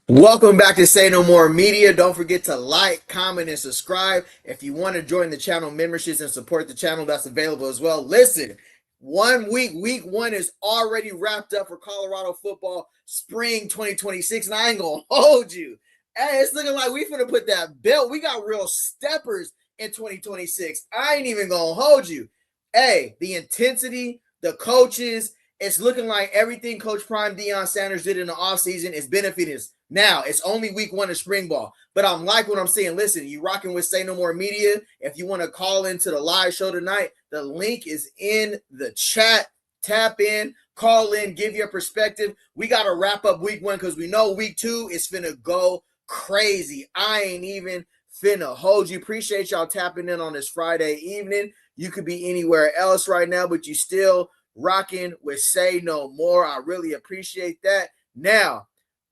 Welcome back to Say No More Media. Don't forget to like, comment, and subscribe. If you want to join the channel memberships and support the channel, that's available as well. Listen, week one is already wrapped up for Colorado football spring 2026, and I ain't gonna hold you. Hey, it's looking like we finna put that belt. We got real steppers in 2026. I ain't even gonna hold you. Hey, the intensity, the coaches, it's looking like everything Coach Prime Deion Sanders did in the offseason is benefiting us. Now, it's only week one of spring ball, but I'm like what I'm saying. Listen, you rocking with Say No More Media. If you want to call into the live show tonight, the link is in the chat. Tap in, call in, give your perspective. We got to wrap up week one because we know week two is finna go crazy. I ain't even finna hold you. Appreciate y'all tapping in on this Friday evening. You could be anywhere else right now, but you still rocking with Say No More. I really appreciate that. Now,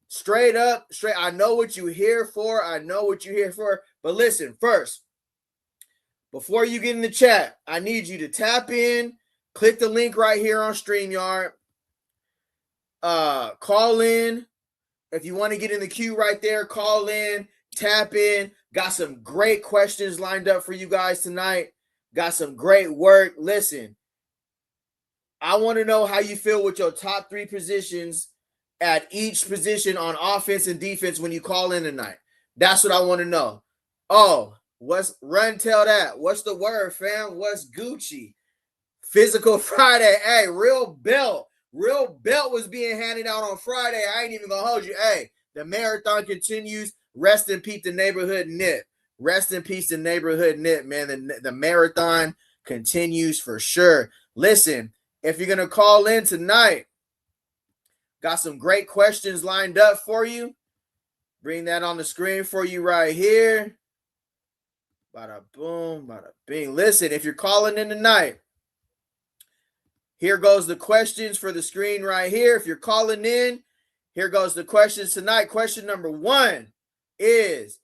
straight, I know what you're here for. But listen, first, before you get in the chat, I need you to tap in, click the link right here on StreamYard. Call in. If you want to get in the queue right there, call in, tap in. Got some great questions lined up for you guys tonight. Got some great work. Listen, I want to know how you feel with your top three positions at each position on offense and defense when you call in tonight. That's what I want to know. Oh, what's RunTellDat? What's the word, fam? What's Gucci? Physical Friday. Hey, real belt. Real belt was being handed out on Friday. I ain't even going to hold you. Hey, the marathon continues. Rest in peace, the neighborhood nip. Rest in peace, the neighborhood nip, man. The marathon continues for sure. Listen, if you're going to call in tonight, got some great questions lined up for you. Bring that on the screen for you right here. Bada boom, bada bing. Listen, if you're calling in tonight, here goes the questions for the screen right here. If you're calling in, here goes the questions tonight. Question number one is,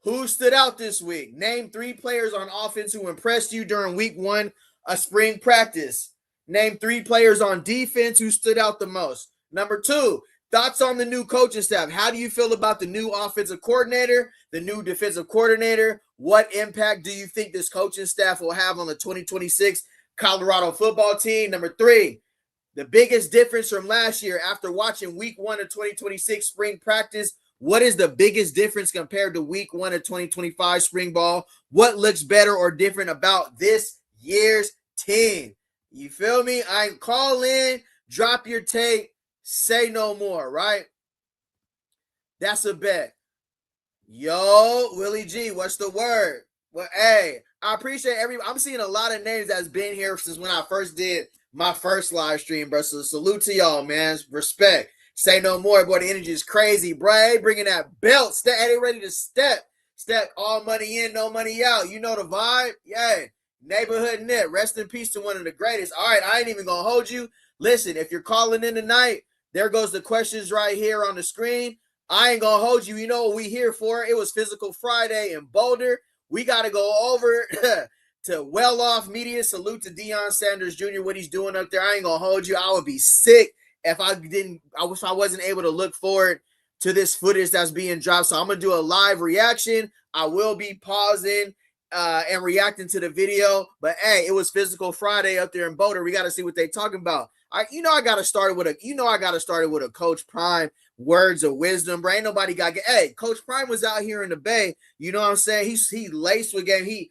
who stood out this week? Name three players on offense who impressed you during week one of spring practice. Name three players on defense who stood out the most. Number two, thoughts on the new coaching staff. How do you feel about the new offensive coordinator, the new defensive coordinator? What impact do you think this coaching staff will have on the 2026 Colorado football team? Number three, the biggest difference from last year after watching week one of 2026 spring practice. What is the biggest difference compared to week one of 2025 spring ball? What looks better or different about this year's team? You feel me? I call in, drop your take, say no more, right? That's a bet. Yo, Willie G, what's the word? Well, hey, I appreciate everybody. I'm seeing a lot of names that's been here since when I first did my first live stream, bro. So salute to y'all, man. Respect. Say no more, boy. The energy is crazy, bro. Hey, bringing that belt. They ready to step. Step all money in, no money out. You know the vibe? Yeah. Neighborhood net. Rest in peace to one of the greatest. All right, I ain't even going to hold you. Listen, if you're calling in tonight, there goes the questions right here on the screen. I ain't going to hold you. You know what we here for. It was Physical Friday in Boulder. We got to go over to Well Off Media. Salute to Deion Sanders Jr., what he's doing up there. I ain't going to hold you. I would be sick if I wasn't able to look forward to this footage that's being dropped. So I'm going to do a live reaction. I will be pausing and reacting to the video. But hey, it was Physical Friday up there in Boulder. We got to see what they talking about. I got to start with a Coach Prime words of wisdom, bro. Ain't nobody got. Hey, Coach Prime was out here in the Bay. You know what I'm saying? He laced with game. He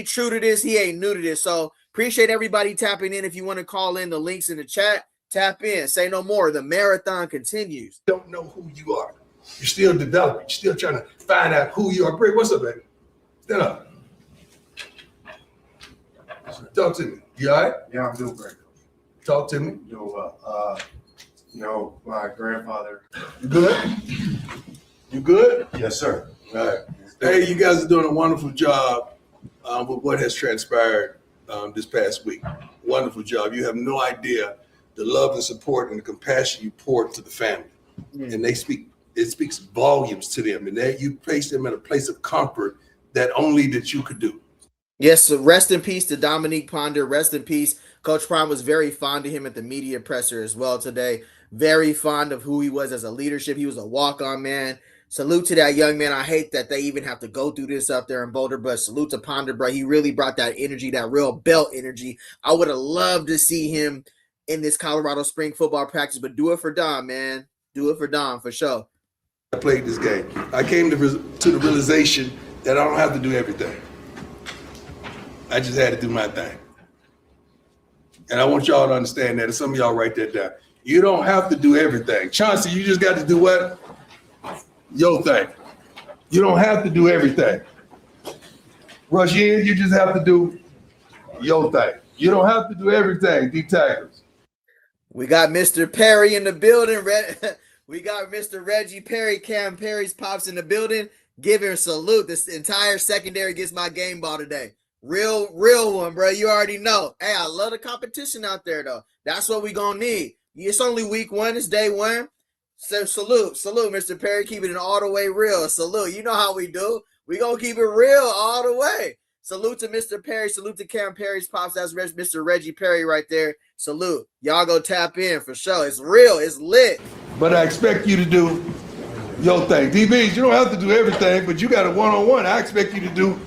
true to this. He ain't new to this. So appreciate everybody tapping in. If you want to call in, the links in the chat. Tap in. Say no more. The marathon continues. Don't know who you are. You're still developing. You're still trying to find out who you are. Bray, what's up, baby? Stand up. Talk to me. You all right? Yeah, I'm doing great. Talk to me. My grandfather. You good? You good? Yes, sir. All right. Hey, you guys are doing a wonderful job with what has transpired this past week. Wonderful job. You have no idea the love and support and the compassion you poured to the family. And it speaks volumes to them. And that you place them in a place of comfort that only that you could do. Yes, so rest in peace to Dominique Ponder. Rest in peace. Coach Prime was very fond of him at the media presser as well today. Very fond of who he was as a leadership. He was a walk-on man. Salute to that young man. I hate that they even have to go through this up there in Boulder, but salute to Ponder, bro. He really brought that energy, that real belt energy. I would have loved to see him in this Colorado spring football practice, but do it for Don, man. Do it for Don, for sure. I played this game. I came to the realization that I don't have to do everything. I just had to do my thing. And I want y'all to understand that, and some of y'all write that down. You don't have to do everything. Chauncey, you just got to do what? Your thing. You don't have to do everything. Rushin, you just have to do your thing. You don't have to do everything, D-Tackles. We got Mr. Perry in the building. We got Mr. Reggie Perry, Cam Perry's pops in the building. Give him a salute. This entire secondary gets my game ball today. Real one, bro. You already know. Hey, I love the competition out there, though. That's what we gonna need. It's only week one. It's day one. So salute, Mr. Perry. Keep it all the way real. Salute. You know how we do. We gonna keep it real all the way. Salute to Mr. Perry. Salute to Cam Perry's pops. That's Mr. Reggie Perry right there. Salute. Y'all go tap in for sure. It's real. It's lit. But I expect you to do your thing. DBs, you don't have to do everything, but you got a one-on-one. I expect you to do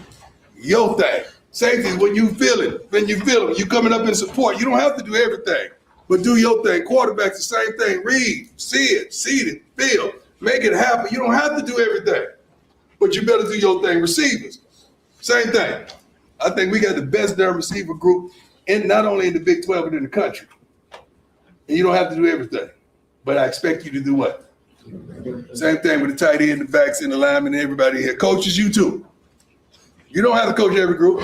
your thing. Same thing when you feel it. When you coming up in support. You don't have to do everything, but do your thing. Quarterbacks, the same thing. Read, see it, feel, make it happen. You don't have to do everything, but you better do your thing. Receivers, same thing. I think we got the best damn receiver group not only in the Big 12, but in the country. And you don't have to do everything, but I expect you to do what? Same thing with the tight end, the backs, and the linemen, and everybody here. Coaches, you too. You don't have to coach every group,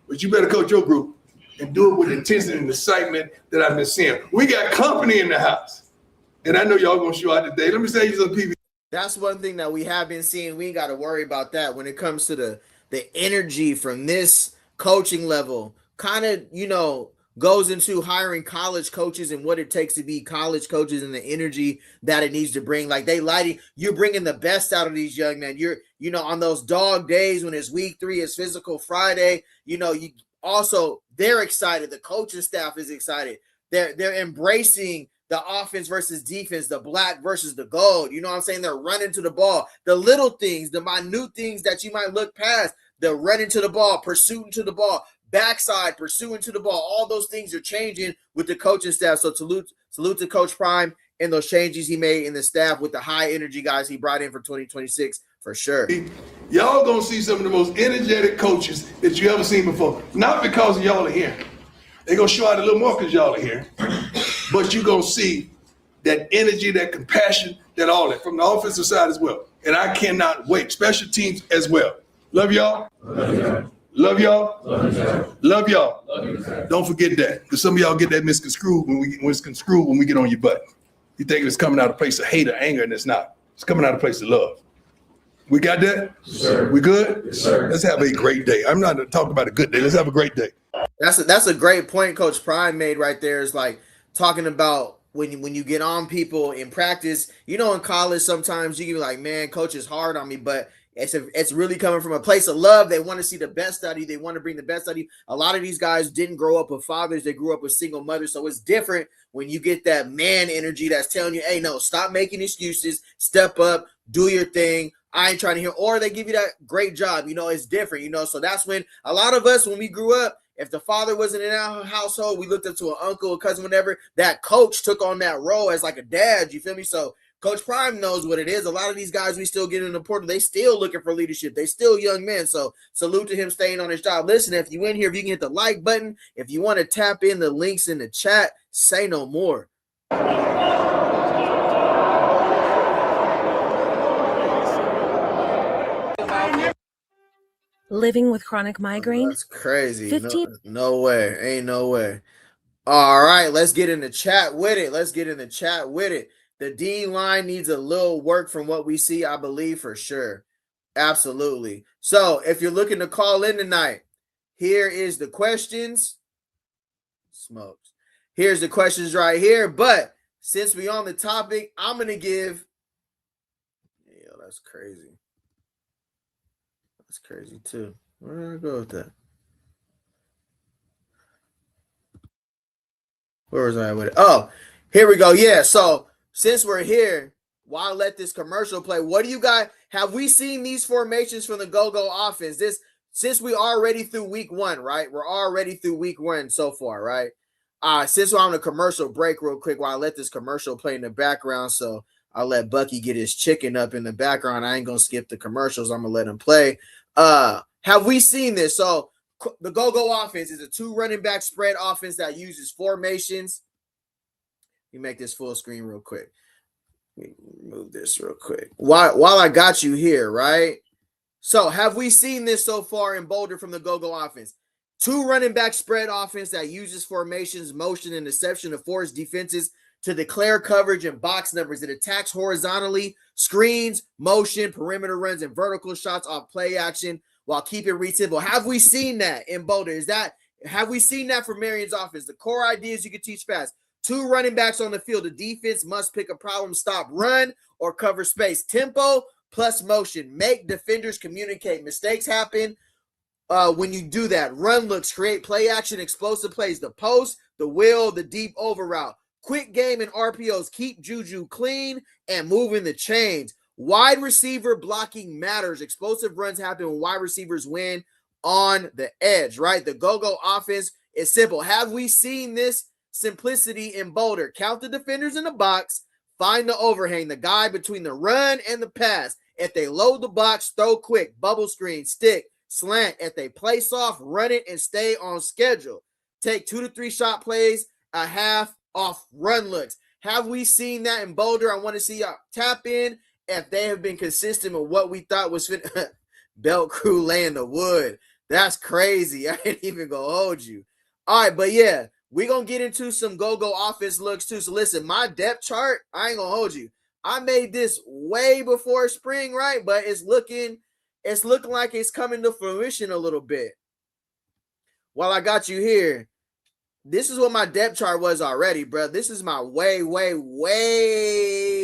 but you better coach your group and do it with intensity and excitement that I've been seeing. We got company in the house, and I know y'all gonna show out today. Let me say you some people. That's one thing that we have been seeing. We ain't got to worry about that when it comes to the energy from this coaching level. Kind of, goes into hiring college coaches and what it takes to be college coaches and the energy that it needs to bring. Like you're bringing the best out of these young men. You're, on those dog days when it's week 3, it's physical Friday, they're excited. The coaching staff is excited. They're embracing the offense versus defense, the black versus the gold. You know what I'm saying? They're running to the ball. The little things, the minute things that you might look past, the running to the ball, pursuing to the ball, backside, pursuing to the ball. All those things are changing with the coaching staff. So salute to Coach Prime and those changes he made in the staff with the high energy guys he brought in for 2026 for sure. Y'all gonna see some of the most energetic coaches that you ever seen before. Not because y'all are here. They're gonna show out a little more because y'all are here. But you're gonna see that energy, that compassion, that all that from the offensive side as well. And I cannot wait. Special teams as well. Love y'all. Love y'all. Love y'all. Don't forget that, because some of y'all get that misconstrued when we get on your butt. You think it's coming out of a place of hate or anger, and it's not. It's coming out of a place of love. We got that? Yes, sir. We good? Yes, sir. Let's have a great day. I'm not talking about a good day. Let's have a great day. That's a great point Coach Prime made right there. Is like talking about when you get on people in practice. In college sometimes you can be like, man, coach is hard on me, but it's really coming from a place of love. They want to see the best out of you. They want to bring the best out of you. A lot of these guys didn't grow up with fathers. They grew up with single mothers. So it's different when you get that man energy that's telling you, hey, no, stop making excuses. Step up. Do your thing. I ain't trying to hear. Or they give you that great job. It's different, So that's when a lot of us, when we grew up, if the father wasn't in our household, we looked up to an uncle, a cousin, whatever. That coach took on that role as like a dad. You feel me? So Coach Prime knows what it is. A lot of these guys we still get in the portal, they still looking for leadership. They still young men. So salute to him staying on his job. Listen, if you in here, if you can hit the like button, if you want to tap in the links in the chat, say no more. Living with chronic migraine? That's crazy. 15 No way. Ain't no way. All right, let's get in the chat with it. The D line needs a little work from what we see, I believe, for sure. Absolutely. So if you're looking to call in tonight, here is the questions. Smokes. Here's the questions right here. But since we on the topic, I'm going to give. Yeah, that's crazy. That's crazy too. Where did I go with that? Where was I with it? Oh, here we go. Yeah. So since we're here, why let this commercial play? What do you guys have we seen these formations from the go-go offense? Since we already through week 1, right? We're already through week 1 so far, right? Since we're on a commercial break real quick while I let this commercial play in the background, so I'll let Bucky get his chicken up in the background. I ain't gonna skip the commercials. I'm gonna let him play. Have we seen this? So the go-go offense is a 2 running back spread offense that uses formations. Let me make this full screen real quick. Let me move this real quick. While I got you here, right? So have we seen this so far in Boulder from the go-go offense? 2 running back spread offense that uses formations, motion, and deception to force defenses to declare coverage and box numbers. It attacks horizontally, screens, motion, perimeter runs, and vertical shots off play action while keeping read simple. Have we seen that in Boulder? Have we seen that for Marion's offense? The core ideas you can teach fast. 2 running backs on the field. The defense must pick a problem, stop, run, or cover space. Tempo plus motion. Make defenders communicate. Mistakes happen when you do that. Run looks, create play action, explosive plays. The post, the wheel, the deep over route. Quick game and RPOs. Keep Juju clean and moving the chains. Wide receiver blocking matters. Explosive runs happen when wide receivers win on the edge, right? The go-go offense is simple. Have we seen this simplicity in Boulder? Count the defenders in the box, find the overhang, the guy between the run and the pass. If they load the box, throw quick, bubble screen, stick, slant. If they play soft, run it and stay on schedule. Take 2 to 3 shot plays, a half off run looks. Have we seen that in Boulder? I want to see y'all tap in if they have been consistent with what we thought was Belt Crew laying the wood. That's crazy. I ain't even gonna hold you. All right, but yeah, we're going to get into some go-go offense looks too. So listen, my depth chart, I ain't going to hold you. I made this way before spring, right? But it's looking like it's coming to fruition a little bit. While I got you here, this is what my depth chart was already, bro. This is my way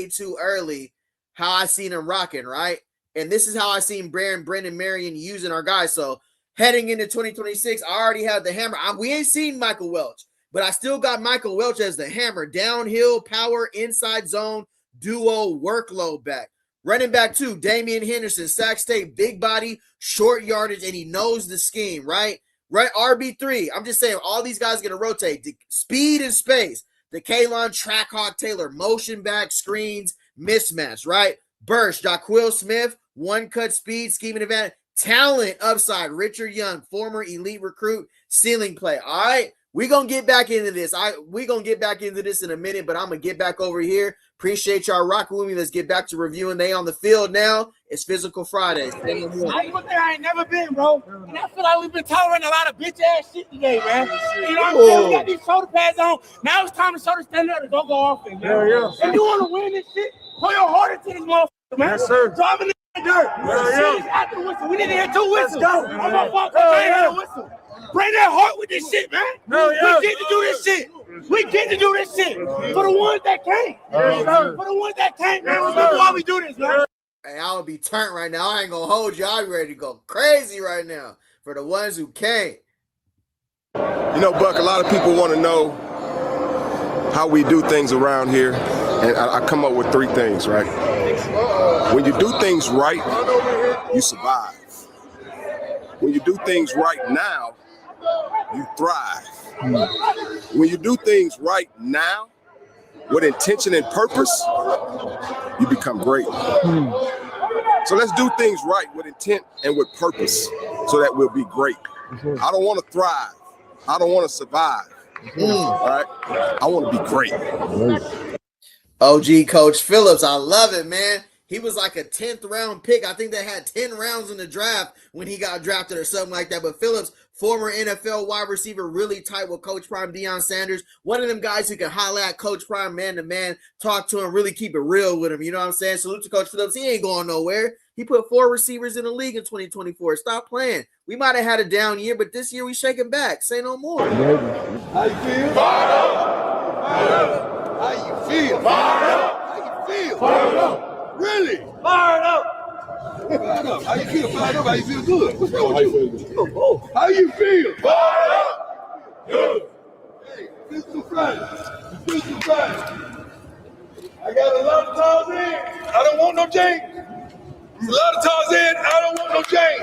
too early how I seen him rocking, right? And this is how I seen Brendan Marion using our guys. So heading into 2026, I already had the hammer. We ain't seen Michael Welch, but I still got Michael Welch as the hammer. Downhill, power, inside zone, duo, workload back. Running back 2, Damian Henderson, Sac State, big body, short yardage, and he knows the scheme, right? Right, RB3. I'm just saying, all these guys are going to rotate. Speed and space. The Kalon, Trackhawk, Taylor, motion back, screens, mismatch, right? Burst, Jaquil Smith, one-cut speed, scheming advantage. Talent, upside, Richard Young, former elite recruit, ceiling play. All right, we're going to get back into this. We're going to get back into this in a minute, but I'm going to get back over here. Appreciate y'all rocking with me. Let's get back to reviewing. They on the field now. It's Physical Fridays. I ain't never been, bro. And I feel like we've been tolerating a lot of bitch-ass shit today, man. You know what I'm saying? We got these shoulder pads on. Now it's time to show the standard to go offense, man. Yeah. If you want to win this shit, put your heart into this motherfucker, man. Yes, sir. Driving the dirt. Shit is after the whistle. We need to hear 2 whistles. Let's go. I'm going to fuck up. I ain't hear a whistle. Bring that heart with this shit, man. We get to do this shit. We get to do this shit for the ones that can't. For the ones that can't, man. This is why we do this, man. Hey, I'll be turned right now. I ain't gonna hold you. I'm ready to go crazy right now for the ones who can't. You know, Buck, a lot of people want to know how we do things around here, and I come up with 3 things, right? When you do things right, you survive. When you do things right now, you thrive. When you do things right now, with intention and purpose, you become great. So let's do things right with intent and with purpose so that we'll be great. I don't want to thrive. I don't want to survive. All right? I want to be great. OG Coach Phillips, I love it, man. He was like a 10th round pick. I think they had 10 rounds in the draft when he got drafted or something like that. But Phillips, former NFL wide receiver, really tight with Coach Prime, Deion Sanders. One of them guys who can holler at Coach Prime man to man, talk to him, really keep it real with him. You know what I'm saying? Salute to Coach Phillips. He ain't going nowhere. He put 4 receivers in the league in 2024. Stop playing. We might have had a down year, but this year we shaking back. Say no more. How you feel? Fired up. Fired up. How you feel? Fired up. How you feel? Fired up. Really? Fired up. Fired up. How you feel? Fired up. How you feel? Good. What's wrong with you? How you feel? Fired up. Good. Hey, Physical Friday. Physical Friday. I got a lot of times in. I don't want no James. A lot of times in. I don't want no James.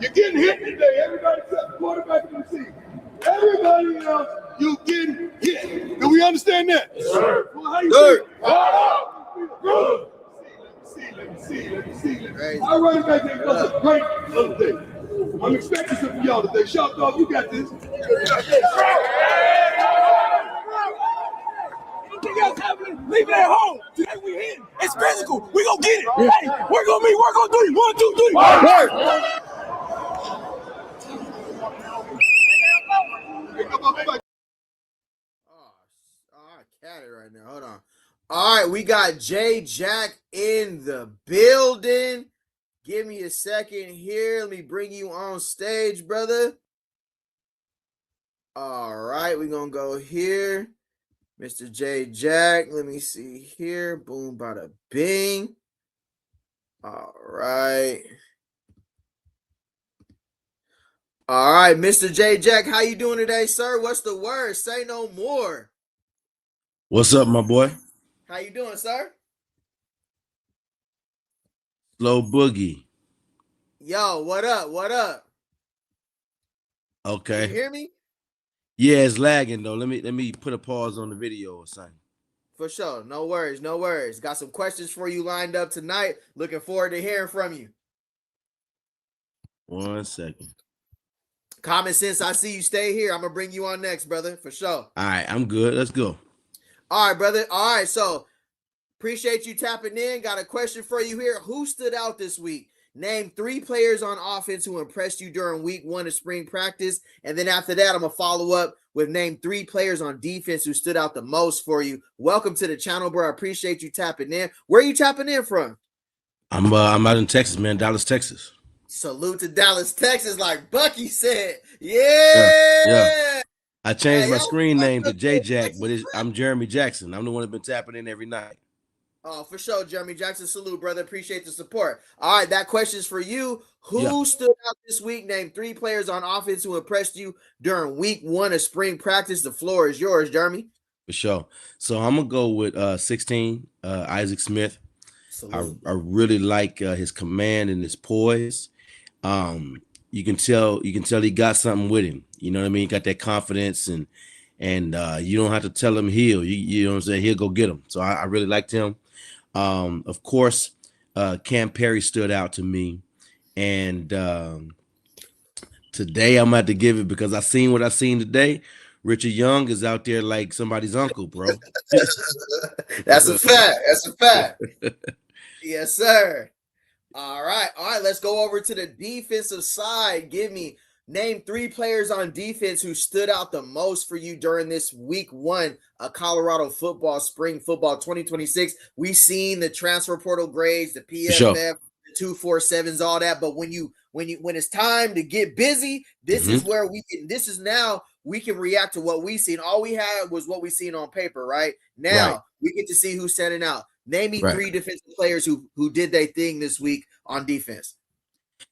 You're getting hit today. Everybody except the quarterback in the seat. Everybody else, you getting hit. Do we understand that? Yes, sir. Well, how you Sir. Let me see. I run it back there. That's a great other day. I'm expecting something from y'all today. Shout dog, you got this. Anything else happening, leave it at home. Today we hit. It's physical. We gonna get it. Hey, work on me. Work on 3. 1, 2, 3. Work. I got it right now. Hold on. All right, we got J Jack in the building. Give me a second here. Let me bring you on stage, brother. All right, we're going to go here. Mr. J Jack, let me see here. Boom, bada bing. All right. All right, Mr. J Jack, how you doing today, sir? What's the word? Say no more. What's up, my boy? How you doing, sir? Slow Boogie. Yo, what up? What up? Okay. Can you hear me? Yeah, it's lagging though. Let me put a pause on the video or something. For sure. No worries. No worries. Got some questions for you lined up tonight. Looking forward to hearing from you. 1 second. Common sense, I see you stay here. I'm going to bring you on next, brother. For sure. All right, I'm good. Let's go. All right, brother. All right. So appreciate you tapping in. Got a question for you here. Who stood out this week? Name 3 players on offense who impressed you during week 1 of spring practice. And then after that, I'm going to follow up with name 3 players on defense who stood out the most for you. Welcome to the channel, bro. I appreciate you tapping in. Where are you tapping in from? I'm out in Texas, man. Dallas, Texas. Salute to Dallas, Texas, like Bucky said. Yeah. I changed my screen name to J Jack, but I'm Jeremy Jackson. I'm the one that's been tapping in every night. Oh, for sure, Jeremy Jackson. Salute, brother. Appreciate the support. All right, that question is for you. Who stood out this week? Name 3 players on offense who impressed you during week 1 of spring practice. The floor is yours, Jeremy. For sure. So I'm gonna go with 16, Isaac Smith. I really like his command and his poise. You can tell he got something with him. You know what I mean? Got that confidence and you don't have to tell him you know what I'm saying? He'll go get him. So I really liked him. Of course, Kamryn Perry stood out to me. And today I'm gonna have to give it because I seen what I seen today. Richard Young is out there like somebody's uncle, bro. That's a fact. That's a fact. Yes, sir. All right. Let's go over to the defensive side. Name 3 players on defense who stood out the most for you during this week 1 of Colorado football, spring football 2026. We've seen the transfer portal grades, the PFF, the 247s, all that. But when it's time to get busy, this is where we can react to what we seen. All we had was what we seen on paper, right? Now we get to see who's standing out. Name me 3 defensive players who did their thing this week on defense.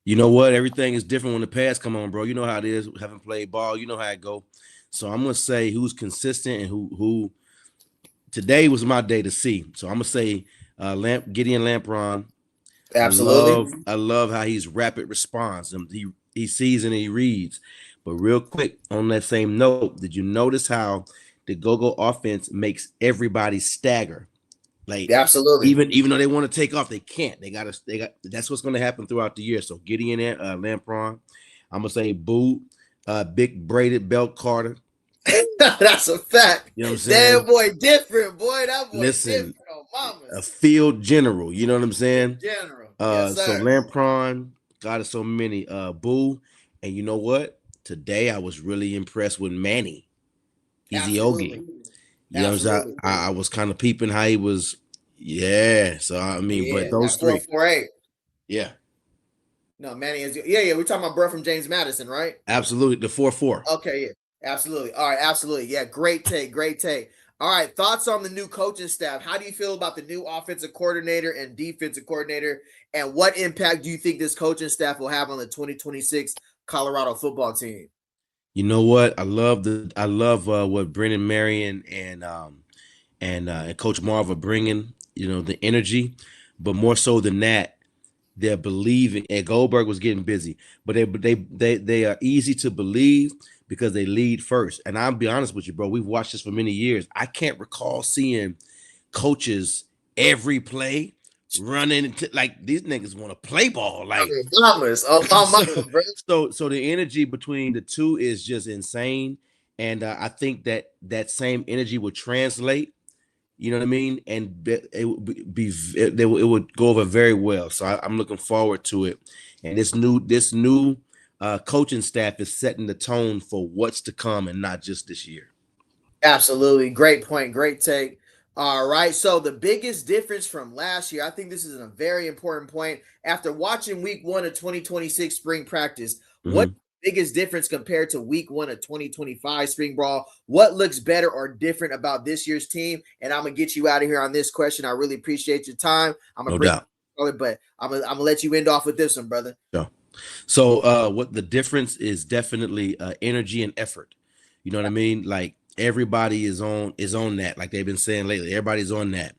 You know what? Everything is different when the pass come on, bro. You know how it is. Having played ball, you know how it go. So I'm gonna say who's consistent and who. Today was my day to see. So I'm gonna say Gideon Lampron. Absolutely. I love how he's rapid response. He sees and he reads. But real quick on that same note, did you notice how the go-go offense makes everybody stagger? Like absolutely, even though they want to take off, they can't. They got. That's what's going to happen throughout the year. So Gideon Lampron, I'm gonna say Boo, big braided belt Carter. That's a fact. You know what I'm saying? That boy different, boy. That boy different. On a field general. You know what I'm saying? General. Yes, so Lampron, God is so many. Boo, and you know what? Today I was really impressed with Manny. Eziogi. You know what I'm saying? I was kind of peeping how he was. Yeah. So I mean, but those 3. 4-4-8. Yeah. No, Manny is. Yeah. We're talking about bro from James Madison, right? Absolutely. The 4-4. Okay. Yeah. Absolutely. All right. Absolutely. Yeah. Great take. Great take. All right. Thoughts on the new coaching staff? How do you feel about the new offensive coordinator and defensive coordinator? And what impact do you think this coaching staff will have on the 2026 Colorado football team? You know what? I love what Brennan Marion and Coach Marv are bringing. the energy, but more so than that, they're believing. And Goldberg was getting busy, but they are easy to believe because they lead first. And I'll be honest with you, bro. We've watched this for many years. I can't recall seeing coaches every play running into, like, these niggas want to play ball. Like, so the energy between the two is just insane. And I think that same energy would translate. You know what I mean? And it would go over very well. So I'm looking forward to it. And this new coaching staff is setting the tone for what's to come, and not just this year. Absolutely. Great point. Great take. All right. So the biggest difference from last year, I think this is a very important point. After watching week 1 of 2026 spring practice, what biggest difference compared to week 1 of 2025 spring ball? What looks better or different about this year's team? And I'm going to get you out of here on this question. I really appreciate your time. I'm going to but I'm going to let you end off with this one, brother. Yeah. So what the difference is definitely energy and effort. You know what I mean? Like, everybody is on that, like they've been saying lately. Everybody's on that.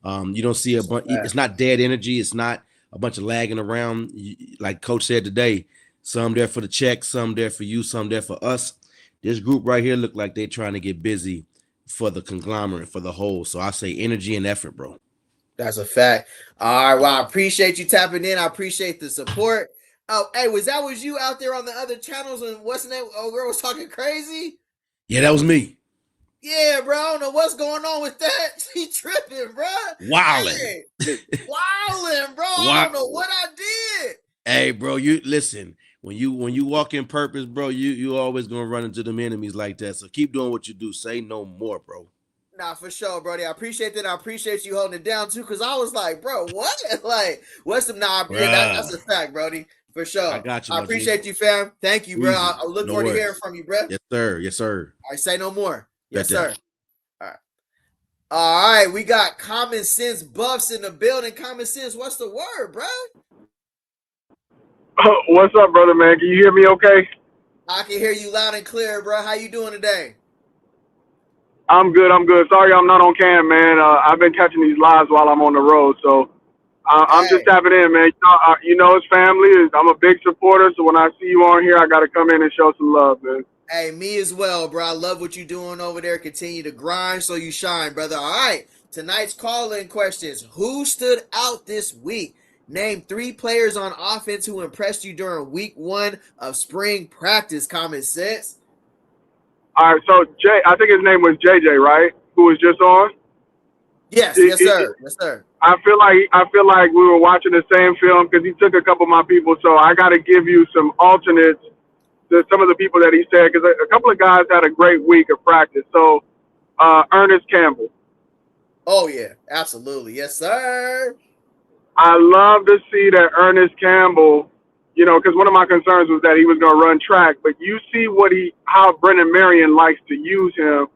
You don't see a bunch. It's not dead energy. It's not a bunch of lagging around. Like Coach said today, some there for the check, some there for you, some there for us. This group right here look like they're trying to get busy for the conglomerate, for the whole. So I say energy and effort, bro. That's a fact. All right. Well, I appreciate you tapping in. I appreciate the support. Oh, hey, was you out there on the other channels and what's the name? Oh, girl was talking crazy. Yeah, that was me. Yeah, bro. I don't know what's going on with that. He tripping, bro. Wilding. Hey, wilding, bro. I don't know what I did. Hey, bro, you listen. When you walk in purpose, bro, you always gonna run into them enemies like that. So keep doing what you do. Say no more, bro. Nah, for sure, Brody. I appreciate that. I appreciate you holding it down too, because I was like, bro, what? Like, what's the that's a fact, Brody. For sure. I got you. I appreciate you, fam. Thank you, bro. I look forward to hearing from you, bro. Yes, sir. Yes, sir. I say no more. Yes, sir. All right. We got Common Sense Buffs in the building. Common Sense, what's the word, bro? What's up, brother, man? Can you hear me okay? I can hear you loud and clear, bro. How you doing today? I'm good. Sorry I'm not on cam, man. I've been catching these lives while I'm on the road, so I'm just tapping in, man. It's family. I'm a big supporter, so when I see you on here, I got to come in and show some love, man. Hey, me as well, bro. I love what you're doing over there. Continue to grind so you shine, brother. All right. Tonight's call-in questions. Who stood out this week? Name 3 players on offense who impressed you during week 1 of spring practice. Common Sense. All right, so I think his name was JJ, right? Who was just on? Yes, sir. Yes, sir. I feel like we were watching the same film because he took a couple of my people. So I got to give you some alternates to some of the people that he said, because a couple of guys had a great week of practice. So Ernest Campbell. Oh yeah, absolutely. Yes, sir. I love to see that Ernest Campbell. Because one of my concerns was that he was going to run track, but you see how Brennan Marion likes to use him.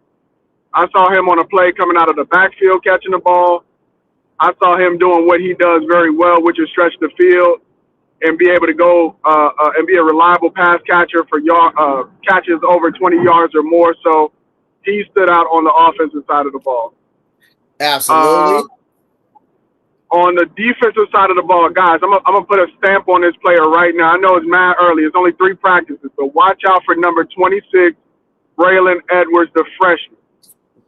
I saw him on a play coming out of the backfield catching the ball. I saw him doing what he does very well, which is stretch the field and be able to go and be a reliable pass catcher for catches over 20 yards or more. So he stood out on the offensive side of the ball. Absolutely. On the defensive side of the ball, guys, I'm gonna put a stamp on this player right now. I know it's mad early. It's only 3 practices, but watch out for number 26, Braylon Edwards, the freshman.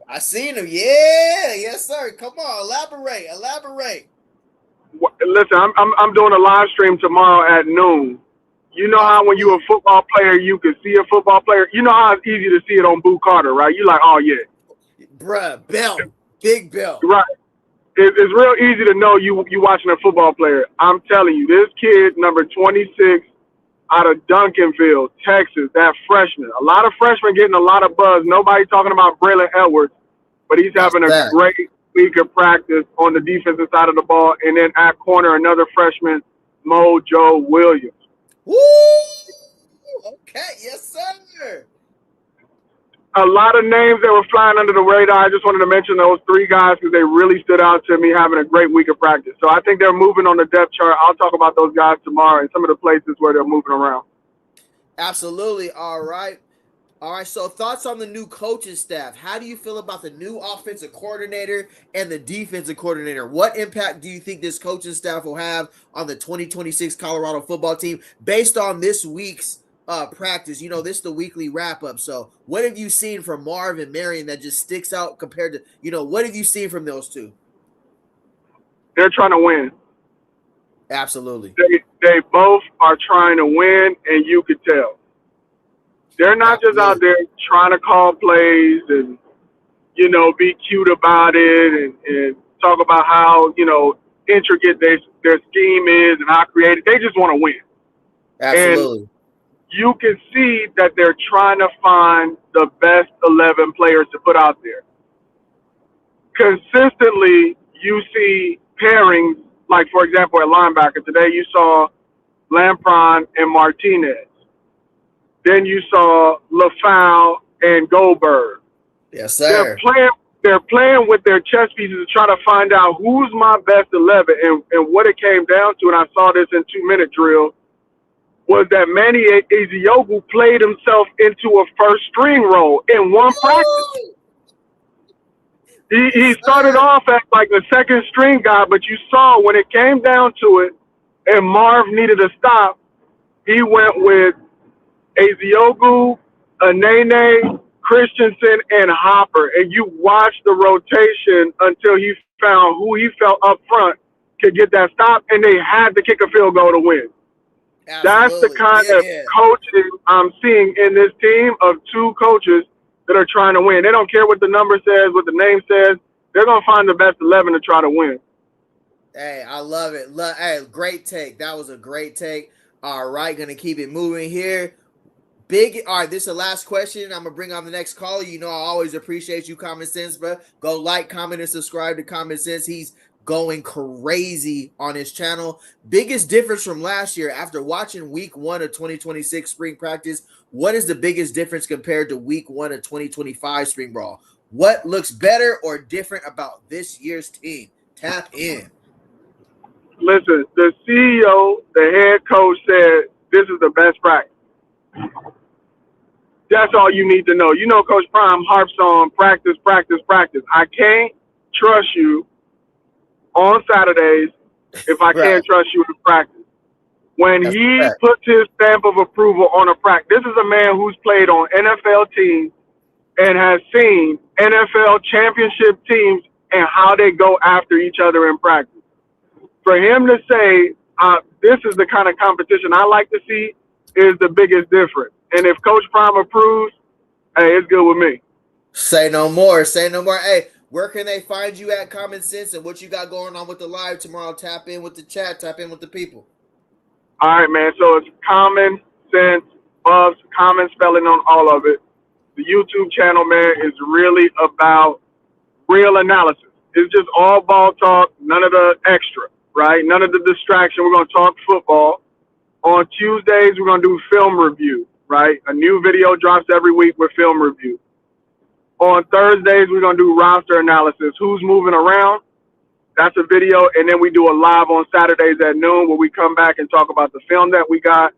I seen him. Yeah, yes, sir. Come on, elaborate. Listen, I'm doing a live stream tomorrow at noon. You know how when you're a football player, you can see a football player. You know how it's easy to see it on Boo Carter, right? You like, oh yeah, bruh, Bell, big Bell, right? It's real easy to know you watching a football player. I'm telling you, this kid, number 26, out of Duncanville, Texas, that freshman. A lot of freshmen getting a lot of buzz. Nobody talking about Braylon Edwards, but he's having a great week of practice on the defensive side of the ball. And then at corner, another freshman, Mojo Williams. Woo! Okay, yes, sir. A lot of names that were flying under the radar. I just wanted to mention those 3 guys because they really stood out to me having a great week of practice. So I think they're moving on the depth chart. I'll talk about those guys tomorrow and some of the places where they're moving around. Absolutely. All right. All right, so thoughts on the new coaching staff. How do you feel about the new offensive coordinator and the defensive coordinator? What impact do you think this coaching staff will have on the 2026 Colorado football team based on this week's practice? You know, this is the weekly wrap-up. So what have you seen from Marv and Marion that just sticks out compared to, you know, what have you seen from those two? They're trying to win. Absolutely. They both are trying to win, and you could tell. They're not just out there trying to call plays and, you know, be cute about it and talk about how, you know, intricate their scheme is and how creative. They just want to win. Absolutely. And you can see that they're trying to find the best 11 players to put out there. Consistently, you see pairings, like, for example, at linebacker. Today you saw Lampron and Martinez. Then you saw LaFau and Goldberg. Yes, sir. They're playing with their chess pieces to try to find out who's my best 11. And what it came down to, and I saw this in 2-minute drill, was that Manny Eziogu played himself into a first string role in one practice. He started off as like the second string guy, but you saw when it came down to it and Marv needed a stop, he went with Eziogu, Anene, Christensen, and Hopper. And you watched the rotation until he found who he felt up front could get that stop, and they had to kick a field goal to win. Absolutely. That's the kind of coaching I'm seeing in this team of two coaches that are trying to win. They don't care what the number says, what the name says. They're going to find the best 11 to try to win. Hey, I love it. Hey, great take. That was a great take. All right, going to keep it moving here. All right, this is the last question. I'm going to bring on the next caller. You know, I always appreciate you, Common Sense, bro. Go like, comment, and subscribe to Common Sense. He's going crazy on his channel. Biggest difference from last year after watching week 1 of 2026 spring practice. What is the biggest difference compared to week 1 of 2025 spring ball? What looks better or different about this year's team? Tap in. Listen, the CEO, the head coach said this is the best practice. That's all you need to know. You know, Coach Prime harps on practice, practice, practice. I can't trust you on Saturdays if I can't trust you in practice. When he puts his stamp of approval on a practice, this is a man who's played on NFL teams and has seen NFL championship teams and how they go after each other in practice. For him to say, this is the kind of competition I like to see, is the biggest difference. And if Coach Prime approves, hey, it's good with me. Say no more. Say no more. Hey, where can they find you at, Common Sense, and what you got going on with the live tomorrow? Tap in with the chat. Tap in with the people. All right, man. So it's Common Sense, Bubs, common spelling on all of it. The YouTube channel, man, is really about real analysis. It's just all ball talk, none of the extra, right? None of the distraction. We're going to talk football. On Tuesdays, we're going to do film review, right? A new video drops every week with film review. On Thursdays, we're going to do roster analysis. Who's moving around? That's a video. And then we do a live on Saturdays at noon where we come back and talk about the film that we got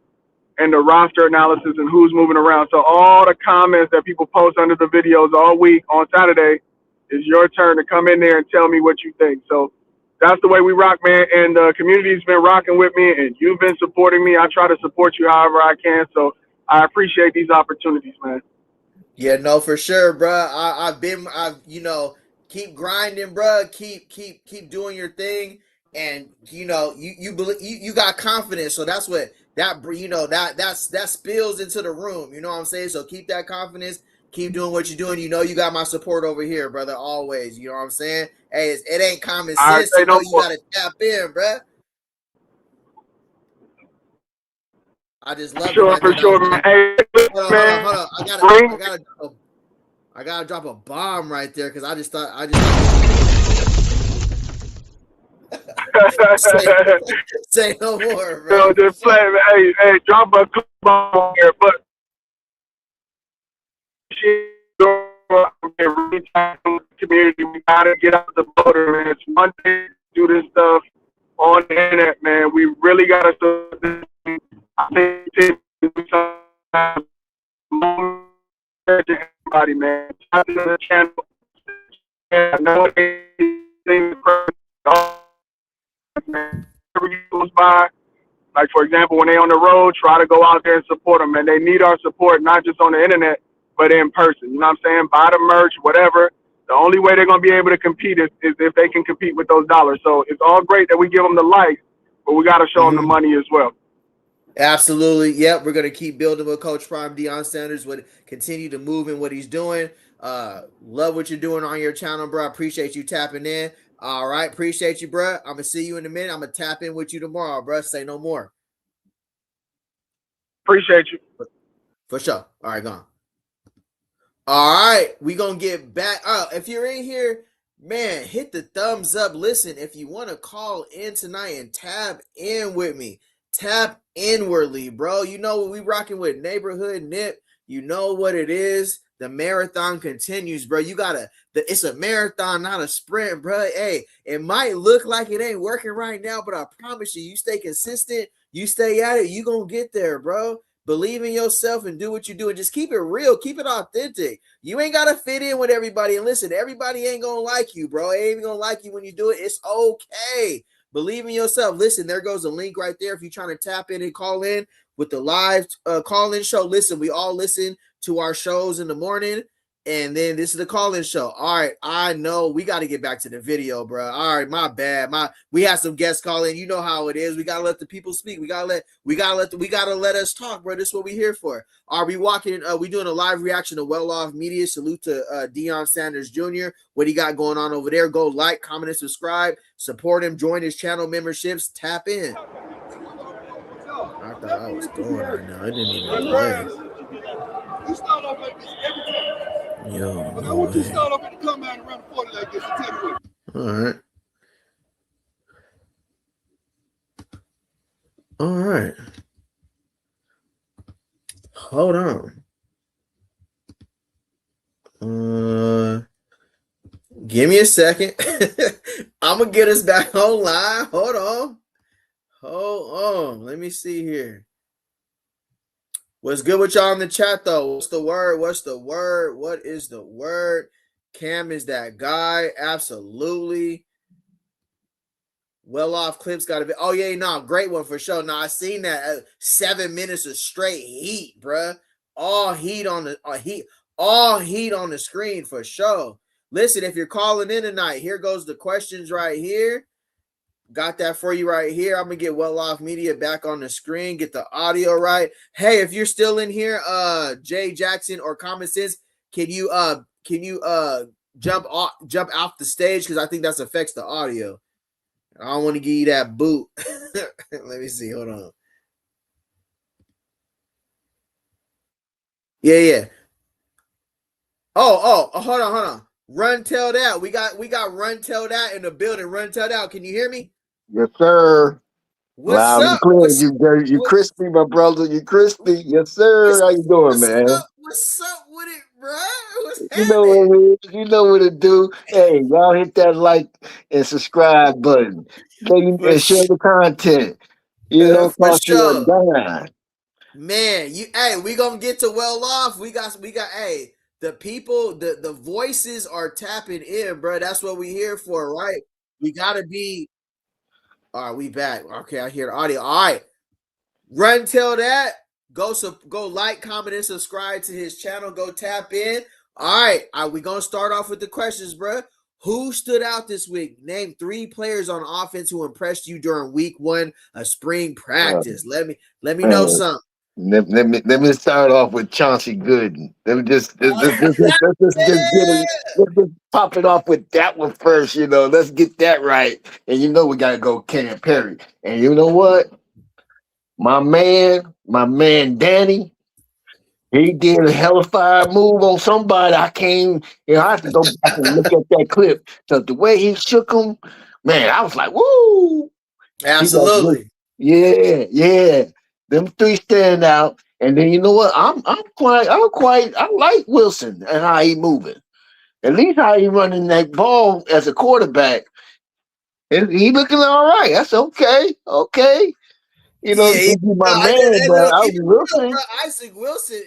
and the roster analysis and who's moving around. So all the comments that people post under the videos all week on Saturday is your turn to come in there and tell me what you think. So that's the way we rock, man. And the community's been rocking with me, and you've been supporting me. I try to support you however I can. So I appreciate these opportunities, man. Yeah, no, for sure, bro. I've you know, keep grinding, bro. Keep doing your thing, and you know, you believe you got confidence. So that's what that you know that spills into the room. You know what I'm saying? So keep that confidence. Keep doing what you're doing. You know you got my support over here, brother. Always. You know what I'm saying? Hey, it ain't common sense. You know you gotta tap in, bro. I just love it. For sure, man. Hey, hold on. I gotta drop a bomb right there because I just thought say no more, bro. No, just play, man. Hey, drop a bomb here, but community, we gotta get out the Boulder, man. It's Monday to do this stuff on the internet, man. We really gotta start this. I think everybody, man. Tap into the channel. I know things goes by. Like, for example, when they on the road, try to go out there and support them. And they need our support, not just on the internet, but in person. You know what I'm saying? Buy the merch, whatever. The only way they're going to be able to compete is if they can compete with those dollars. So it's all great that we give them the likes, but we got to show them the money as well. Absolutely. Yep. We're going to keep building with Coach Prime. Deion Sanders would continue to move in what he's doing. Love what you're doing on your channel, bro. I appreciate you tapping in. All right. Appreciate you, bro. I'm going to see you in a minute. I'm going to tap in with you tomorrow, bro. Say no more. Appreciate you. For sure. All right, gone. All right. We're going to get back. If you're in here, man, hit the thumbs up. Listen, if you want to call in tonight and tap in with me, tap inwardly, bro. You know what we rocking with, Neighborhood Nip. You know what it is. The marathon continues, bro. You gotta. It's a marathon, not a sprint, bro. Hey, it might look like it ain't working right now, but I promise you, you stay consistent, you stay at it, you gonna get there, bro. Believe in yourself and do what you do, and just keep it real, keep it authentic. You ain't gotta fit in with everybody. And listen, everybody ain't gonna like you, bro. They ain't gonna like you when you do it. It's okay. Believe in yourself. Listen, there goes a link right there. If you're trying to tap in and call in with the live call-in show, listen, we all listen to our shows in the morning, and then this is the call-in show. All right, I know we got to get back to the video, bro. All right, my bad. We had some guests call in. You know how it is. We gotta let the people speak. We gotta let us talk, bro. This is what we here for. Are we walking? We doing a live reaction to Well Off Media. Salute to Deion Sanders Jr. What he got going on over there? Go like, comment, and subscribe. Support him. Join his channel memberships. Tap in. I thought I was going right now. I didn't even play. You start off like this every time. Yo, but I want you to start off and come out and run 40 like this and tell me what. All right. All right. Hold on. Give me a second. I'm gonna get us back online. Hold on. Let me see here. What's good with y'all in the chat though? What's the word? What is the word? Cam is that guy. Absolutely. Well Off Clips got to be. Oh yeah, no, great one for sure. Now I seen that 7 minutes of straight heat, bruh. All heat on the screen for sure. Listen, if you're calling in tonight, here goes the questions right here. Got that for you right here. I'm gonna get Well Off Media back on the screen, get the audio right. Hey, if you're still in here, Jay Jackson or Common Sense, can you jump off the stage, because I think that affects the audio. I don't want to give you that boot. Let me see. Hold on. Yeah. Oh, hold on. RunTellDat. We got RunTellDat in the building. RunTellDat. Can you hear me? Yes, sir. What's Loud up? and clear. You crispy, my brother. You crispy. Yes, sir. How you doing, man? What's up with it, bro? What's You know what it is. You know what to do. Hey, y'all hit that like and subscribe button. And share the content. You know, for cost you a sure. dime. Man, we gonna get to Well Off. We got hey, the people, the voices are tapping in, bro. That's what we here for, right? We gotta be. All right, we back. Okay, I hear the audio. All right, RunTellDat. Go like, comment, and subscribe to his channel. Go tap in. All right, we gonna start off with the questions, bro. Who stood out this week? Name 3 players on offense who impressed you during week 1 of spring practice. Let me know something. Let me start off with Chauncey Gooden. Let me just pop it off with that one first. You know, let's get that right. And you know we gotta go Kamryn Perry. And you know what? My man Danny, he did a hell of a fire move on somebody. I have to go back and look at that clip. So the way he shook him, man, I was like, woo! Absolutely. Yeah. Them 3 stand out. And then you know what? I like Wilson and how he moving. At least how he running that ball as a quarterback. And he looking all right. That's okay. You know, Yeah, you my no, man, and but look, I keep it real, Wilson. bro. Isaac Wilson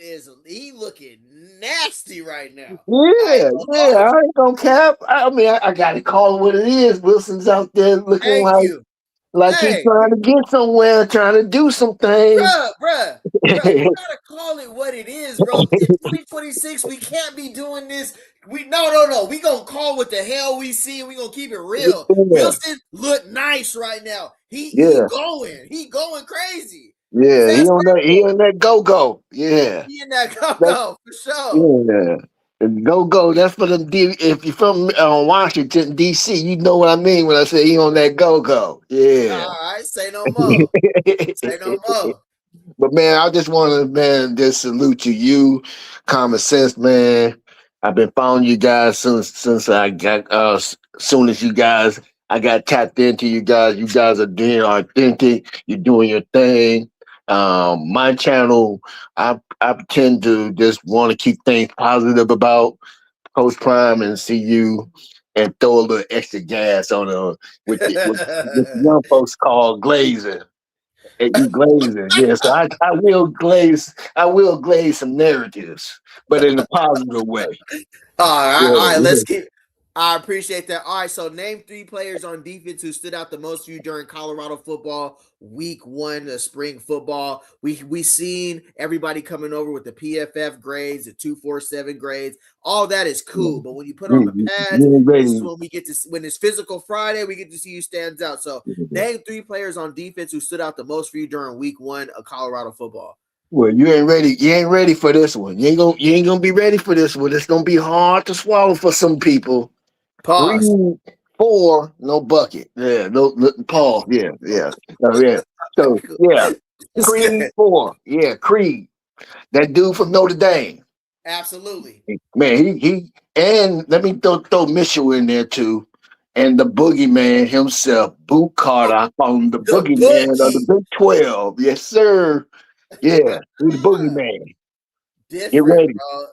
he looking nasty right now. I ain't Yeah, gonna yeah, hold you. I ain't gonna cap. I mean, I gotta call it what it is. Wilson's out there looking Thank you. like he's Hey, trying to get somewhere, trying to do some things. bruh, you gotta call it what it is, bro. In 2026, we can't be doing this. No. We gonna call what the hell we see, and we gonna keep it real. Yeah, Wilson look nice right now. yeah, He going crazy. His yeah. ass He purple. on that go. Yeah. He in that That, go for sure. yeah. Go. That's for them. If you're from Washington D.C., you know what I mean when I say he on that go. Yeah. All right, say no more. Say no more. But man, I just want to just salute to you, Common Sense, man. I've been following you guys since I got soon as I got tapped into you guys. You guys are being authentic. You're doing your thing. My channel, I tend to just want to keep things positive about Coach Prime and see you and throw a little extra gas on what young folks call glazing. And you glazing, yeah. So I will glaze some narratives, but in a positive way. All right, Yeah. let's keep. I appreciate that. All right, so name 3 players on defense who stood out the most for you during Colorado football week 1 of spring football. We seen everybody coming over with the PFF grades, the 247 grades. All that is cool, but when you put on the pads, You ain't this is ready. when we get to when it's physical Friday. We get to see who stands out. So name 3 players on defense who stood out the most for you during week 1 of Colorado football. Well, you ain't ready. You ain't ready for this one. You ain't gonna be ready for this one. It's gonna be hard to swallow for some people. Pause. 3, 4, no bucket. Yeah, no Paul. Yeah. Oh, yeah. So yeah, It's Creed good. 4. Yeah, Creed. That dude from Notre Dame. Absolutely. Man, he and let me throw Mitchell in there too. And the boogeyman himself, Boot Carter. I call him the The boogeyman of the bookie. Big 12. Yes, sir. Yeah, he's the boogeyman. Get Different, ready. bro.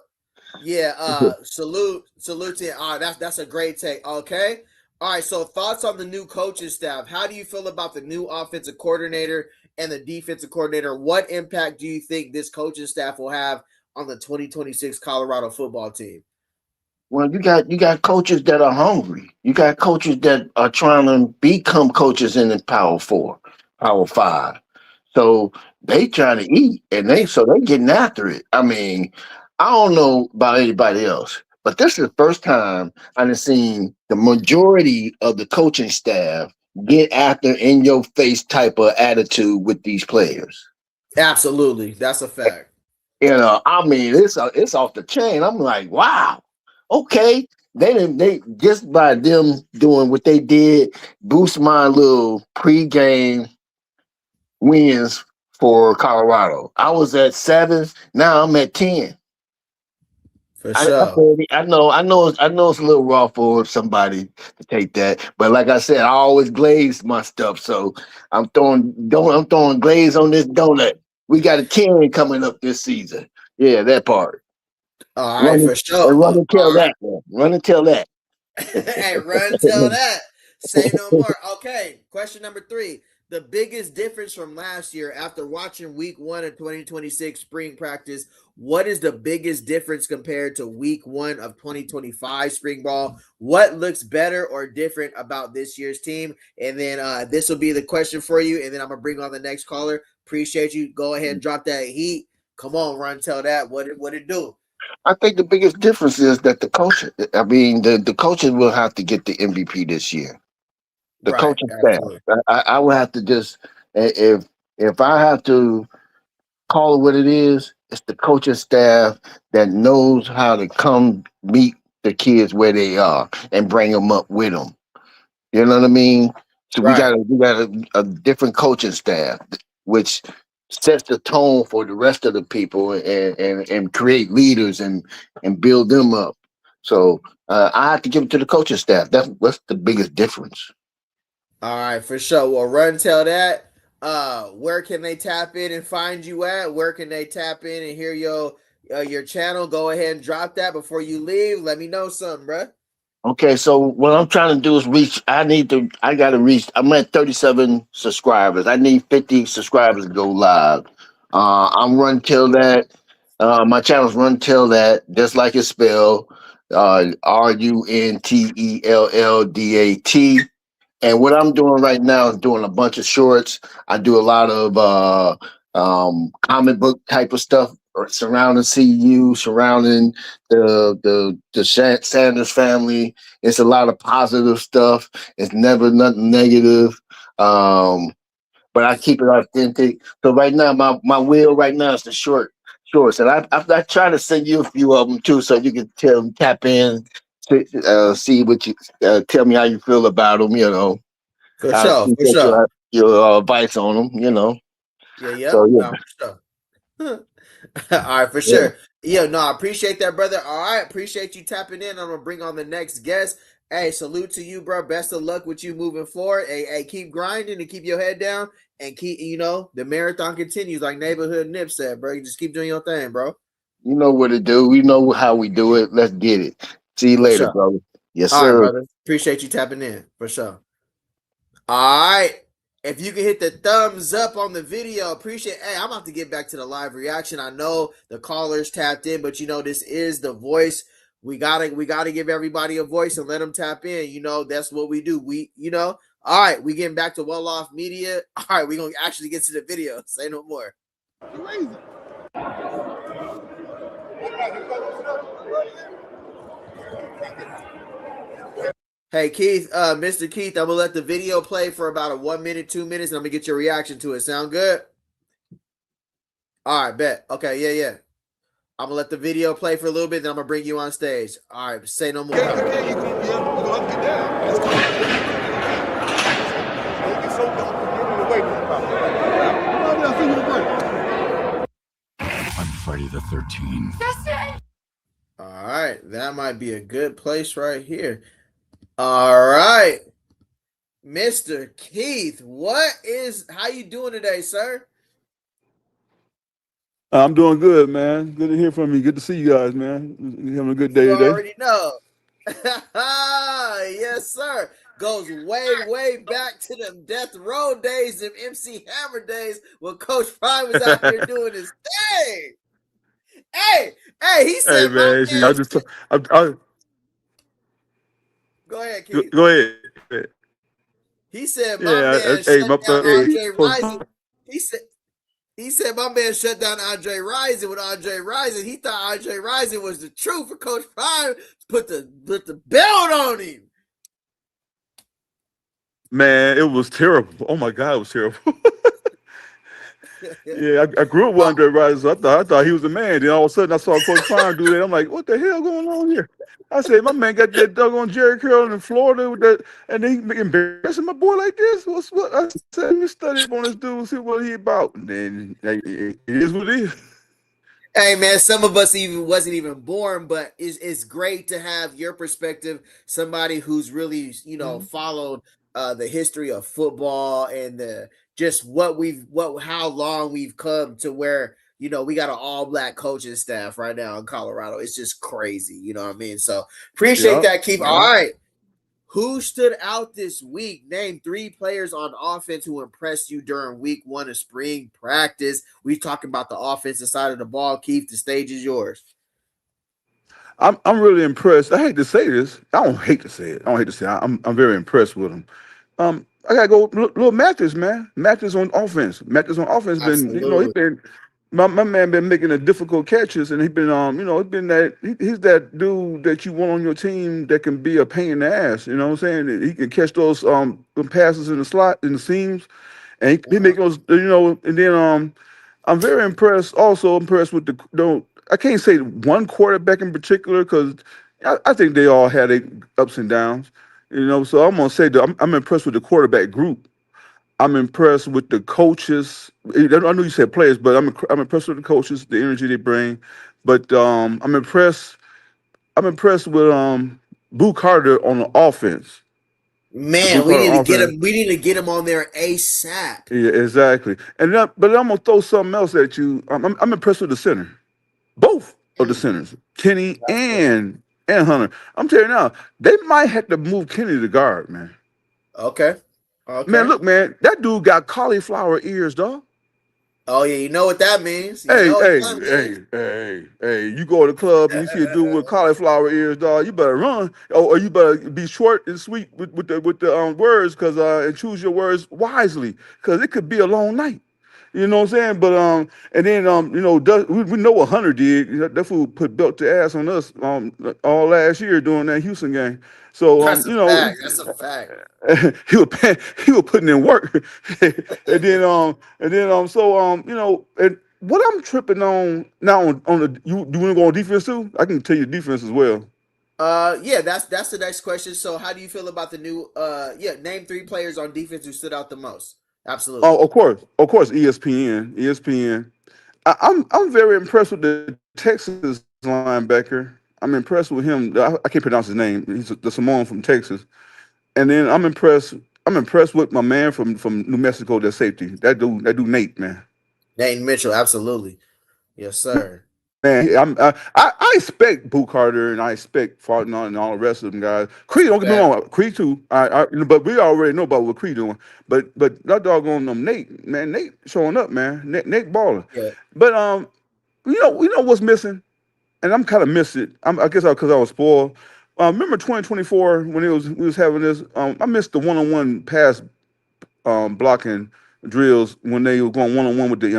Yeah, salute to all right, that's a great take. Okay. All right, so thoughts on the new coaching staff. How do you feel about the new offensive coordinator and the defensive coordinator? What impact do you think this coaching staff will have on the 2026 Colorado football team? Well, you got coaches that are hungry. You got coaches that are trying to become coaches in the Power Four, Power Five. So they trying to eat, and they getting after it. I mean, I don't know about anybody else, but this is the first time I've seen the majority of the coaching staff get after in your face type of attitude with these players. Absolutely. That's a fact. You know, I mean, it's off the chain. I'm like, wow, okay. They just by them doing what they did boost my little pregame wins for Colorado. I was at 7, now I'm at 10. For sure. I know it's a little raw for somebody to take that, but like I said, I always glaze my stuff, so I'm throwing glaze on this donut. We got a 10 coming up this season. Yeah, that part. All right, Run for it, sure. and run and tell All right. that, man. Run and tell that. Hey, run, tell that. Say no more. Okay, question number 3. The biggest difference from last year after watching week 1 of 2026 spring practice, what is the biggest difference compared to week 1 of 2025 spring ball? What looks better or different about this year's team? And then this will be the question for you. And then I'm going to bring on the next caller. Appreciate you. Go ahead and drop that heat. Come on, run, tell that. What it do? I think the biggest difference is that the coaches will have to get the MVP this year. The Right, coaching staff. absolutely. I will have to just if I have to call it what it is, it's the coaching staff that knows how to come meet the kids where they are and bring them up with them. You know what I mean? So Right. we got a different coaching staff, which sets the tone for the rest of the people and create leaders and build them up. So I have to give it to the coaching staff. What's the biggest difference. All right, for sure. Well, run tell that. Where can they tap in and find you at? Where can they tap in and hear your channel? Go ahead and drop that before you leave. Let me know something, bruh. Okay, so what I'm trying to do is reach. I gotta reach. I'm at 37 subscribers. I need 50 subscribers to go live. I'm Run Till That. My channel's Run Till That, just like it's spelled. RUNTELLDAT. And what I'm doing right now is doing a bunch of shorts. I do a lot of comic book type of stuff surrounding CU, surrounding the Sanders family. It's a lot of positive stuff. It's never nothing negative. But I keep it authentic. So right now, my wheel right now is the shorts, and I try to send you a few of them too, so you can tap in, see what you tell me how you feel about them. You know. For I sure, for appreciate sure. your advice on them, you know. Yeah, yep. So yeah, No, for sure. All right, for yeah. sure. Yeah, no, I appreciate that, brother. All right, appreciate you tapping in. I'm gonna bring on the next guest. Hey, salute to you, bro. Best of luck with you moving forward. Hey, keep grinding and keep your head down and keep, the marathon continues, like Neighborhood Nip said, bro. You just keep doing your thing, bro. You know what to do. We know how we do it. Let's get it. See you For later, sure. brother. Yes, All right, sir. brother. Appreciate you tapping in, for sure. All right. If you can hit the thumbs up on the video, appreciate. Hey, I'm about to get back to the live reaction. I know the callers tapped in, but this is the voice. We gotta give everybody a voice and let them tap in. That's what we do. All right, we getting back to Well Off Media. All right, we're gonna actually get to the video. Say no more. Hey Keith, Mr. Keith, I'm gonna let the video play for about a 1 minute, 2 minutes, and I'm gonna get your reaction to it. Sound good? All right, bet. Okay, yeah. I'm gonna let the video play for a little bit, then I'm gonna bring you on stage. All right, say no more. I'm Friday the 13th. All right, that might be a good place right here. All right, Mr. Keith, how you doing today, sir? I'm doing good, man. Good to hear from you. Good to see you guys, man. You having a good day You today? already know. Yes, sir. Goes way back to them Death Row days, them MC Hammer days, when Coach Prime was out here doing his thing. Hey, he said, Hey, man. See, I just, I, go ahead, Keith. go ahead. He said, my Yeah. man Hey, shut my, down hey, Andre Rising. He said my man shut down Andre Rising with Andre Rising. He thought Andre Rising was the truth for Coach Prime. Put the belt on him. man, it was terrible. Oh my God, it was terrible. Yeah, I grew up with Andre Rising, so I thought he was a man. Then all of a sudden, I saw Coach Prime do that. I'm like, what the hell going on here? I said, my man got that doggone Jerry Curl in Florida with that, and he embarrassing my boy like this. What? I said, let me study up on this dude, see what he about. And then it is what it is. Hey man, some of us even wasn't even born, but it's great to have your perspective. Somebody who's really followed the history of football and the just how long we've come to where we got an all black coaching staff right now in Colorado. It's just crazy, you know what I mean? So appreciate that. Keep all right. Who stood out this week? Name 3 players on offense who impressed you during week 1 of spring practice. We talking about the offensive side of the ball. Keith, the stage is yours. I'm really impressed. I hate to say this. I don't hate to say it. I'm very impressed with him. I gotta go little Mathis, man. Mathis on offense. Mathis on offense been he been my man been making the difficult catches, and he been it's been that he's that dude that you want on your team that can be a pain in the ass. You know what I'm saying? He can catch those passes in the slot in the seams, and he make those and then I'm very impressed. Also impressed with I can't say one quarterback in particular because I think they all had their ups and downs. So I'm gonna say that I'm impressed with the quarterback group. I'm impressed with the coaches. I know you said players, but I'm impressed with the coaches, the energy they bring. But I'm impressed. I'm impressed with Boo Carter on the offense. Man, we need to get him. We need to get him on there ASAP. Yeah, exactly. But I'm gonna throw something else at you. I'm impressed with the center, both of the centers, Kenny and and Hunter. I'm telling you now, they might have to move Kenny to guard, man. Okay. Man, Okay. look, man, that dude got cauliflower ears, dog. Oh yeah, you know what that means. You Hey, know what hey, that hey, means. hey! You go to the club and you see a dude with cauliflower ears, dog. You better run, or you better be short and sweet with the words, cause and choose your words wisely, cause it could be a long night. You know what I'm saying? But and then we know what Hunter did. That fool put belt to ass on us all last year during that Houston game. So That's a fact. That's a fact. he was he was putting in work, and what I'm tripping on now on the you do you want to go on defense too? I can tell you defense as well. Yeah, that's the next question. So how do you feel about the new name 3 players on defense who stood out the most? Absolutely. Oh, of course, ESPN. I'm very impressed with the Texas linebacker. I'm impressed with him. I can't pronounce his name. He's the Samoan from Texas. And then I'm impressed. I'm impressed with my man from New Mexico, that safety. That dude Nate, man. Nate Mitchell, absolutely. Yes, sir. Man, I expect Boo Carter and I expect Fartnall and all the rest of them guys. Creed, don't get me wrong, Creed too. But we already know about what Creed doing. But that doggone Nate, man, Nate showing up, man. Nate balling. Yeah. But we know what's missing, and I'm kind of miss it. I guess because I was spoiled. Remember 2024 when we was having this. I missed the one-on-one pass blocking drills when they were going one on one with the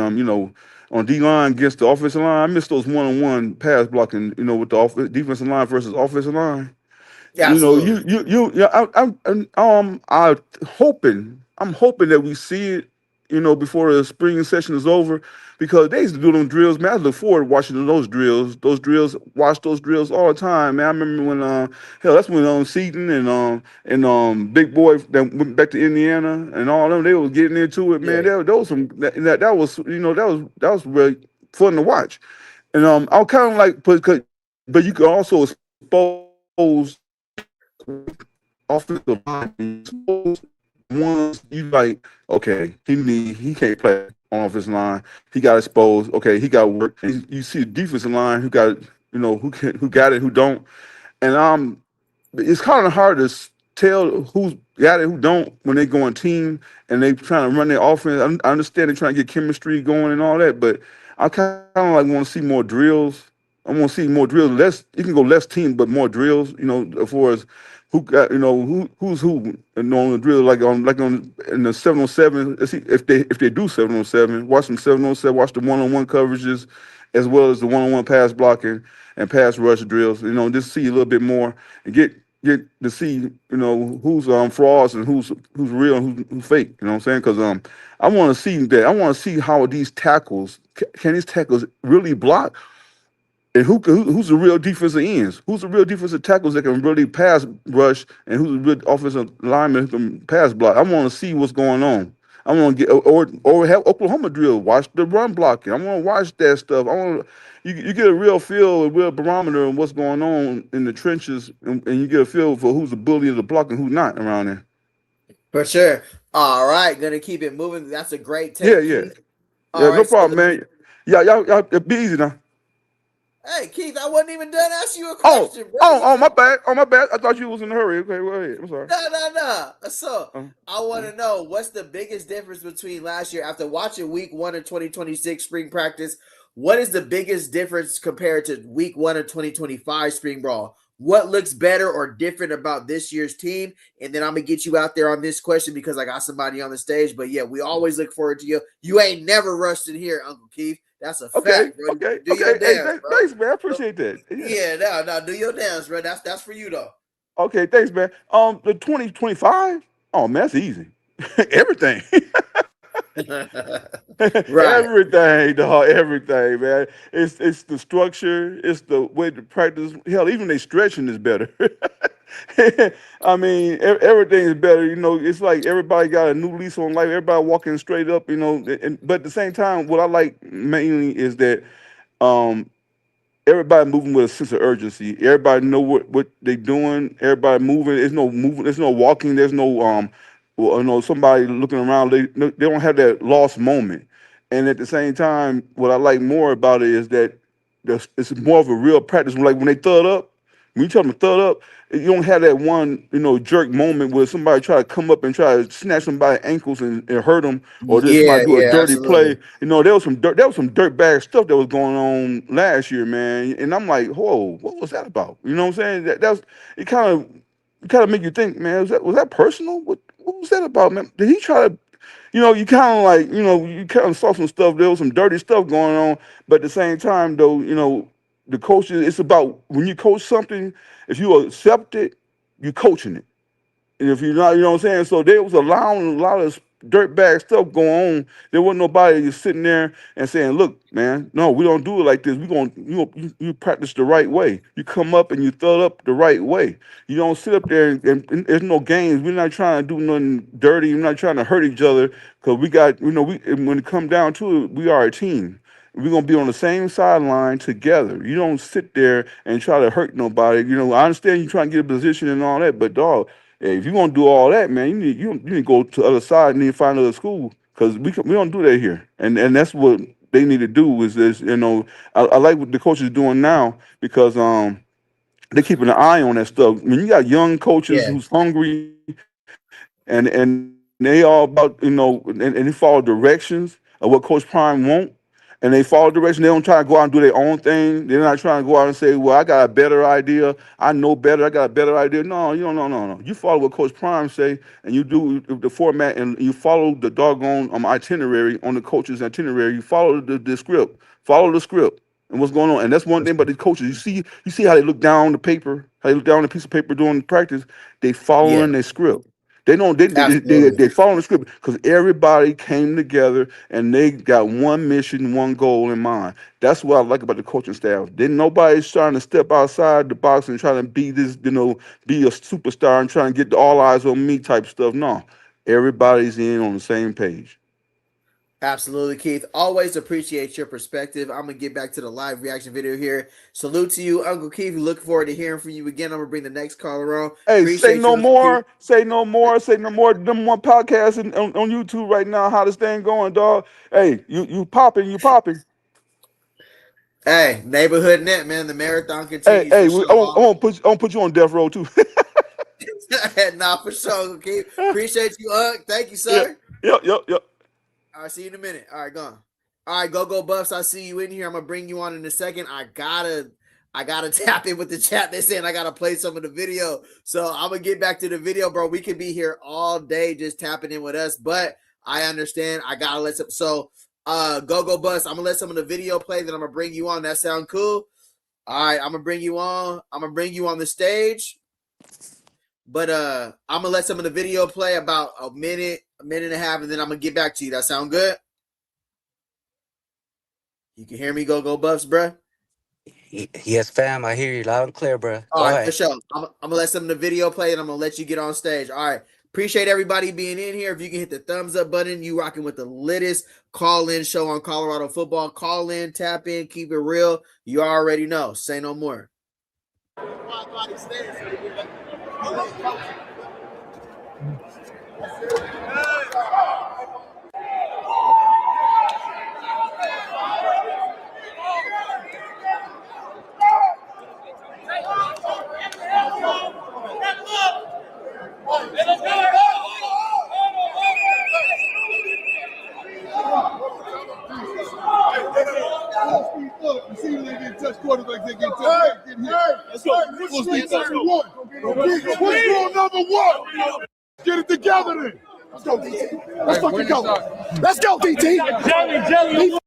on D line against the offensive line. I missed those one on one pass blocking, with the defensive line versus offensive line. Yeah, absolutely. Yeah. I'm hoping that we see it, before the spring session is over, because they used to do them drills. Man, I look forward to watching those drills. Watch those drills all the time. Man, I remember when hell, that's when Seaton and Big Boy that went back to Indiana and all them, they was getting into it. Man, Yeah. that was some that was really fun to watch. And I was kind of like, but you could also expose offensive line. Ones you like, okay, he can't play on offensive line. He got exposed. Okay, he got work. And you see the defensive line who got who got it, who don't. And it's kind of hard to tell who's got it, who don't when they go on team and they trying to run their offense. I understand they're trying to get chemistry going and all that, but I kind of like want to see more drills. I want to see more drills. Less, you can go less team, but more drills. As far as who got, who's who, on the drill, like on in the 7-on-7. Let's see if they do 7-on-7. Watch them 7-on-7. Watch the one-on-one coverages, as well as the one-on-one pass blocking and pass rush drills. Just see a little bit more and get to see who's frauds and who's real and who's fake. You know what I'm saying? Because I want to see that. I want to see how these tackles can these tackles really block, and who's the real defensive ends? Who's the real defensive tackles that can really pass rush, and who's the real offensive lineman who can pass block? I want to see what's going on. I want to get or have Oklahoma drill. Watch the run blocking. I want to watch that stuff. I want you get a real feel, a real barometer of what's going on in the trenches, and you get a feel for who's the bully of the block and who's not around there. For sure. All right, gonna keep it moving. That's a great Yeah, take, yeah, Keith. yeah. All No right, so problem, man. Yeah, y'all be easy now. hey, Keith, I wasn't even done asking you a Oh, question, bro. oh, You oh, just my bad. Oh, my bad. I thought you was in a hurry. Okay, go ahead. I'm sorry. no. So Uh, I want to know what's the biggest difference between last year after watching week 1 of 2026 spring practice. What is the biggest difference compared to week 1 of 2025 spring brawl? What looks better or different about this year's team? And then I'm gonna get you out there on this question because I got somebody on the stage. But yeah, we always look forward to you. You ain't never rushed in here, Uncle Keith. That's a okay, fact, bro. okay, Do okay. your Hey, dance, bro. thanks, man. I appreciate that. Yeah. Yeah, no, do your dance, bro. That's for you though. Okay, thanks, man. The 2025. Oh man, that's easy. Everything. Right. Everything, dog. Everything, man. It's the structure. It's the way to practice. Hell, even they stretching is better. I mean, everything is better. It's like everybody got a new lease on life. Everybody walking straight up. But at the same time, what I like mainly is that um, everybody moving with a sense of urgency. Everybody know what they doing. Everybody moving. There's no moving. There's no walking. There's no somebody looking around. They don't have that lost moment. And at the same time, what I like more about it is that it's more of a real practice. Like when they thud up, When you tell them to thud up, you don't have that one, jerk moment where somebody try to come up and try to snatch somebody's ankles and hurt them, or just Yeah, somebody do a yeah, dirty absolutely. play. There was some dirt bag stuff that was going on last year, man. And I'm like, whoa, what was that about? You know what I'm saying? That's it. Kind of make you think, man. Was that personal? What was that about, man? Did he try to? You kind of like, you kind of saw some stuff. There was some dirty stuff going on, but at the same time, though, the coaches. It's about when you coach something. If you accept it, you coaching it. And if you're not, you know what I'm saying? So they was allowing a lot of dirtbag stuff going on. There wasn't nobody just sitting there and saying, look, man, no, we don't do it like this. You practice the right way. You come up and you throw up the right way. You don't sit up there and there's no games. We're not trying to do nothing dirty. We're not trying to hurt each other because we got, when it come down to it, we are a team. We're gonna be on the same sideline together. You don't sit there and try to hurt nobody. I understand you trying to get a position and all that, but dog, if you're gonna do all that, man, you need to go to the other side and need to find another school because we don't do that here. And that's what they need to do is this. I like what the coaches are doing now because they're keeping an eye on that stuff. When you got young coaches Yeah, who's hungry and they all about and they follow directions of what Coach Prime want, and they follow direction. They don't try to go out and do their own thing. They're not trying to go out and say, "Well, I got a better idea. I know better. I got a better idea." No, no. You follow what Coach Prime say, and you do the format, and you follow the doggone itinerary on the coach's itinerary. You follow the script. Follow the script and what's going on. And that's one thing about these coaches. You see how they look down on the paper, how they look down on a piece of paper during practice. They yeah, following their script. They don't. absolutely. They following the script because everybody came together and they got one mission, one goal in mind. That's what I like about the coaching staff. Then nobody's trying to step outside the box and trying to be this, be a superstar and trying to get all eyes on me type stuff. No, everybody's in on the same page. Absolutely, Keith. Always appreciate your perspective. I'm gonna get back to the live reaction video here. Salute to you, Uncle Keith. Look forward to hearing from you again. I'm gonna bring the next caller on. Hey, say Appreciate you, no Uncle Keith. more. Say no more. Say no more. Number one podcast on YouTube right now. How this thing going, dog? Hey, you popping? You popping? Hey, neighborhood net, man. The marathon Hey, continues hey, for I sure. won't put you on death row too. Nah, for sure, Uncle Keith. Appreciate you, Thank you, Yeah, sir. yep. I'll see you in a minute. All right, gone. All right, go Buffs. I see you in here. I'm gonna bring you on in a second. I gotta tap in with the chat. They're saying I gotta play some of the video. So I'm gonna get back to the video, bro. We could be here all day just tapping in with us, but I understand. I gotta let some. So go Buffs. I'm gonna let some of the video play. Then I'm gonna bring you on. That sound cool? All right, I'm gonna bring you on. I'm gonna bring you on the stage. But I'm gonna let some of the video play about a minute and a half, and then I'm gonna get back to you. That sound good? You can hear me, go Buffs, bro? Yes, fam. I hear you loud and clear, bro. All Go right, ahead. for sure. I'm gonna let some of the video play, and I'm gonna let you get on stage. All right. Appreciate everybody being in here. If you can hit the thumbs up button, you rocking with the latest call-in show on Colorado football. Call in, tap in, keep it real. You already know. Say no more. Get it together then. Let's go, DT. Let's fucking go. Let's go, DT. Jelly.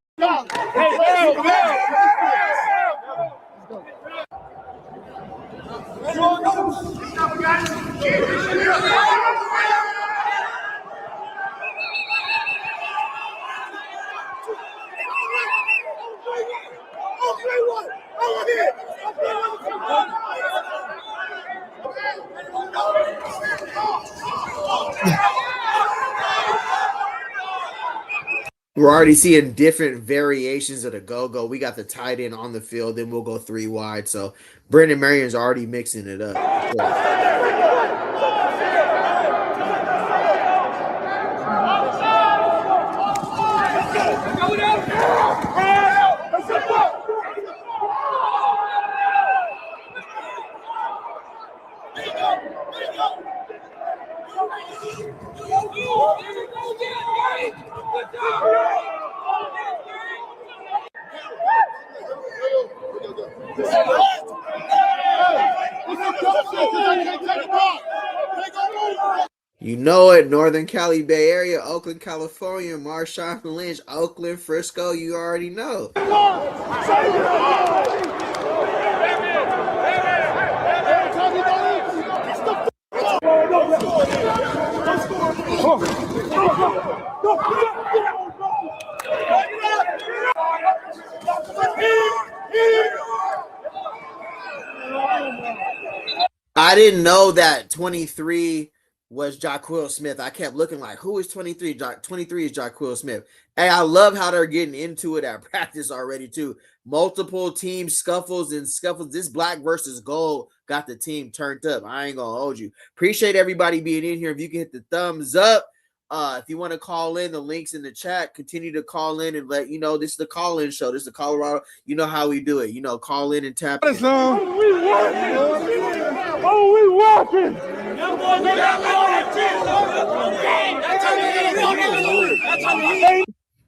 We're already seeing different variations of the go-go. We got the tight end on the field, then we'll go 3 wide. So Brendan Marion's already mixing it up. You know it. Northern Cali, Bay Area, Oakland, California, Marshawn Lynch, Oakland, Frisco. You already know. I didn't know that 23 was Jaquil Smith. I kept looking like, who is 23? 23 is Jaquil Smith. Hey, I love how they're getting into it at practice already, too. Multiple team scuffles and scuffles. This black versus gold got the team turned up. I ain't going to hold you. Appreciate everybody being in here. If you can hit the thumbs up. If you want to call in, the link's in the chat. Continue to call in and let you know this is the call-in show. This is the Colorado. You know how we do it. You know, call in and tap in. Oh, we walking!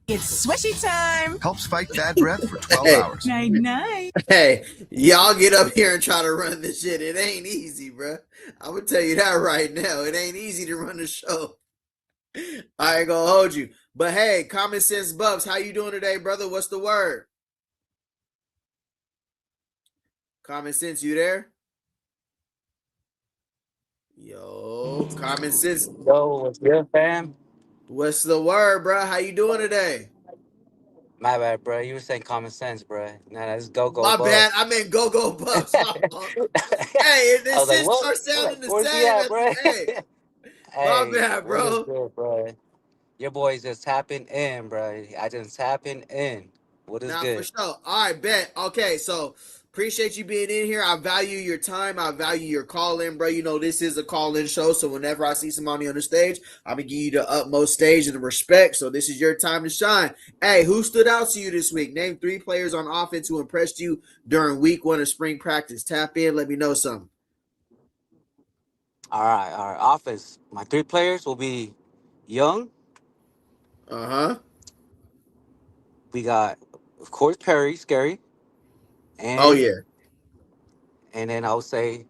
It's swishy time. Helps fight bad breath for 12 hours. Night, night. Hey, y'all get up here and try to run this shit. It ain't easy, bro. I'm going to tell you that right now. It ain't easy to run the show. I ain't going to hold you. But hey, Common Sense Bubs, how you doing today, brother? What's the word? Common Sense, you there? Yo, Common Sense. Yo, what's good, fam? What's the word, bro? How you doing today? My bad, bro. You were saying common sense, bro. Nah, that's go My Bucks. bad. I meant go Bucks. Hey, I was like, this what? start sounding the Where's he same. at, bro? Hey, my bad, what is bro. good, bro? Your boys just tapping in, bro. I just tapping in. What is Nah, good? for sure. All right, bet. Okay, so appreciate you being in here. I value your time. I value your call in, bro. You know, this is a call in show. So whenever I see somebody on the stage, I'm going to give you the utmost stage and the respect. So this is your time to shine. Hey, who stood out to you this week? Name 3 players on offense who impressed you during week 1 of spring practice. Tap in. Let me know something. All right. Offense. My 3 players will be Young. Uh-huh. We got, of course, Perry, scary. Oh, And yeah. and then I would say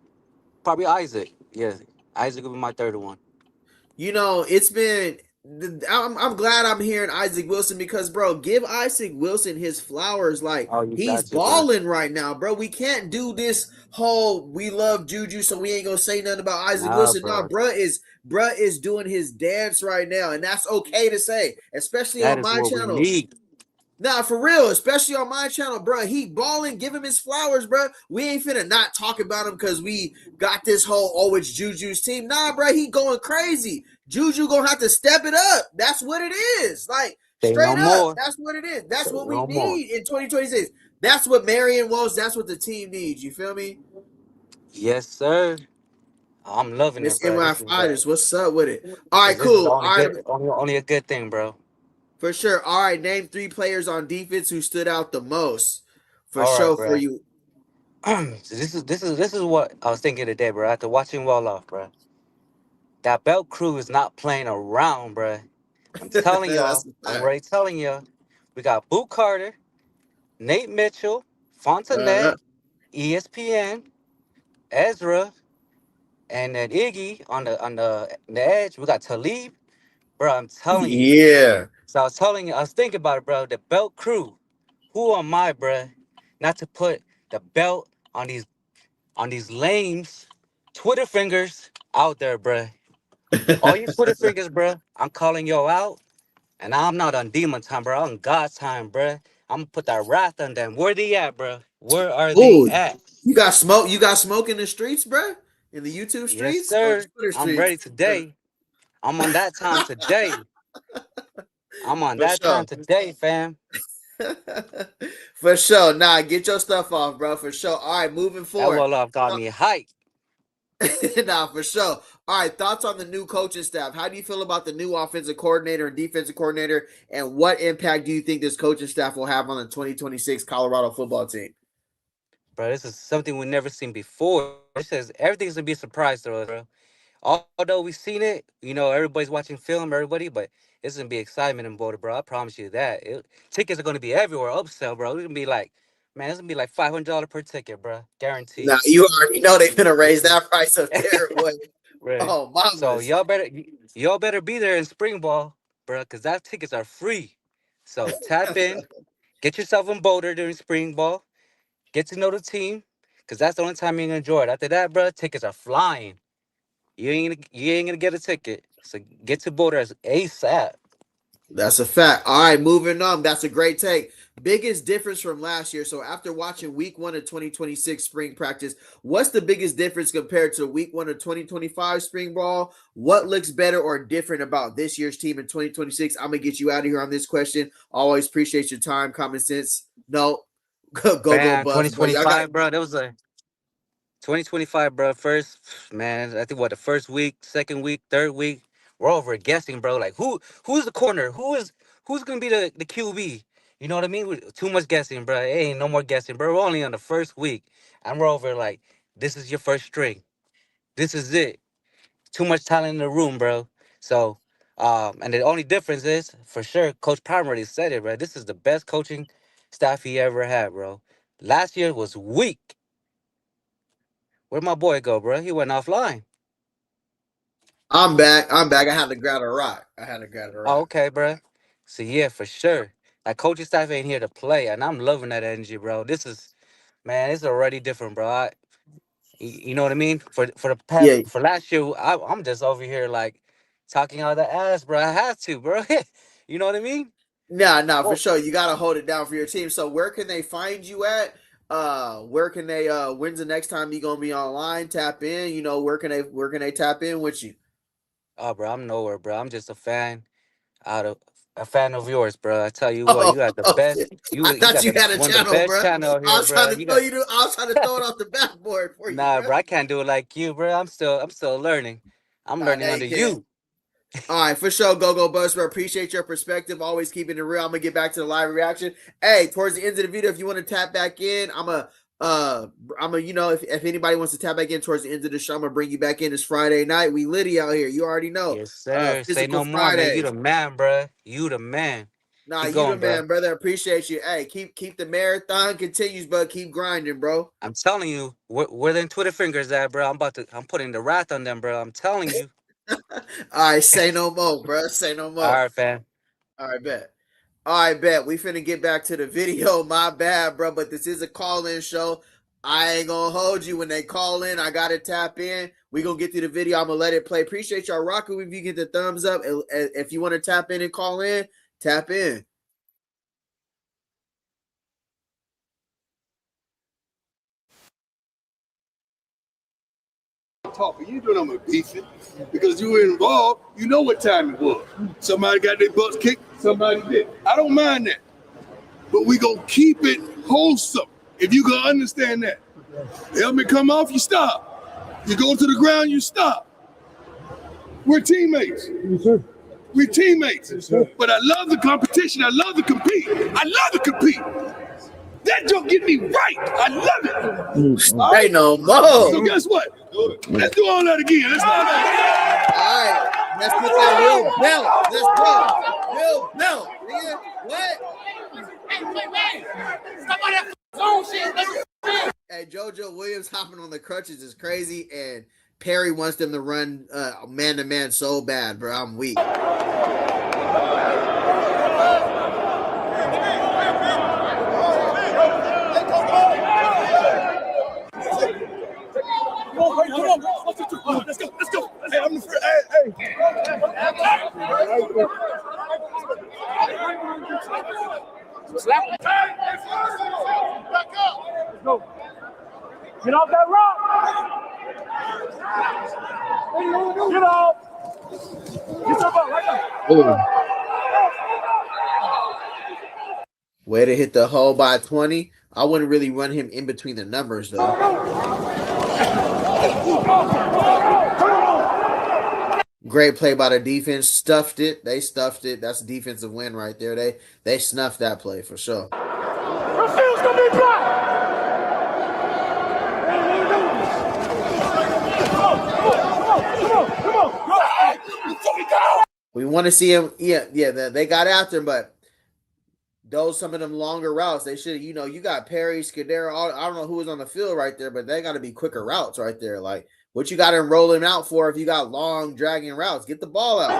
probably Isaac. Yeah, Isaac will be my 3rd one. You know, it's been. I'm glad I'm hearing Isaac Wilson because, bro, give Isaac Wilson his flowers. Like, Oh, you he's got you, bro. balling right now, bro. We can't do this whole we love Juju, so we ain't gonna say nothing about Isaac Nah, Wilson. No, bro. bruh is doing his dance right now, and that's okay to say, especially That on is my what we channel. need. Nah, for real, especially on my channel, bro. He balling, give him his flowers, bro. We ain't finna not talk about him because we got this whole, oh, it's Juju's team. Nah, bro, he going crazy. Juju gonna have to step it up. That's what it is. Like, Say no straight up, more. that's what it is. That's Say what we no more. need in 2026. That's what Marion wants. That's what the team needs. You feel me? Yes, sir. I'm loving Miss it, bro. NY This is Fighters, what's up with it? All right, this is cool. only All right, good, only a good thing, bro. for sure. All right, name 3 players on defense who stood out the most. For All right, sure, for bro. you. So this is what I was thinking today, bro. After watching Well Off, bro. That belt crew is not playing around, bro. I'm telling That's y'all. a I'm fact. already telling y'all. We got Boot Carter, Nate Mitchell, Uh, Fontanet, ESPN, Ezra, and then Iggy on the edge. We got Talib, bro. I'm telling you. yeah. So I was telling you, I was thinking about it, bro. The belt crew. Who am I, bro? Not to put the belt on these lames, Twitter fingers out there, bro. All you Twitter fingers, bro. I'm calling y'all out, and I'm not on demon time, bro. I'm on God time, bro. I'm gonna put that wrath on them. Where they at, bro? Where are they Oh, at? you got smoke. You got smoke in the streets, bro. In the YouTube Yes, streets or the sir. Twitter I'm streets. ready today. I'm on that time today. I'm on For that time sure. today, fam. For sure. Nah, get your stuff off, bro. For sure. All right, moving That forward. well off got me hype. Nah, for sure. All right, thoughts on the new coaching staff. How do you feel about the new offensive coordinator and defensive coordinator, and what impact do you think this coaching staff will have on the 2026 Colorado football team? Bro, this is something we've never seen before. This says everything's gonna be a surprise to us, bro. Although we've seen it, everybody's watching film, everybody, but it's gonna be excitement in Boulder, bro. I promise you that. Tickets are gonna be everywhere, upsell, bro. It's gonna be like, man, it's gonna be like $500 per ticket, bro. Now Guaranteed. you already know they're gonna raise that price up there, boy. Right. Oh, So mamas. y'all better be there in spring ball, bro, because that tickets are free. So tap in, get yourself in Boulder during spring ball, get to know the team, because that's the only time you're gonna enjoy it. After that, bro, tickets are flying. You ain't gonna get a ticket. So get to Boulder as ASAP. That's a fact. All right, moving on. That's a great take. Biggest difference from last year. So after watching week 1 of 2026 spring practice, what's the biggest difference compared to week 1 of 2025 spring ball? What looks better or different about this year's team in 2026? I'm gonna get you out of here on this question. Always appreciate your time, common sense. No, go Bam, Buffs, buddy. I got 2025, bro. That was a 2025, bro. First, man, I think what the first week, second week, third week, we're over guessing, bro. Like who's the corner? Who's gonna be the QB? You know what I mean? Too much guessing, bro. Ain't no more guessing, bro. We're only on the first week, and we're over like this is your first string. This is it. Too much talent in the room, bro. So, and the only difference is for sure, Coach Palmer already said it, bro. This is the best coaching staff he ever had, bro. Last year was weak. Where'd my boy go, bro? He went offline. I'm back. I'm back. I had to grab a rock. Oh, okay, bro. So yeah, for sure. That coaching staff ain't here to play, and I'm loving that energy, bro. This is, man, it's already different, bro. You know what I mean? For the past Yeah. for last year, I'm just over here like talking out of the ass, bro. I have to, bro. You know what I mean? Nah, for Well, sure. You gotta hold it down for your team. So where can they find you at? Where can they when's the next time you gonna be online? Tap in, where can they tap in with you? oh, bro, I'm nowhere, bro. I'm just out of a fan of yours, bro. I tell you what, you Oh, got the okay. best. You I you thought got you the had a one of the channel, best bro. channel out I here, was trying bro. to You throw got you. I was trying to throw it off the backboard for you, nah, bro. bro. I can't do it like you, bro. I'm still learning. I'm Nah, learning now you under can. you. All right, for sure. Go Buster. Appreciate your perspective. Always keeping it real. I'm gonna get back to the live reaction. Hey, towards the end of the video, if you want to tap back in, if anybody wants to tap back in towards the end of the show, I'm gonna bring you back in this Friday night. We litty out here. You already know. Yes, sir. Say Physical no more, man. You Fridays. the man, bro. You the man. Nah, Keep you the going, bro. man, brother. Appreciate you. Hey, keep the marathon continues, but keep grinding, bro. I'm telling you, where them Twitter fingers at, bro? I'm putting the wrath on them, bro. I'm telling you. All right, say no more, bro. Say no All more. right, fam. All right, bet. All right, bet. We finna get back to the video. My bad, bro. But this is a call-in show. I ain't gonna hold you when they call in. I gotta tap in. We gonna get through the video. I'm gonna let it play. Appreciate y'all rocking. If you get the thumbs up, if you want to tap in and call in, tap in. Talking, you doing I'm beefing because you were involved. You know what time it was. Somebody got their butts kicked. Somebody did. I don't mind that, but we gonna keep it wholesome. If you can understand that, the helmet come off, you stop. You go to the ground, you stop. We're teammates. Yes, sir. We're teammates. Yes, sir. But I love the competition. I love to compete. I love to compete. That don't get me right. I love it. Say no more. So guess what? Let's do all that again. Let's do all that. All right, let's put that real belt. Let's go. Real belt. Nigga. What? Hey, stop all that phone shit. Hey, JoJo Williams hopping on the crutches is crazy, and Perry wants them to run man-to-man so bad, bro. I'm weak. Come on, let's go. Hey, I'm the first. Hey. Slap it. Back up. Let's go. Get off that rock. Get off. Get your butt right now. Way to hit the hole by 20. I wouldn't really run him in between the numbers, though. Great play by the defense. Stuffed it. They stuffed it. That's a defensive win right there. They snuffed that play for sure. Refuse to be blocked. Come on. We want to see him. Yeah. They got after him, but some of them longer routes, they should. You got Perry, Scudero. I don't know who was on the field right there, but they got to be quicker routes right there. Like What you got to roll him out for if you got long dragging routes? Get the ball out.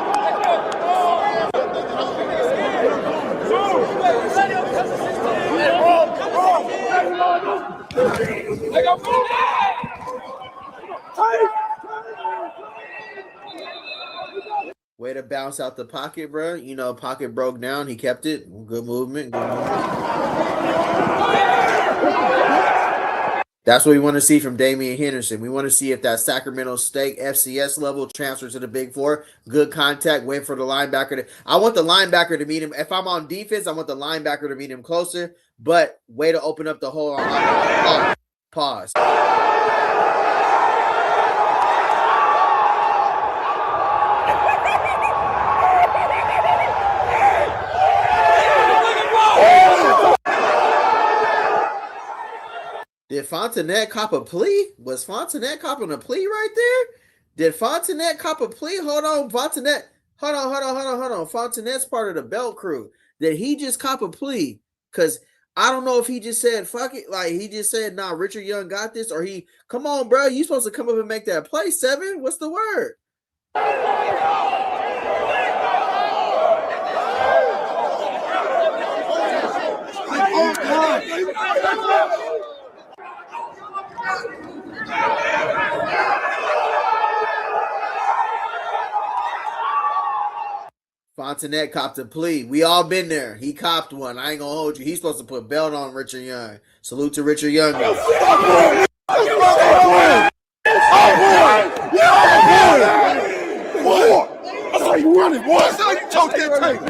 Way to bounce out the pocket, bro. You know, pocket broke down. He kept it. Good movement. Good movement. That's what we want to see from Damian Henderson. We want to see if that Sacramento State FCS level transfers to the Big Four. Good contact, wait for the linebacker. I want the linebacker to meet him. If I'm on defense, I want the linebacker to meet him closer. But way to open up the hole on pause. Did Fontenette cop a plea? Was Fontenette copping a plea right there? Did Fontenette cop a plea? Hold on, Fontenette. Hold on. Fontenette's part of the Belt crew. Did he just cop a plea? Because I don't know if he just said, fuck it. Like, he just said, nah, Richard Young got this. Or he, come on, bro. You supposed to come up and make that play, 7. What's the word? Fontenette copped a plea. We all been there. He copped one. I ain't gonna hold you. He's supposed to put belt on Richard Young. Salute to Richard Young. That's how you run it, boy. That's how you choke that tape.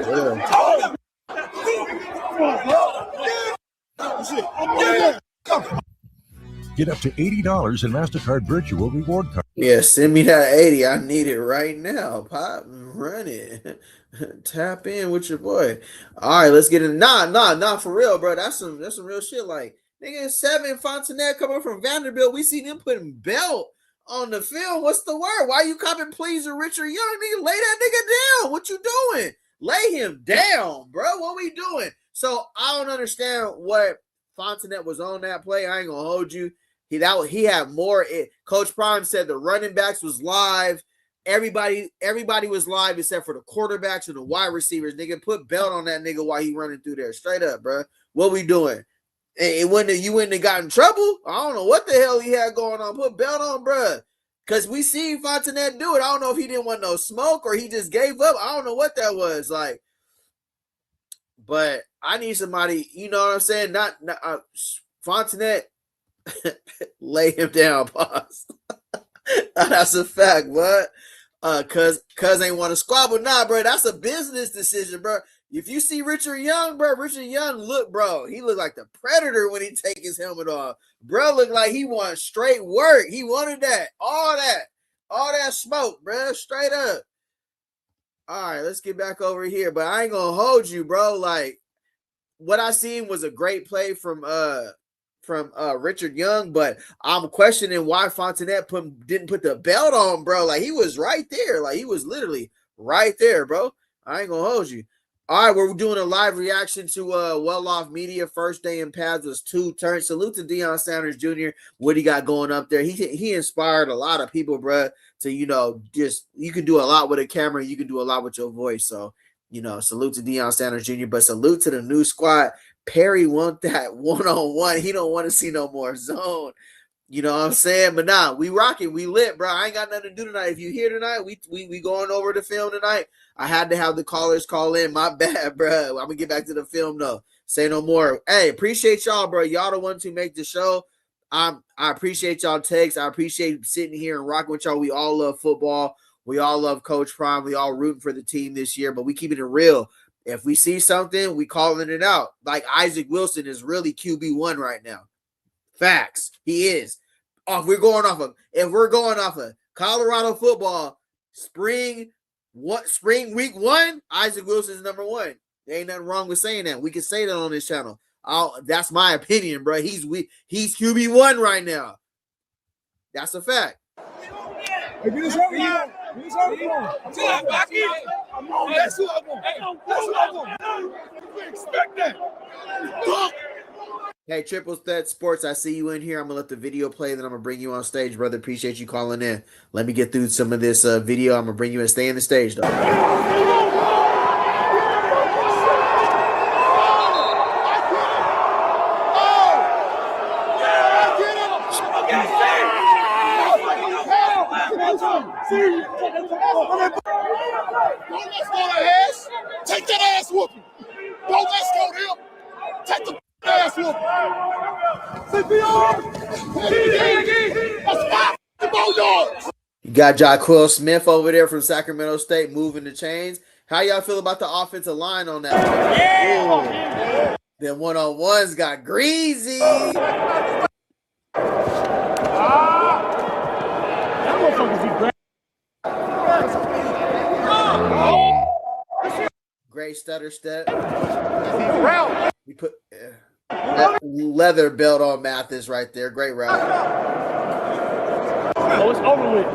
Get up to $80 in MasterCard Virtual Reward Card. Yeah, send me that 80. I need it right now. Pop, run it. Tap in with your boy. All right, let's get in. Nah, for real, bro. That's some real shit. Like, nigga, 7 Fontenette coming from Vanderbilt. We seen them putting belt on the field. What's the word? Why you copping pleas with Richard Young? Nigga, lay that nigga down. What you doing? Lay him down, bro. What we doing? So I don't understand what Fontenette was on that play. I ain't gonna hold you. He had more. Coach Prime said the running backs was live. Everybody was live except for the quarterbacks and the wide receivers. Nigga, put belt on that nigga while he running through there. Straight up, bro. What we doing? And you wouldn't have got in trouble. I don't know what the hell he had going on. Put belt on, bro. Because we seen Fontenette do it. I don't know if he didn't want no smoke or he just gave up. I don't know what that was like. But I need somebody, you know what I'm saying? Not Fontenette. Lay him down, pause. That's a fact, what? Cuz ain't want to squabble. Nah, bro, that's a business decision, bro. If you see Richard Young, bro, Richard Young he looked like the Predator when he take his helmet off. Bro looked like he wanted straight work. He wanted that. All that smoke, bro. Straight up. All right, let's get back over here. But I ain't gonna hold you, bro. Like, what I seen was a great play from Richard Young, but I'm questioning why Fontenette didn't put the belt on, bro. Like, he was right there. Like, he was literally right there, bro. I ain't gonna hold you. All right, we're doing a live reaction to Well Off Media. First day in pads was 2 turns. Salute to Deion Sanders Jr. What he got going up there. He inspired a lot of people, bro, to, you know, just, you can do a lot with a camera. You can do a lot with your voice. So, you know, salute to Deion Sanders Jr., but salute to the new squad. Perry want that one-on-one. He don't want to see no more zone. You know what I'm saying? But nah, we rocking. We lit, bro. I ain't got nothing to do tonight. If you here tonight, we going over the film tonight. I had to have the callers call in. My bad, bro. I'm going to get back to the film, though. Say no more. Hey, appreciate y'all, bro. Y'all the ones who make the show. I appreciate y'all takes. I appreciate sitting here and rocking with y'all. We all love football. We all love Coach Prime. We all rooting for the team this year, but we keeping it real. If we see something, we calling it out. Like Isaac Wilson is really QB1 right now. Facts. He is. If we're going off of Colorado football, spring week 1, Isaac Wilson is number 1. There ain't nothing wrong with saying that. We can say that on this channel. That's my opinion, bro. He's QB1 right now. That's a fact. Hey, get his helmet on. Get his helmet on. Chill out, Bucky. That's who I want. That's who I want. We expect that. Hey, Triple Threat Sports, I see you in here. I'm gonna let the video play, then I'm gonna bring you on stage, brother. Appreciate you calling in. Let me get through some of this video. I'm gonna bring you in. Stay in the stage, though. Don't let's go to ass. Take that ass whooping. Don't let's go to him. Take the ass whooping. That's 5 more yards. You got Jaquil Smith over there from Sacramento State moving the chains. How y'all feel about the offensive line on that? Yeah. Them one-on-ones got greasy. Great stutter step. You put that leather belt on Mathis right there. Great route. Oh, it's over with.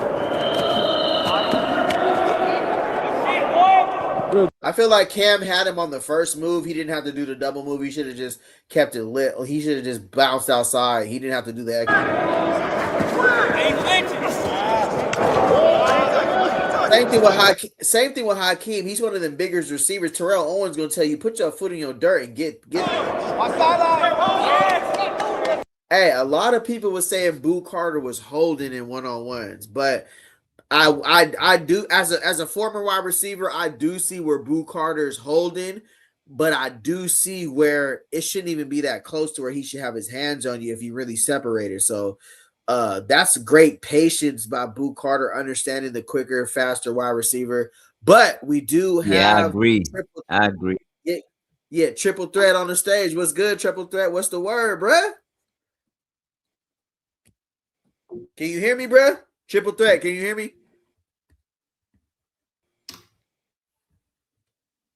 I feel like Cam had him on the first move. He didn't have to do the double move. He should have just kept it lit. He should have just bounced outside. He didn't have to do the extra. Same thing with Hakeem. He's one of them bigger receivers. Terrell Owens gonna tell you, put your foot in your dirt and get. Hey, a lot of people were saying Boo Carter was holding in one-on-ones, but I do as a former wide receiver, I do see where Boo Carter is holding, but I do see where it shouldn't even be that close to where he should have his hands on you if you really separated. So that's great patience by Boo Carter, understanding the quicker, faster wide receiver. But we do have I agree. Yeah, Triple Threat on the stage. What's good, Triple Threat? What's the word, bruh? Can you hear me, bruh? Triple Threat, can you hear me?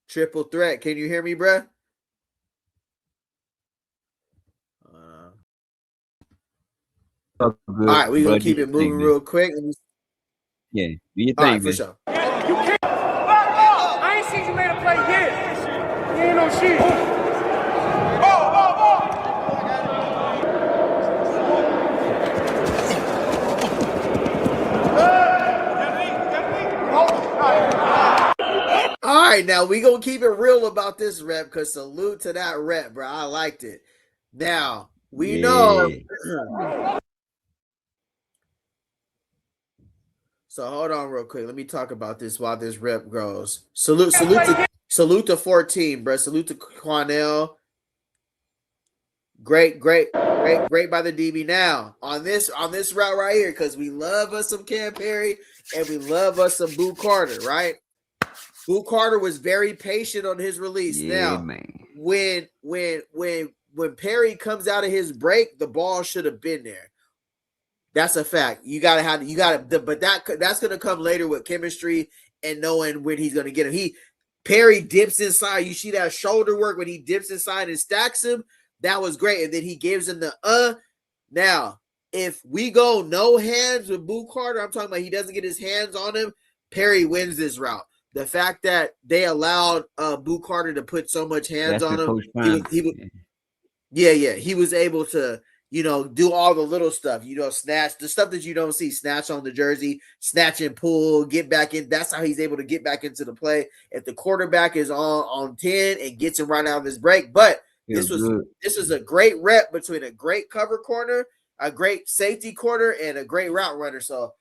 Triple Threat, can you hear me, bruh? All right, we're going to keep it moving real quick. Yeah, do your All thing, right, for man. sure. You can't. I ain't seen you man play yet. You ain't no shit. All right, now we gonna keep it real about this rep, because salute to that rep, bro. I liked it. Now we know. So hold on real quick. Let me talk about this while this rep grows. Salute to 14, bro. Salute to Quanell. Great by the DB. Now on this route right here, because we love us some Cam Perry and we love us some Boo Carter, right? Boo Carter was very patient on his release. Yeah, now, man. when Perry comes out of his break, the ball should have been there. That's a fact. But that's gonna come later with chemistry and knowing when he's gonna get him. Perry dips inside. You see that shoulder work when he dips inside and stacks him. That was great. And then he gives him the Now, if we go no hands with Boo Carter, I'm talking about he doesn't get his hands on him, Perry wins this route. The fact that they allowed Boo Carter to put so much hands on him, he was able to, do all the little stuff, snatch the stuff that you don't see, snatch on the jersey, snatch and pull, get back in. That's how he's able to get back into the play. If the quarterback is on 10 and gets him right out of his break. But this was a great rep between a great cover corner, a great safety corner, and a great route runner. So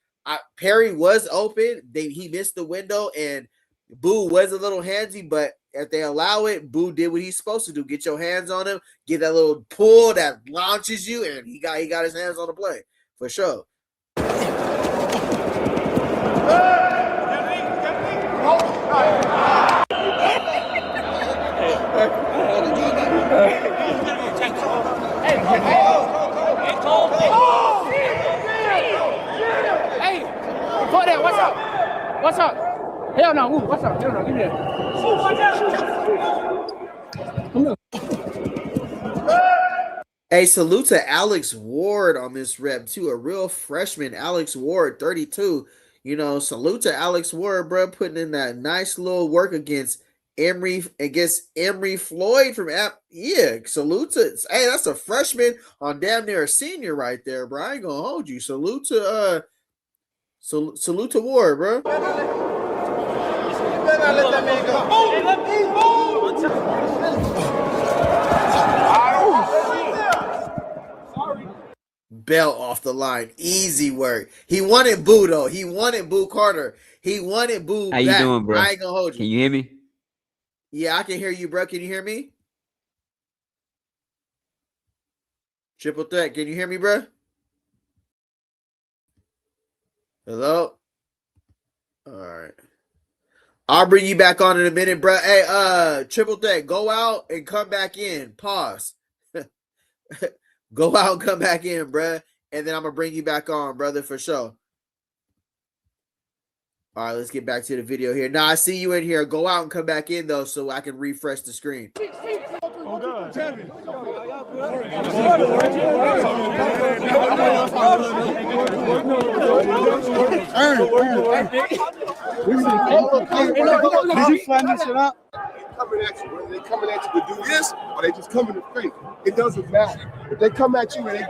Perry was open. He missed the window, and Boo was a little handsy, but if they allow it, Boo did what he's supposed to do. Get your hands on him, get that little pull that launches you, and he got his hands on the play for sure. Hey, for that, what's up? What's up? Hell no, what's up? Hell no, give me that. Hey, salute to Alex Ward on this rep too. A real freshman, Alex Ward, 32. Salute to Alex Ward, bro, putting in that nice little work against Emery against Emery Floyd from yeah, salute to hey, that's a freshman on damn near a senior right there, bro. I ain't gonna hold you. Salute to salute to Ward, bro. Belt off the line. Easy work. He wanted Boo though. He wanted Boo Carter. He wanted Boo How you back. doing, bro? I ain't gonna hold you. Can you hear me? Yeah, I can hear you, bro. Can you hear me? Triple threat. Can you hear me, bro? Hello? All right. I'll bring you back on in a minute, bro. Hey, triple threat. Go out and come back in. Pause. Go out and come back in, bro. And then I'm gonna bring you back on, brother, for sure. All right, let's get back to the video here. Now I see you in here. Go out and come back in though, so I can refresh the screen. Oh, God. Did you find this shit out? Coming at you, whether they coming at you to do this or they just coming to fake. It doesn't matter. If they come at you and they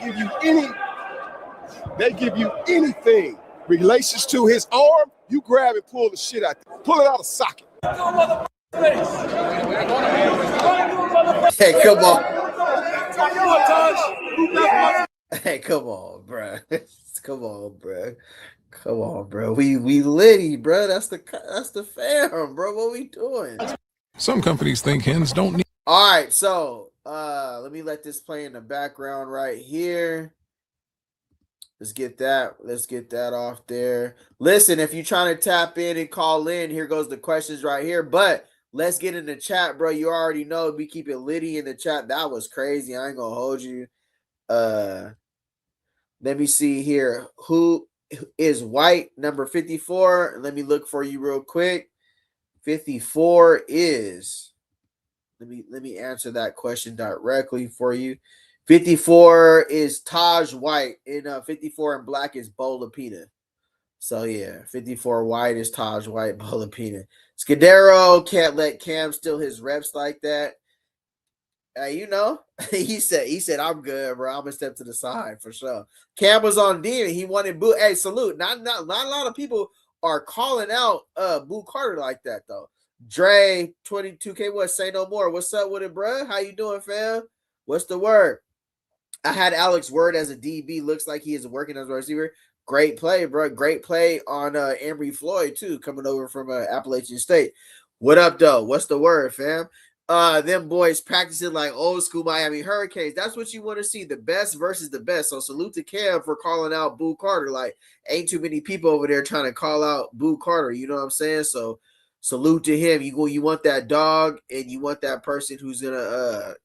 give you anything relations to his arm, you grab and pull the shit out. Pull it out of socket. Hey, come on. Hey, come on, bro. Come on, bro. Come on, bro. We litty, bro. That's the fam, bro. What we doing? Some companies think hens don't need. All right, so let me let this play in the background right here. Let's get that off there. Listen, if you're trying to tap in and call in, here goes the questions right here. But let's get in the chat, bro. You already know we keep it litty in the chat. That was crazy. I ain't gonna hold you. Let me see here. Who is white? Number 54. Let me look for you real quick. 54 is. Let me answer that question directly for you. 54 is Taj White, and 54 in black is Bo Lapina. So yeah, 54 white is Taj White, Bo Lapina. Scudero can't let Cam steal his reps like that. You know, he said, I'm good, bro. I'm gonna step to the side for sure. Cam was on D and he wanted Boo. Hey, salute. Not a lot of people are calling out Boo Carter like that though. Dre 22K, what say no more? What's up with it, bro? How you doing, fam? What's the word? I had Alex Word as a DB. Looks like he is working as a receiver. Great play, bro. Great play on Emery Floyd too, coming over from Appalachian State. What up, though? What's the word, fam? Them boys practicing like old school Miami Hurricanes. That's what you want to see, the best versus the best. So salute to Cam for calling out Boo Carter. Like, ain't too many people over there trying to call out Boo Carter. You know what I'm saying? So salute to him. You want that dog, and you want that person who's gonna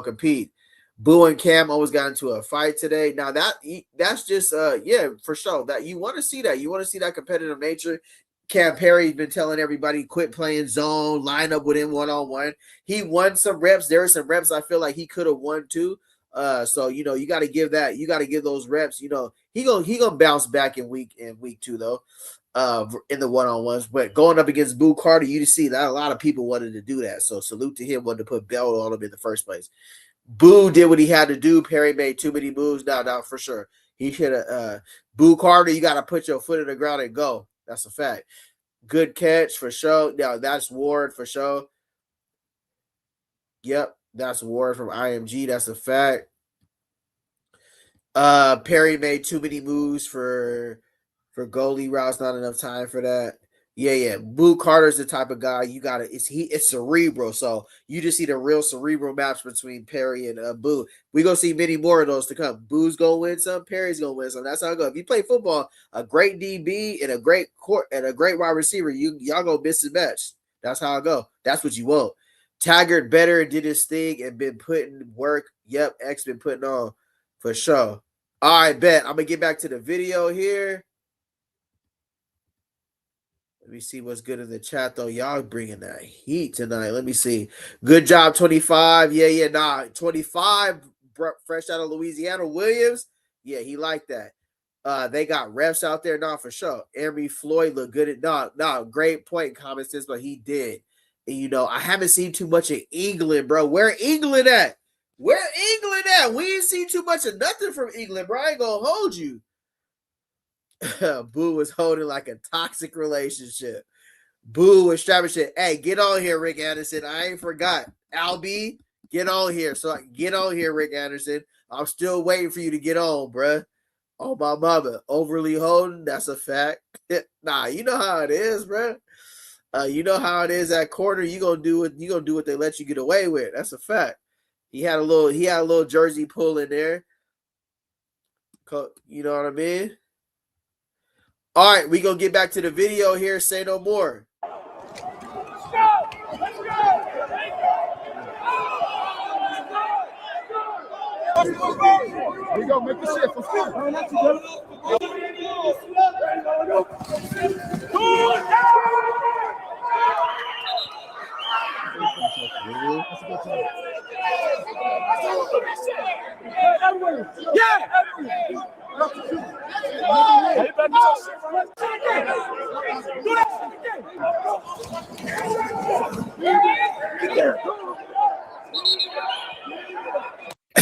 compete. Boo and Cam always got into a fight today. Now that's just yeah, for sure. That you want to see that. You want to see that competitive nature. Cam Perry's been telling everybody quit playing zone, line up with him one-on-one. He won some reps. There are some reps I feel like he could have won too. So you got to give those reps. He gonna bounce back in week 2 though. In the one-on-ones, but going up against Boo Carter, you see that a lot of people wanted to do that. So salute to him, wanted to put belt on him in the first place. Boo did what he had to do. Perry made too many moves. No, for sure. He should have. Boo Carter, you got to put your foot in the ground and go. That's a fact. Good catch for sure. Now that's Ward for sure. Yep, that's Ward from IMG. That's a fact. Perry made too many moves for goalie routes. Not enough time for that. Yeah. Boo Carter's the type of guy you gotta. It's cerebral. So you just see the real cerebral match between Perry and Boo. We gonna see many more of those to come. Boo's gonna win some. Perry's gonna win some. That's how it goes. If you play football, a great DB and a great court and a great wide receiver, y'all gonna miss the match. That's how it go. That's what you want. Taggart better did his thing and been putting work. Yep, X been putting on for sure. All right, bet. I'm gonna get back to the video here. Let me see what's good in the chat, though. Y'all bringing that heat tonight. Let me see. Good job, 25. Yeah. 25, fresh out of Louisiana. Williams, yeah, he liked that. They got refs out there, for sure. Emery Floyd looked good at great point, common sense, but he did. You know, I haven't seen too much of England, bro. Where England at? Where England at? We ain't seen too much of nothing from England, bro. I ain't gonna hold you. Boo was holding like a toxic relationship. Boo was strapping shit. Hey, get on here, Rick Anderson. I ain't forgot. Albie, get on here. So get on here, Rick Anderson. I'm still waiting for you to get on, bruh. Oh, my mama. Overly holding, that's a fact. Nah, you know how it is, bruh. You know how it is at corner. You gonna do what they let you get away with. That's a fact. He had a little jersey pull in there. You know what I mean? All right, we gonna get back to the video here. Say no more. We go make the shit for fun.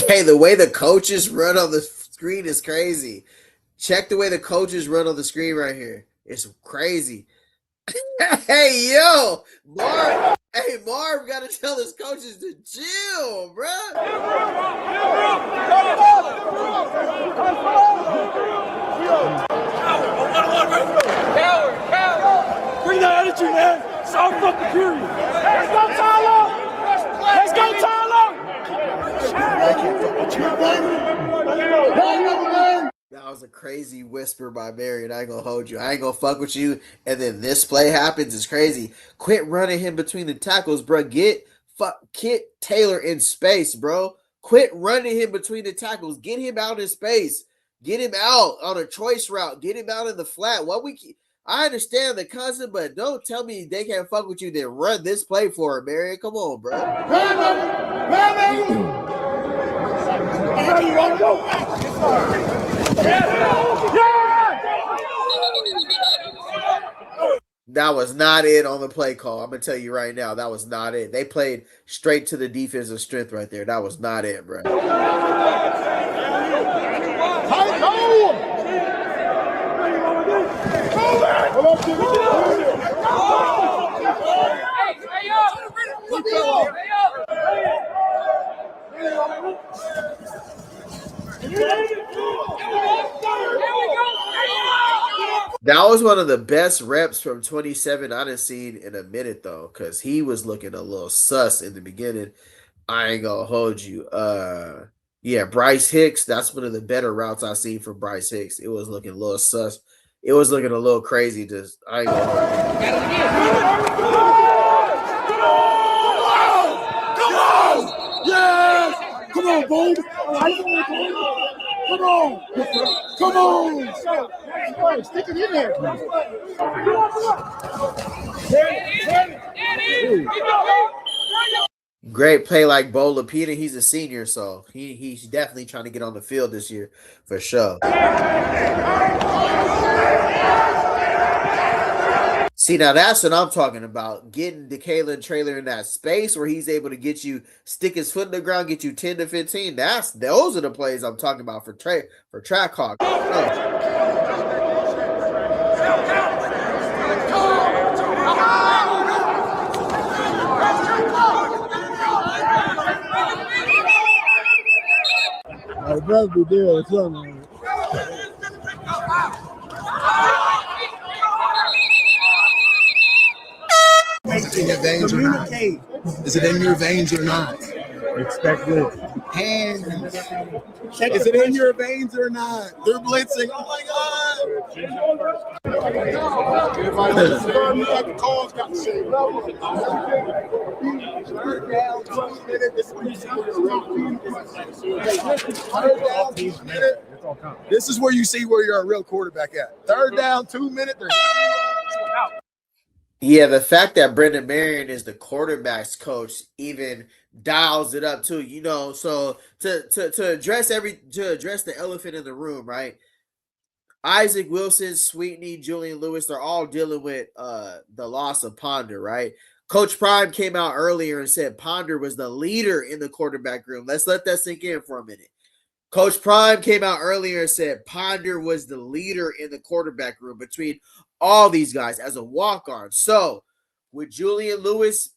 Hey, the way the coaches run on the screen is crazy. Check the way the coaches run on the screen right here. It's crazy. Hey, yo, Marv. Hey, Marv got to tell his coaches to chill, bro. Bring that energy, man. So fucking period. Let's go, Tyler. Let's go, Tyler. That was a crazy whisper by Marion. I ain't gonna hold you. I ain't gonna fuck with you. And then this play happens. It's crazy. Quit running him between the tackles, bro. Get Taylor in space, bro. Quit running him between the tackles. Get him out in space. Get him out on a choice route. Get him out in the flat. I understand the concept, but don't tell me they can't fuck with you. Then run this play for him, Marion. Come on, bro. That was not it on the play call. I'm gonna tell you right now, that was not it. They played straight to the defensive strength right there. That was not it, bro. That was one of the best reps from 27 I done seen in a minute though, because he was looking a little sus in the beginning. I ain't gonna hold you. Yeah, Bryce Hicks, that's one of the better routes I've seen from Bryce Hicks. It was looking a little sus. It was looking a little crazy. Just I ain't gonna hold you. Come on! Yes! Come on, Boulder! Come on! Come on! Stick it in there. Great play like Boulder. Peter, he's a senior, so he's definitely trying to get on the field this year for sure. See, now that's what I'm talking about. Getting DeKayla Trailer in that space where he's able to get you, stick his foot in the ground, get you 10 to 15. Those are the plays I'm talking about for track hawk. I'd rather be there or something. Is it in your veins or not? Is it in your veins or not? Expect it. Hands. Is it in your veins or not? They're blitzing. Oh my God. This is where you see where you're a real quarterback at. Third down, 2 minutes. Yeah, the fact that Brendan Marion is the quarterbacks coach even dials it up too. You know, so to address the elephant in the room, right? Isaac Wilson, Sweetney, Julian Lewis, they're all dealing with the loss of Ponder, right? Coach Prime came out earlier and said Ponder was the leader in the quarterback room. Let's let that sink in for a minute. Coach Prime came out earlier and said Ponder was the leader in the quarterback room between all these guys as a walk-on. So with Julian Lewis,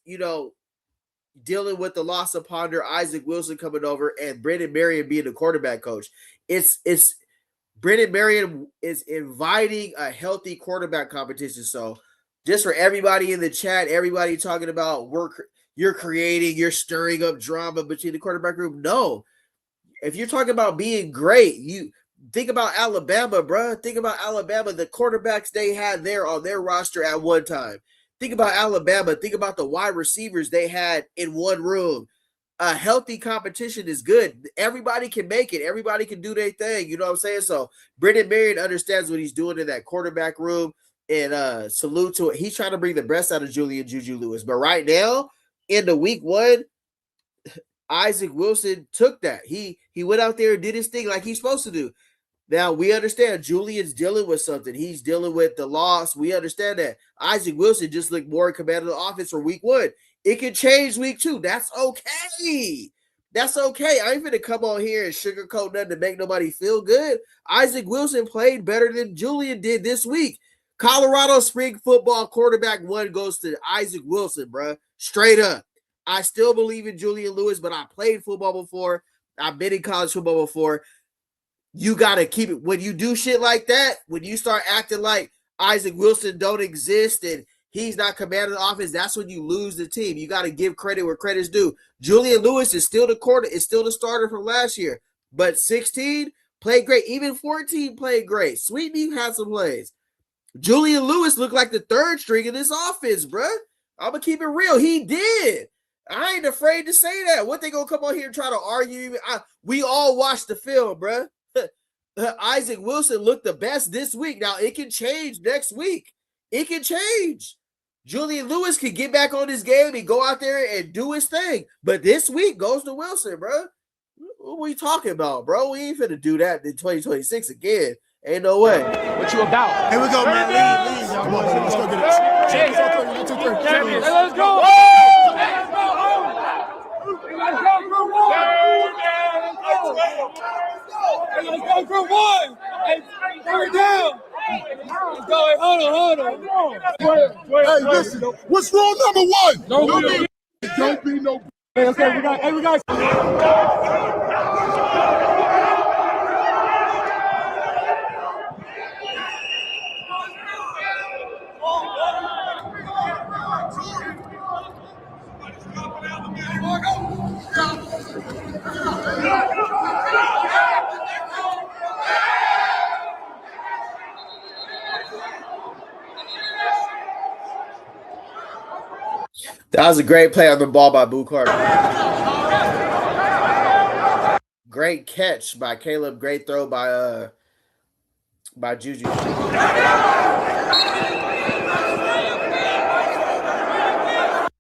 dealing with the loss of Ponder, Isaac Wilson coming over, and Brendan Marion being the quarterback coach, it's Brendan Marion is inviting a healthy quarterback competition. So just for everybody in the chat, everybody talking about you're stirring up drama between the quarterback room. No. If you're talking about being great, you think about Alabama, bro. Think about Alabama, the quarterbacks they had there on their roster at one time. Think about Alabama. Think about the wide receivers they had in one room. A healthy competition is good. Everybody can make it. Everybody can do their thing. You know what I'm saying? So Brendan Marion understands what he's doing in that quarterback room. And salute to it. He's trying to bring the best out of Juju Lewis. But right now, in the week one, Isaac Wilson took that. He went out there and did his thing like he's supposed to do. Now, we understand Julian's dealing with something. He's dealing with the loss. We understand that. Isaac Wilson just looked more in command of the offense for week one. It can change week two. That's okay. That's okay. I ain't going to come on here and sugarcoat nothing to make nobody feel good. Isaac Wilson played better than Julian did this week. Colorado spring football quarterback one goes to Isaac Wilson, bro. Straight up. I still believe in Julian Lewis, but I played football before. I've been in college football before. You got to keep it. When you do shit like that, when you start acting like Isaac Wilson don't exist and he's not commanding the offense, that's when you lose the team. You got to give credit where credit's due. Julian Lewis is still the starter from last year. But 16 played great. Even 14 played great. Sweetney had some plays. Julian Lewis looked like the third string in this offense, bruh. I'm going to keep it real. He did. I ain't afraid to say that. What they gonna come on here and try to argue? We all watched the film, bro. Isaac Wilson looked the best this week. Now, it can change next week. It can change. Julian Lewis can get back on his game and go out there and do his thing. But this week goes to Wilson, bro. What are we talking about, bro? We ain't finna do that in 2026 again. Ain't no way. What you about? Here we go, man. Lead. Come on, let's go get it. Let's go. Let's go, group one. Hey, bring it down. Let's go. Hold on. Hey, listen. What's rule number one? Don't be no. Hey, okay, we got. That was a great play on the ball by Boo Carter. Great catch by Caleb. Great throw by Juju.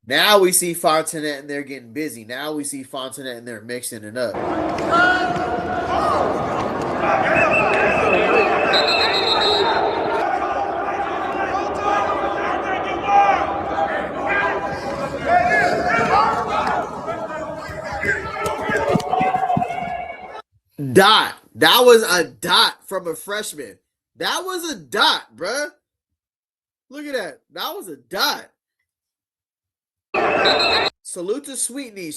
Now we see Fontenette and they're getting busy. Now we see Fontenette and they're mixing it up. Dot. That was a dot from a freshman. That was a dot, bruh. Look at that. That was a dot. Salute to Sweetney.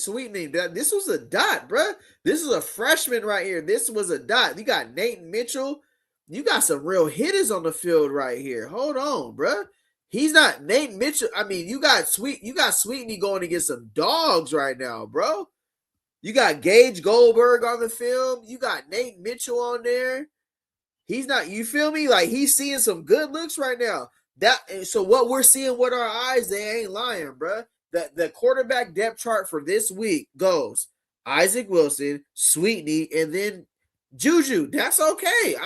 This was a dot, bruh. This is a freshman right here. This was a dot. You got Nate Mitchell. You got some real hitters on the field right here. Hold on, bruh. He's not Nate Mitchell. I mean, you got Sweetney going against some dogs right now, bro. You got Gage Goldberg on the film. You got Nate Mitchell on there. He's not, you feel me? Like, he's seeing some good looks right now. So what we're seeing with our eyes, they ain't lying, bro. The quarterback depth chart for this week goes Isaac Wilson, Sweetney, and then Juju. That's okay.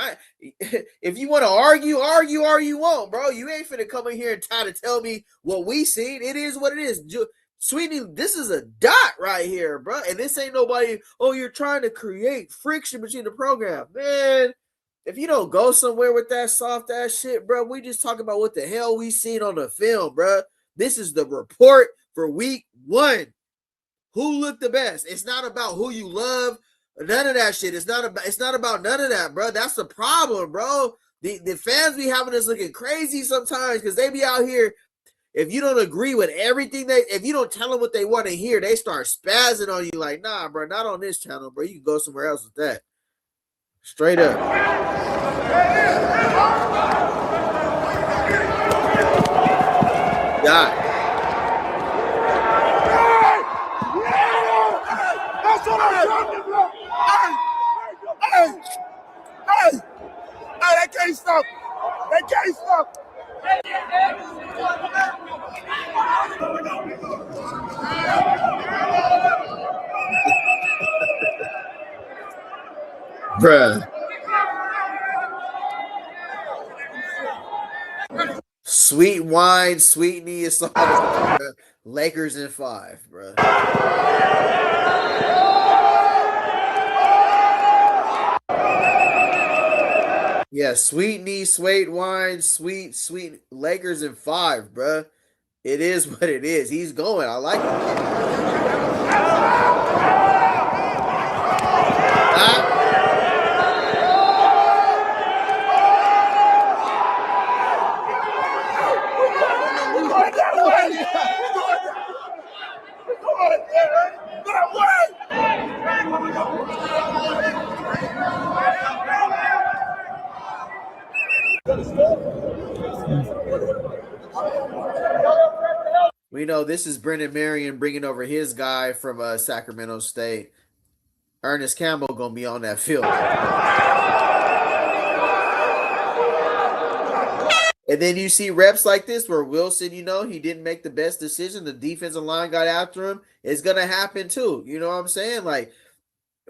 If you want to argue all you want, bro. You ain't finna come in here and try to tell me what we seen. It is what it is. Sweetney, this is a dot right here, bro. And this ain't nobody, you're trying to create friction between the program. Man, if you don't go somewhere with that soft ass shit, bro, we just talking about what the hell we seen on the film, bro. This is the report for week 1. Who looked the best? It's not about who you love. None of that shit. It's not about none of that, bro. That's the problem, bro. The fans be having us looking crazy sometimes because they be out here. If you don't agree with everything if you don't tell them what they want to hear, they start spazzing on you like, nah, bro, not on this channel, bro. You can go somewhere else with that. Straight up. God. That's what I'm talking about. Hey, they can't stop. They can't stop. Bruh. Sweet wine, sweet knee is all. Lakers in 5, bro. Yeah, sweet knee, sweet wine, sweet Lakers in 5, bro. It is what it is. He's going. I like it. We know this is Brendan Marion bringing over his guy from Sacramento State. Ernest Campbell going to be on that field. And then you see reps like this where Wilson, he didn't make the best decision. The defensive line got after him. It's going to happen too. You know what I'm saying? Like,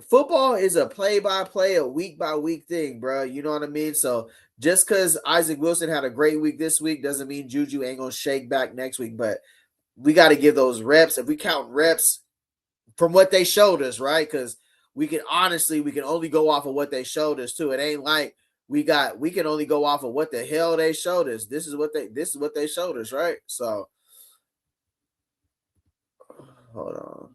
football is a play-by-play, a week-by-week thing, bro. You know what I mean? So just because Isaac Wilson had a great week this week doesn't mean Juju ain't going to shake back next week. But we got to give those reps. If we count reps from what they showed us, right? Because we can only go off of what they showed us too. It ain't like we can only go off of what the hell they showed us. This is what they showed us, right? So hold on.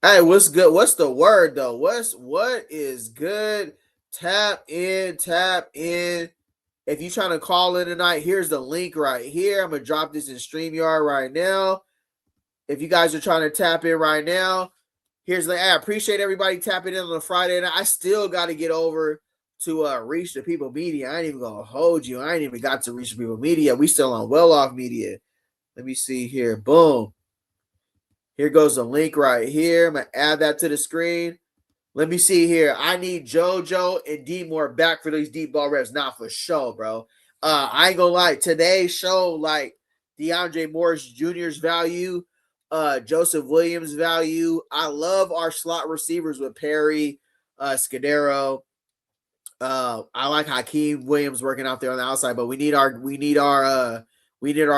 Hey, what's good? What's the word though? What is good? Tap in. If you're trying to call in tonight, here's the link right here. I'm gonna drop this in StreamYard right now. If you guys are trying to tap in right now, here's the. I appreciate everybody tapping in on a Friday night. I still got to get over to Reach the People Media. I ain't even gonna hold you. I ain't even got to Reach the People Media. We still on Well Off Media. Let me see here. Boom. Here goes the link right here. I'm going to add that to the screen. Let me see here. I need JoJo and D Moore back for these deep ball reps. Not for sure, bro. I ain't going to lie. Today's show, like DeAndre Morris Jr.'s value, Joseph Williams' value. I love our slot receivers with Perry, Scudero. I like Hakeem Williams working out there on the outside, but we need our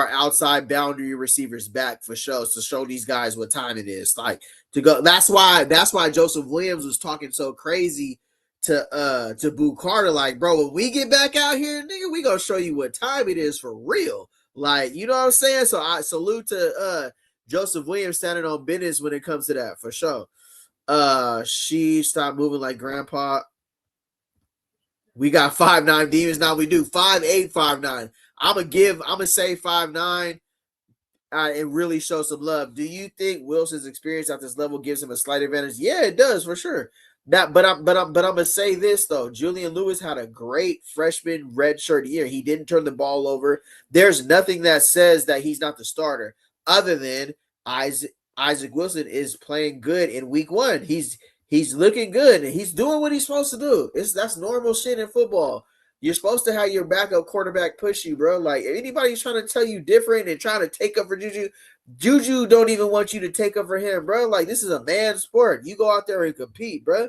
outside boundary receivers back for sure to show these guys what time it is. Like to go. That's why Joseph Williams was talking so crazy to Boo Carter. Like, bro, when we get back out here, nigga, we gonna show you what time it is for real. Like, you know what I'm saying? So I salute to Joseph Williams standing on business when it comes to that for sure. She stopped moving like grandpa. We got 5'9" demons now. We do 5'8", 5'9". I'm gonna say 5'9", and really show some love. Do you think Wilson's experience at this level gives him a slight advantage? Yeah, it does for sure. But I'm gonna say this though. Julian Lewis had a great freshman redshirt year. He didn't turn the ball over. There's nothing that says that he's not the starter, other than Isaac Wilson is playing good in week 1. He's looking good and he's doing what he's supposed to do. That's normal shit in football. You're supposed to have your backup quarterback push you, bro. Like, if anybody's trying to tell you different and trying to take up for Juju don't even want you to take up for him, bro. Like, this is a man's sport. You go out there and compete, bro.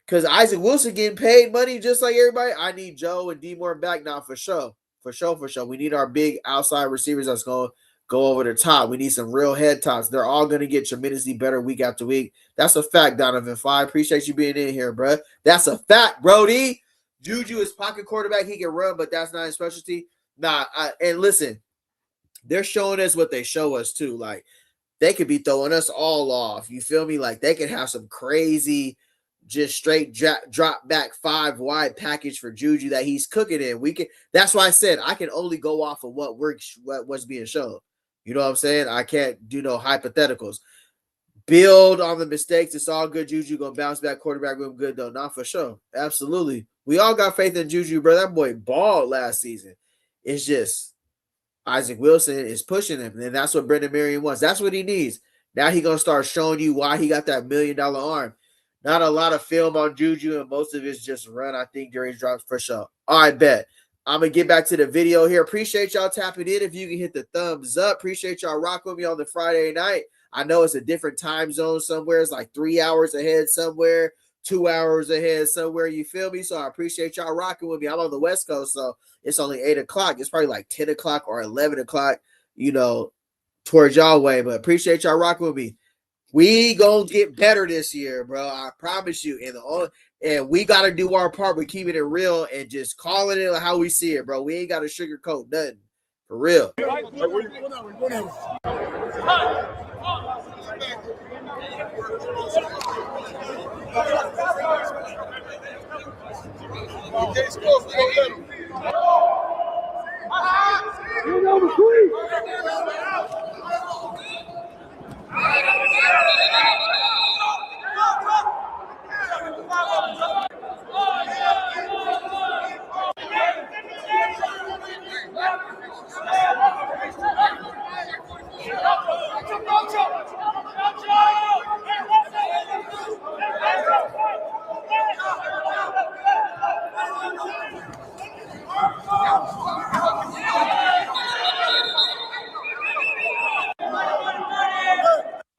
Because Isaac Wilson getting paid money just like everybody. I need Joe and D Moore back now for sure. For sure. We need our big outside receivers that's going to go over the top. We need some real head tops. They're all going to get tremendously better week after week. That's a fact, Donovan. I appreciate you being in here, bro. That's a fact, Brody. Juju is pocket quarterback. He can run, but that's not his specialty. Nah, and listen, they're showing us what they show us too. Like they could be throwing us all off. You feel me? Like they could have some crazy, just straight drop back 5 wide package for Juju that he's cooking in. We can. That's why I said I can only go off of what's being shown. You know what I'm saying? I can't do no hypotheticals. Build on the mistakes. It's all good. Juju gonna bounce back. Quarterback room good though. Not for sure. Absolutely. We all got faith in Juju, bro. That boy balled last season. It's just Isaac Wilson is pushing him, and that's what Brendan Marion wants. That's what he needs. Now he gonna start showing you why he got that $1 million arm. Not a lot of film on Juju, and most of it's just run, I think, during drops for sure. All right, bet. I'm going to get back to the video here. Appreciate y'all tapping in. If you can hit the thumbs up. Appreciate y'all rocking with me on the Friday night. I know it's a different time zone somewhere. It's like 3 hours ahead somewhere, 2 hours ahead somewhere. You feel me? So I appreciate y'all rocking with me. I'm on the West Coast, so it's only 8 o'clock. It's probably like 10 o'clock or 11 o'clock, you know, towards y'all way. But appreciate y'all rocking with me. We gonna get better this year, bro. I promise you. And we got to do our part with keeping it real and just calling it how we see it, bro. We ain't got to sugarcoat nothing. For real.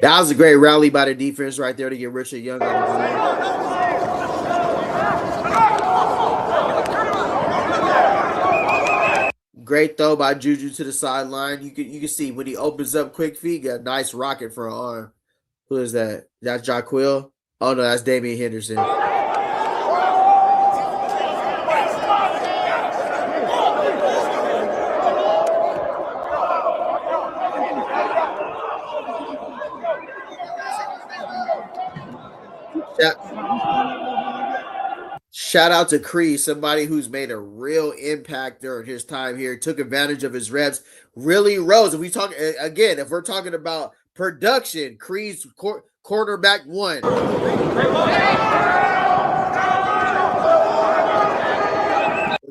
That was a great rally by the defense right there to get Richard Young on the field. Great throw by Juju to the sideline. You can see when he opens up quick feet, got a nice rocket for an arm. Who is that? That's Jaquill? Oh no, that's Damian Henderson. Shout out to Cree, somebody who's made a real impact during his time here, took advantage of his reps, really rose. If we talk again, if we're talking about production, Cree's quarterback 1. We're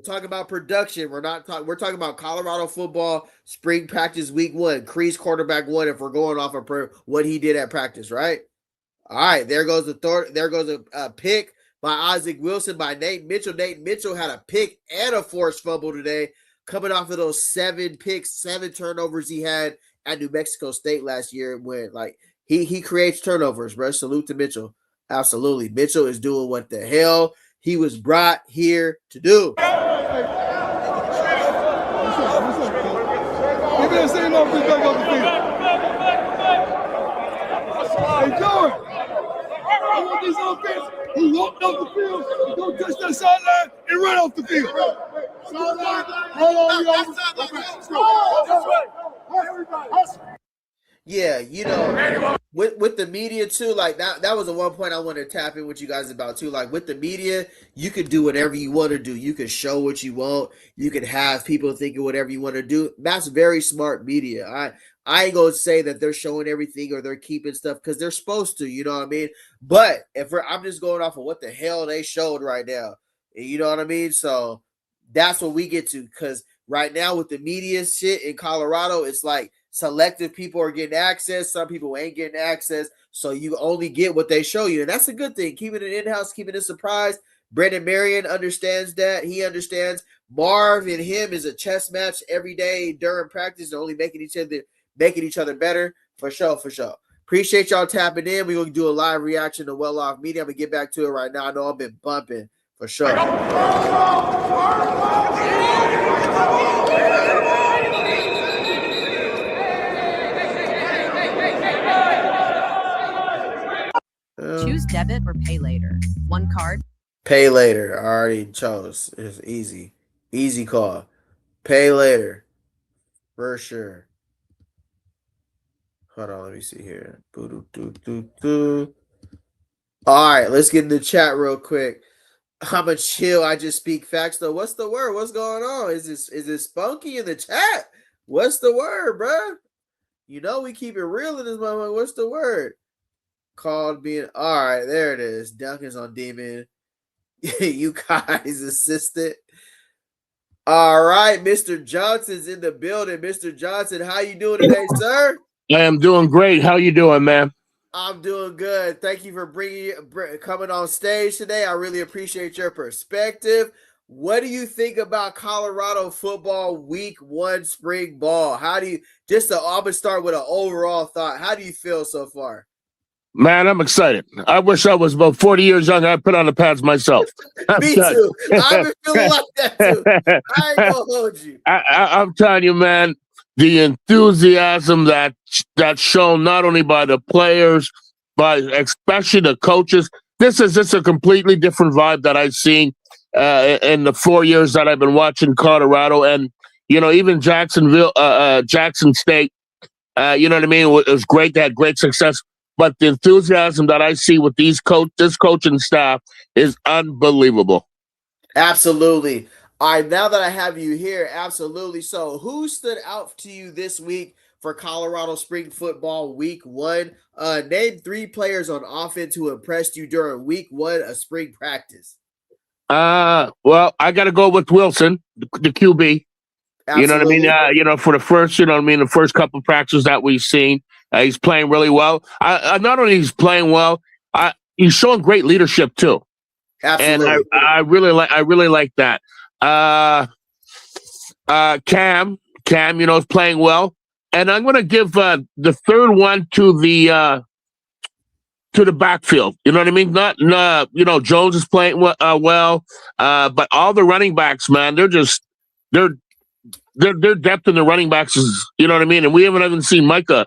talking about production. We're talking about Colorado football spring practice week 1. Cree's quarterback 1. If we're going off of what he did at practice, right? All right, there goes a pick by Isaac Wilson by Nate Mitchell. Nate Mitchell had a pick and a forced fumble today, coming off of those 7 picks, 7 turnovers he had at New Mexico State last year. When like he creates turnovers, bro. Salute to Mitchell. Absolutely, Mitchell is doing what the hell he was brought here to do. Hey, George. I want these offense who walked off the field to go touch that sideline and run off the field. Yeah, you know, with the media too, like that was the one point I wanted to tap in with you guys about too. Like with the media, you could do whatever you want to do. You could show what you want. You could have people thinking whatever you want to do. That's very smart media. I ain't gonna say that they're showing everything or they're keeping stuff because they're supposed to, you know what I mean? But I'm just going off of what the hell they showed right now. You know what I mean? So that's what we get to, because right now with the media shit in Colorado, it's like selective people are getting access. Some people ain't getting access. So you only get what they show you. And that's a good thing. Keeping it in-house, keeping it a surprise. Brendan Marion understands that. He understands Marv and him is a chess match every day during practice. They're only making each other better. For sure, for sure. Appreciate y'all tapping in. We're going to do a live reaction to Well Off Media. I'm going to get back to it right now. I know I've been bumping for sure. Choose debit or pay later. One card. Pay later. I already chose. It's easy. Easy call. Pay later. For sure. Hold on, let me see here. Boo-doo-doo-doo-doo. All right, let's get in the chat real quick. I'm a chill. I just speak facts though. What's the word? What's going on? Is this spunky in the chat? What's the word, bruh? You know we keep it real in this moment. What's the word? Called being all right. There it is. Duncan's on demon. You guys assistant. All right, Mr. Johnson's in the building. Mr. Johnson, how you doing today, sir? I am doing great. How you doing, man? I'm doing good. Thank you for coming on stage today. I really appreciate your perspective. What do you think about Colorado football week 1 spring ball? How do you I'm gonna start with an overall thought. How do you feel so far? Man, I'm excited. I wish I was about 40 years younger. I'd put on the pads myself. Me too. I've been feeling like that too. I ain't gonna hold you. I'm telling you, man, the enthusiasm that's shown not only by the players, but especially the coaches. This is just a completely different vibe that I've seen in the 4 years that I've been watching Colorado, and even Jackson State. You know what I mean? It was great. They had great success. But the enthusiasm that I see with this coaching staff is unbelievable. Absolutely. All right, now that I have you here, absolutely. So who stood out to you this week for Colorado spring football week 1? Name 3 players on offense who impressed you during week 1 of spring practice. Well, I got to go with Wilson, the QB. Absolutely. You know what I mean? For the first, the first couple of practices that we've seen, he's playing really well. Not only he's playing well, he's showing great leadership too. Absolutely. And I really like that. Cam, is playing well. And I'm going to give the third one to the backfield. You know what I mean? Not Jones is playing well, but all the running backs, man, their depth in the running backs is, you know what I mean? And we haven't even seen Micah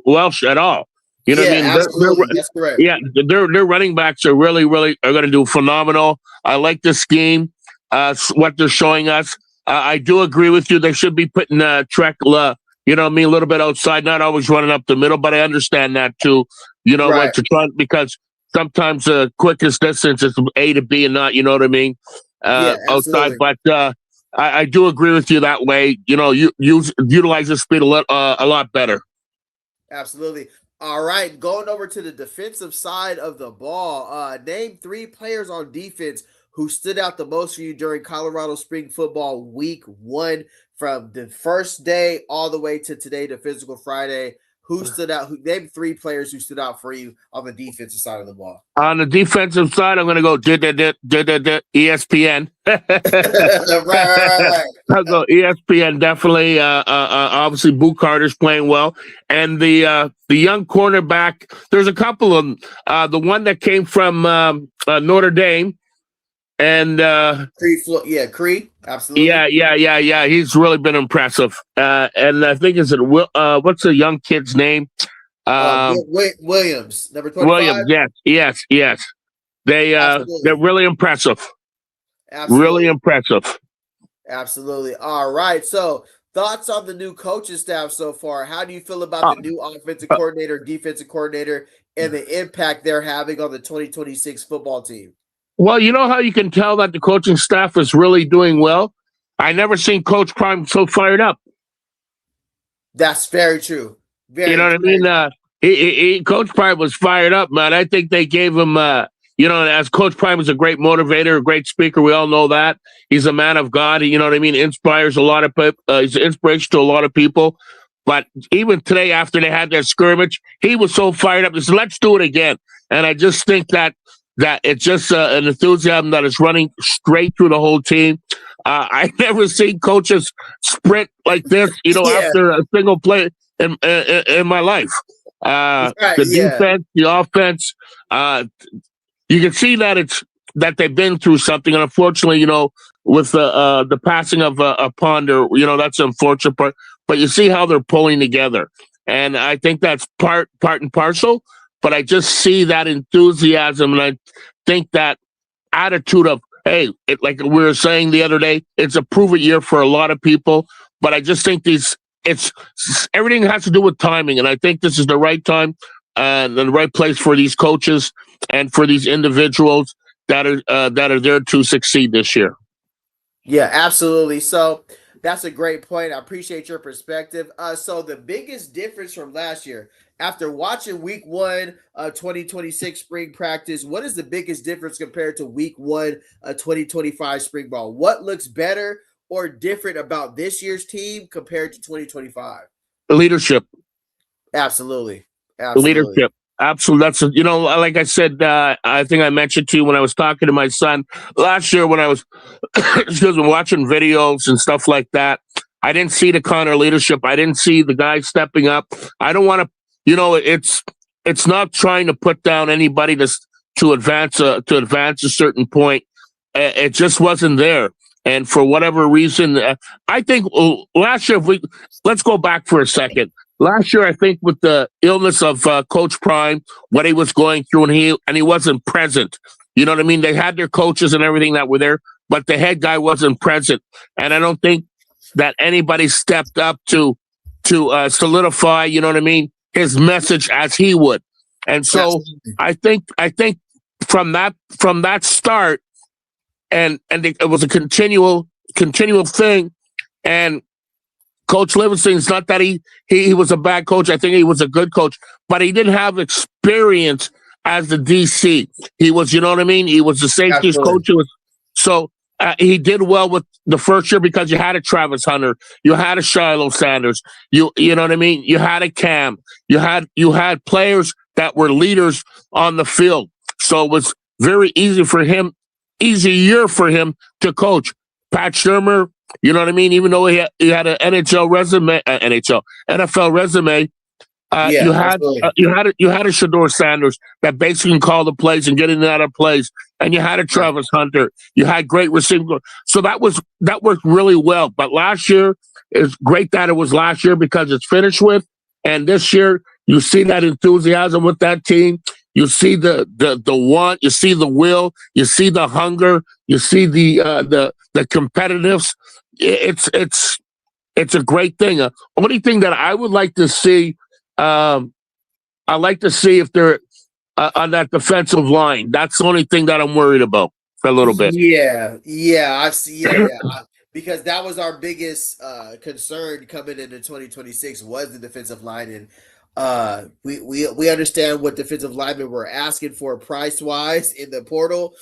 Welsh at all. You know what I mean? Absolutely. That's correct. Yeah, their running backs are really going to do phenomenal. I like the scheme, what they're showing us. I do agree with you. They should be putting Trek, a little bit outside, not always running up the middle, but I understand that too. Right. Because sometimes the quickest distance is A to B and not, you know what I mean? Outside, but I do agree with you that way. You utilize the speed a lot better. Absolutely. All right, going over to the defensive side of the ball. Name 3 players on defense who stood out the most for you during Colorado spring football week 1, from the first day all the way to today, the physical Friday. Who stood out? Name 3 players who stood out for you on the defensive side of the ball. On the defensive side, I'm going to go ESPN. Right. I'll go ESPN, definitely. Obviously, Boo Carter's playing well. And the young cornerback, there's a couple of them. The one that came from Notre Dame. And Cree, absolutely. Yeah. He's really been impressive. And I think what's the young kid's name? Williams, number 25. Williams, yes. They're really impressive. Absolutely. Really impressive. Absolutely. All right. So, thoughts on the new coaching staff so far? How do you feel about the new offensive coordinator, defensive coordinator, and the impact they're having on the 2026 football team? Well, you know how you can tell that the coaching staff is really doing well? I never seen Coach Prime so fired up. That's very true. You know what I mean? Coach Prime was fired up, man. I think they gave him, as Coach Prime is a great motivator, a great speaker. We all know that. He's a man of God. You know what I mean? Inspires a lot of people. He's an inspiration to a lot of people. But even today, after they had their scrimmage, he was so fired up. He said, let's do it again. And I just think that it's just an enthusiasm that is running straight through the whole team. I've never seen coaches sprint like this, after a single play in my life. Defense, the offense, you can see that they've been through something. And unfortunately, with the passing of a Ponder, that's an unfortunate part. But you see how they're pulling together. And I think that's part and parcel. But I just see that enthusiasm, and I think that attitude of, hey, like we were saying the other day, it's a prove-it year for a lot of people. But I just think these it's everything has to do with timing, and I think this is the right time and the right place for these coaches and for these individuals that are there to succeed this year. Yeah, absolutely. So that's a great point. I appreciate your perspective. So the biggest difference from last year, after watching week 1 2026 spring practice, what is the biggest difference compared to week 1 2025 spring ball? What looks better or different about this year's team compared to 2025? Leadership. Absolutely. Absolutely. Leadership. Absolutely. That's, like I said, I think I mentioned to you when I was talking to my son last year when I was excuse me, watching videos and stuff like that. I didn't see the kind of leadership. I didn't see the guy stepping up. I don't want to, it's not trying to put down anybody to advance a certain point. It just wasn't there. And for whatever reason, I think last year, let's go back for a second. Last year, I think with the illness of Coach Prime, what he was going through, and he wasn't present. You know what I mean? They had their coaches and everything that were there, but the head guy wasn't present. And I don't think that anybody stepped up to solidify, you know what I mean, his message as he would. And so I think from that start, and it was a continual thing. And Coach Livingston, it's not that he was a bad coach. I think he was a good coach, but he didn't have experience as the DC. He was, you know what I mean? He was the safeties coach. So he did well with the first year because you had a Travis Hunter, you had a Shiloh Sanders, you know what I mean? You had a Cam, you had players that were leaders on the field. So it was very easy year for him to coach. Pat Shermer, you know what I mean? Even though he had an NFL resume, you had a Shador Sanders that basically can call the plays and get in and out of plays, and you had a Travis Hunter. You had great receiving. So that worked really well. But last year, it's great that it was last year because it's finished with, and this year you see that enthusiasm with that team. You see the want, you see the will, you see the hunger, you see the competitiveness. It's a great thing. Only thing that I would like to see, I'd like to see if they're on that defensive line. That's the only thing that I'm worried about for a little bit. Yeah, I see. Yeah, because that was our biggest concern coming into 2026 was the defensive line, and we understand what defensive linemen were asking for price wise in the portal.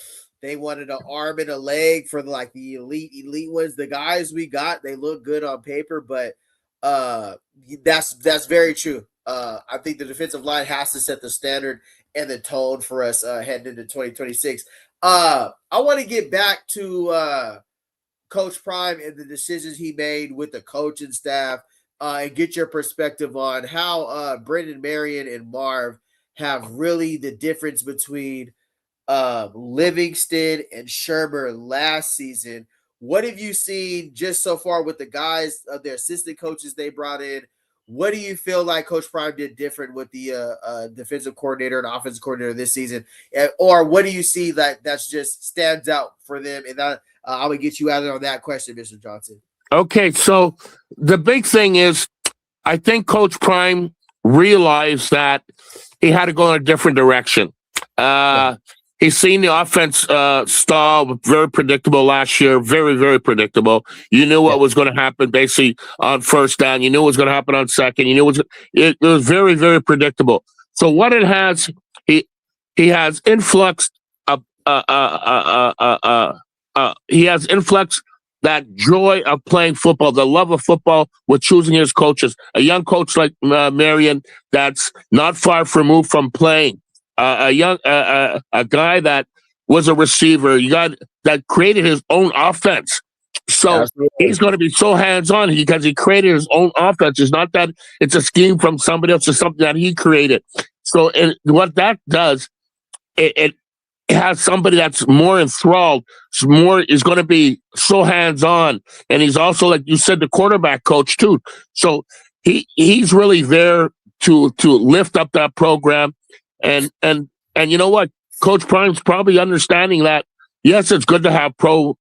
They wanted an arm and a leg for the elite ones. The guys we got, they look good on paper, but that's very true. I think the defensive line has to set the standard and the tone for us heading into 2026. I want to get back to Coach Prime and the decisions he made with the coaching staff and get your perspective on how Brendan Marion and Marv have really the difference between Livingston and Shermer last season. What have you seen just so far with the guys, their assistant coaches they brought in? What do you feel like Coach Prime did different with the defensive coordinator and offensive coordinator this season? Or what do you see that's just stands out for them? And I would get you out on that question, Mr. Johnson. Okay, so the big thing is I think Coach Prime realized that he had to go in a different direction. He's seen the offense stall, very predictable last year, very, very predictable. You knew what was going to happen basically on first down. You knew what was going to happen on second. You knew it was very, very predictable. So what it has, he has influxed he has influxed that joy of playing football, the love of football with choosing his coaches. A young coach like Marion that's not far removed from playing. A guy that was a receiver, that created his own offense. So he's going to be so hands-on because he created his own offense. It's not that it's a scheme from somebody else. It's something that he created. So what that does, it has somebody that's more enthralled, is going to be so hands-on. And he's also, like you said, the quarterback coach too. So he's really there to lift up that program. And you know what? Coach Prime's probably understanding that, yes, it's good to have pro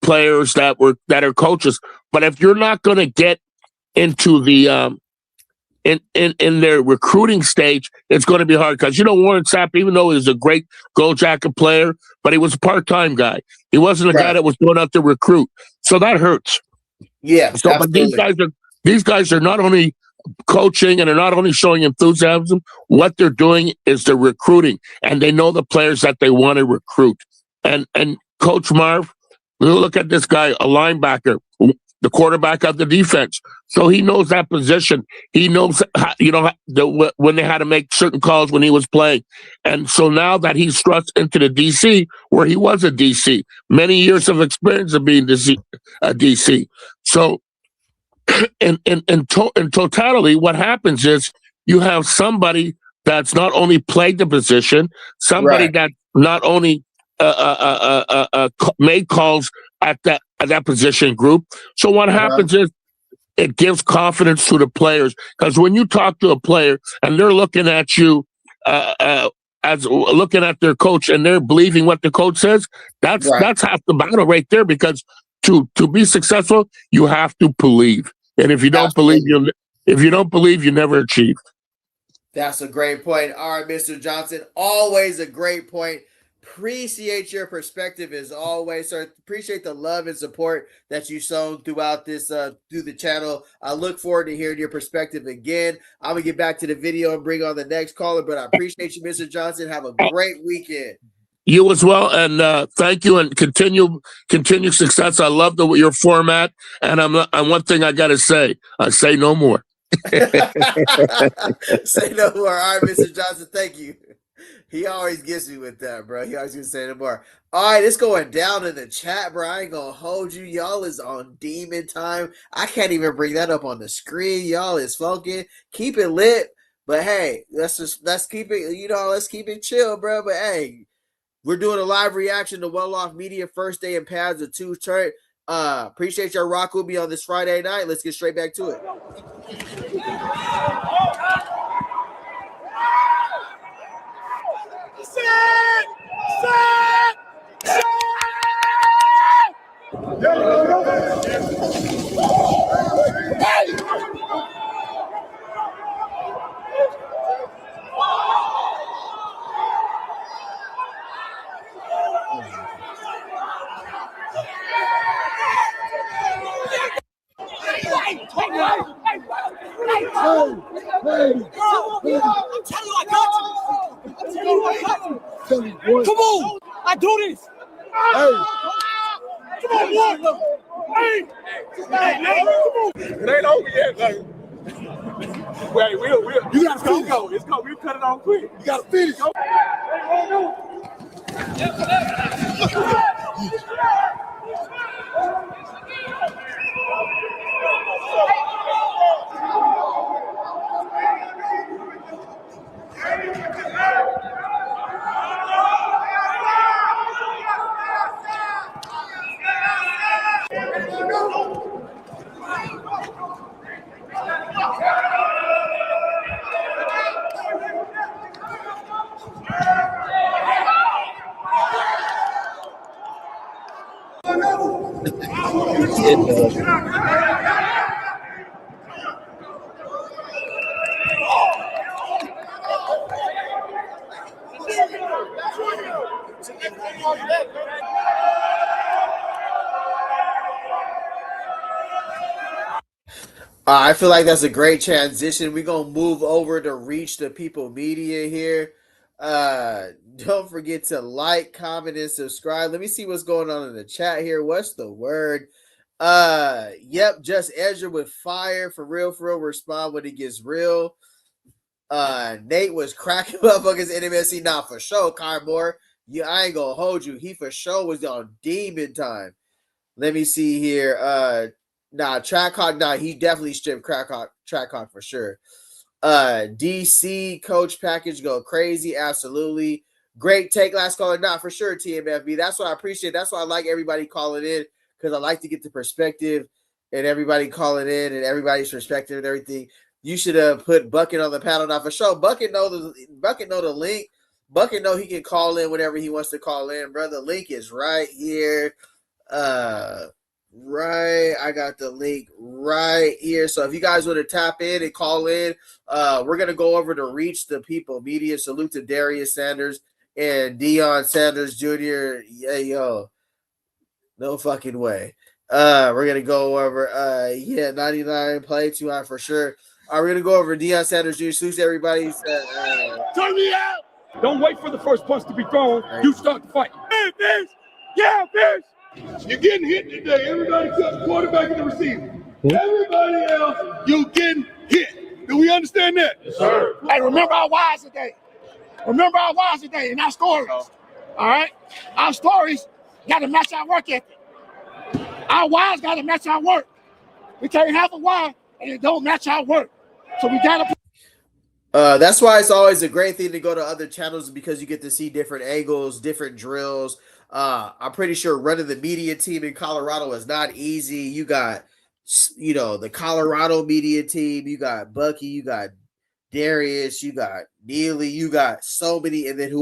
players that are coaches, but if you're not going to get into the in their recruiting stage, it's going to be hard because Warren Sapp, even though he was a great gold jacket player, but he was a part-time guy. He wasn't a guy that was going out to recruit, so that hurts. Yeah, so but these guys are not only coaching and they're not only showing enthusiasm. What they're doing is they're recruiting, and they know the players that they want to recruit. And Coach Marv, look at this guy, a linebacker, the quarterback of the defense. So he knows that position. He knows, when they had to make certain calls when he was playing. And so now that he's thrust into the DC, where he was a DC, many years of experience of being a DC. So in totality, what happens is you have somebody that's not only played the position, somebody that not only made calls at that position group. So what happens is it gives confidence to the players, because when you talk to a player and they're looking at you as looking at their coach and they're believing what the coach says, that's half the battle right there. Because to be successful, you have to believe, and if you don't believe, you never achieve. That's a great point. All right, Mr. Johnson, always a great point. Appreciate your perspective as always, sir. Appreciate the love and support that you've shown throughout this through the channel. I look forward to hearing your perspective again. I'm gonna get back to the video and bring on the next caller, but I appreciate you, Mr. Johnson. Have a great weekend. You as well, and thank you, and continue success. I love your format, and one thing I gotta say, I say no more. Say no more. All right, Mr. Johnson, thank you. He always gets me with that, bro. He always gonna say no more. All right, it's going down in the chat, bro. I ain't gonna hold you. Y'all is on demon time. I can't even bring that up on the screen. Y'all is funky. Keep it lit. But hey, let's keep it, let's keep it chill, bro. But hey, we're doing a live reaction to Well Off Media first day in pads of 2 chart. Appreciate your rock with me on this Friday night. Let's get straight back to it. Come on, I do this. Hey, come on, boy. Hey, it ain't over yet, like. Wait, you gotta finish. It's go. We cut it on quick. You gotta finish. I feel like that's a great transition. We're going to move over to Reach the People Media here. Don't forget to like, comment, and subscribe. Let me see what's going on in the chat here. What's the word? Yep, just Ezra with fire. For real, respond when it gets real. Nate was cracking motherfuckers NMSC. Nah, for sure, Carmore. Yeah, I ain't going to hold you. He for sure was on demon time. Let me see here. Nah, Trackhawk, nah, he definitely stripped Trackhawk for sure. DC coach package go crazy, absolutely. Great take, last caller. Nah, for sure, TMFB. That's what I appreciate. That's why I like everybody calling in, because I like to get the perspective and everybody calling in and everybody's perspective and everything. You should have put Bucket on the panel. Now, for sure, Bucket know the link. Bucket know he can call in whenever he wants to call in, bro. The link is right here. Right, I got the link right here. So if you guys want to tap in and call in, we're gonna go over to Reach the People Media. Salute to Darius Sanders and Deion Sanders Jr. Yeah, yo, no fucking way. We're gonna go over 99 play too high for sure. We're gonna go over Deion Sanders Jr. Salute to everybody. Turn me out! Don't wait for the first punch to be thrown. You start the fight. Hey, bitch! Yeah, bitch! You're getting hit today. Everybody except the quarterback and the receiver. Everybody else, you getting hit. Do we understand that? Yes, sir. Hey, remember our whys today. Remember our whys today and our stories. All right? Our stories got to match our work ethic. Our whys got to match our work. We can't have a why and it don't match our work. So we got to. That's why it's always a great thing to go to other channels because you get to see different angles, different drills. I'm pretty sure running the media team in Colorado is not easy. You got, the Colorado media team. You got Bucky. You got Darius. You got Neely. You got so many, and then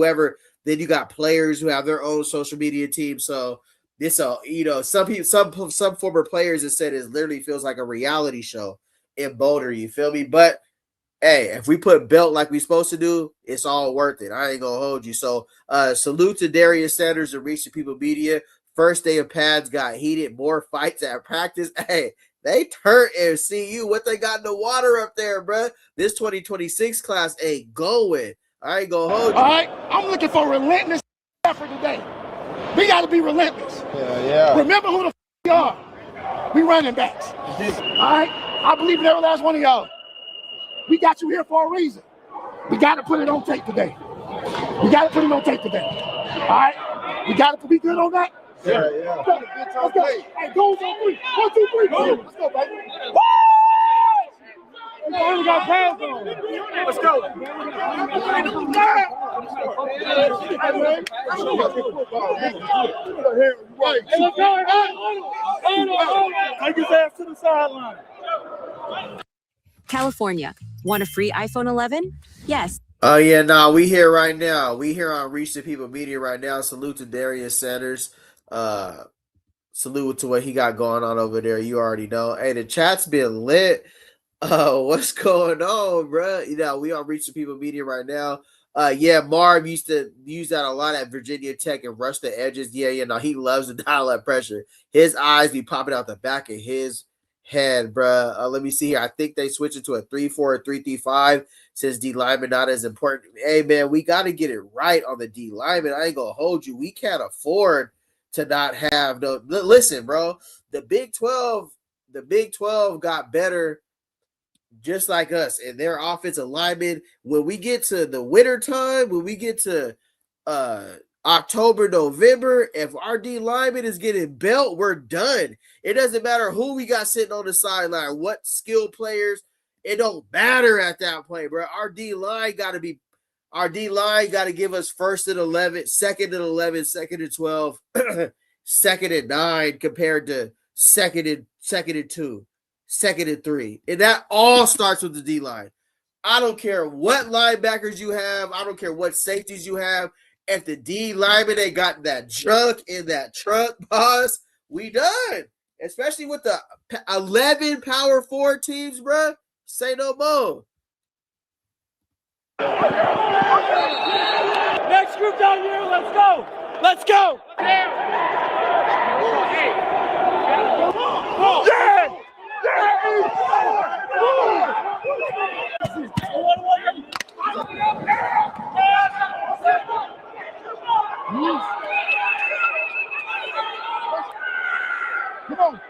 Then you got players who have their own social media team. So this, some people, some former players have said it literally feels like a reality show in Boulder. You feel me? But hey, if we put belt like we supposed to do, it's all worth it. I ain't gonna hold you. So salute to Darius Sanders and Reach the People Media. First day of pads got heated, more fights at practice. Hey, they turned MCU. What they got in the water up there, bruh? This 2026 class ain't going. I ain't gonna hold you. All right, I'm looking for relentless effort today. We got to be relentless. Yeah. Remember who the we are. We running backs. All right, I believe in every last one of y'all. We got you here for a reason. We got to put it on tape today. We got to put it on tape today. All right? We got to be good on that? Yeah. Let's go. Hey, goals on 3. 1, 2, 3. Go. Let's go, baby. Woo! We only got pads on. Let's go. Take his ass to the sideline. California. Want a free iPhone 11? Yes. Oh yeah, we here right now. We here on Reach the People Media right now. Salute to Darius Sanders. Salute to what he got going on over there. You already know. Hey, the chat's been lit. What's going on, bro? We on Reach the People Media right now. Marv used to use that a lot at Virginia Tech and rush the edges. He loves to dial up pressure. His eyes be popping out the back of his head, bruh. Let me see here. I think they switched it to a 3-4 or 3-3-5 since D lineman not as important. Hey man, we got to get it right on the D lineman. I ain't gonna hold you. We can't afford to not have no. Listen, bro. The Big 12 got better, just like us, and their offensive linemen. When we get to the winter time, when we get to October, November, if our D lineman is getting belt, we're done. It doesn't matter who we got sitting on the sideline, what skilled players. It don't matter at that point, bro. Our D line got to give us 1st and 11, 2nd and 11, 2nd and 12, 2nd and 9 compared to 2nd and 2, 2nd and 3. And that all starts with the D line. I don't care what linebackers you have. I don't care what safeties you have. If the D lineman ain't got that junk in that truck, boss, we done. Especially with the 11 Power 4 teams, bro. Say no more. Next group down here, let's go. Let's go. Come on.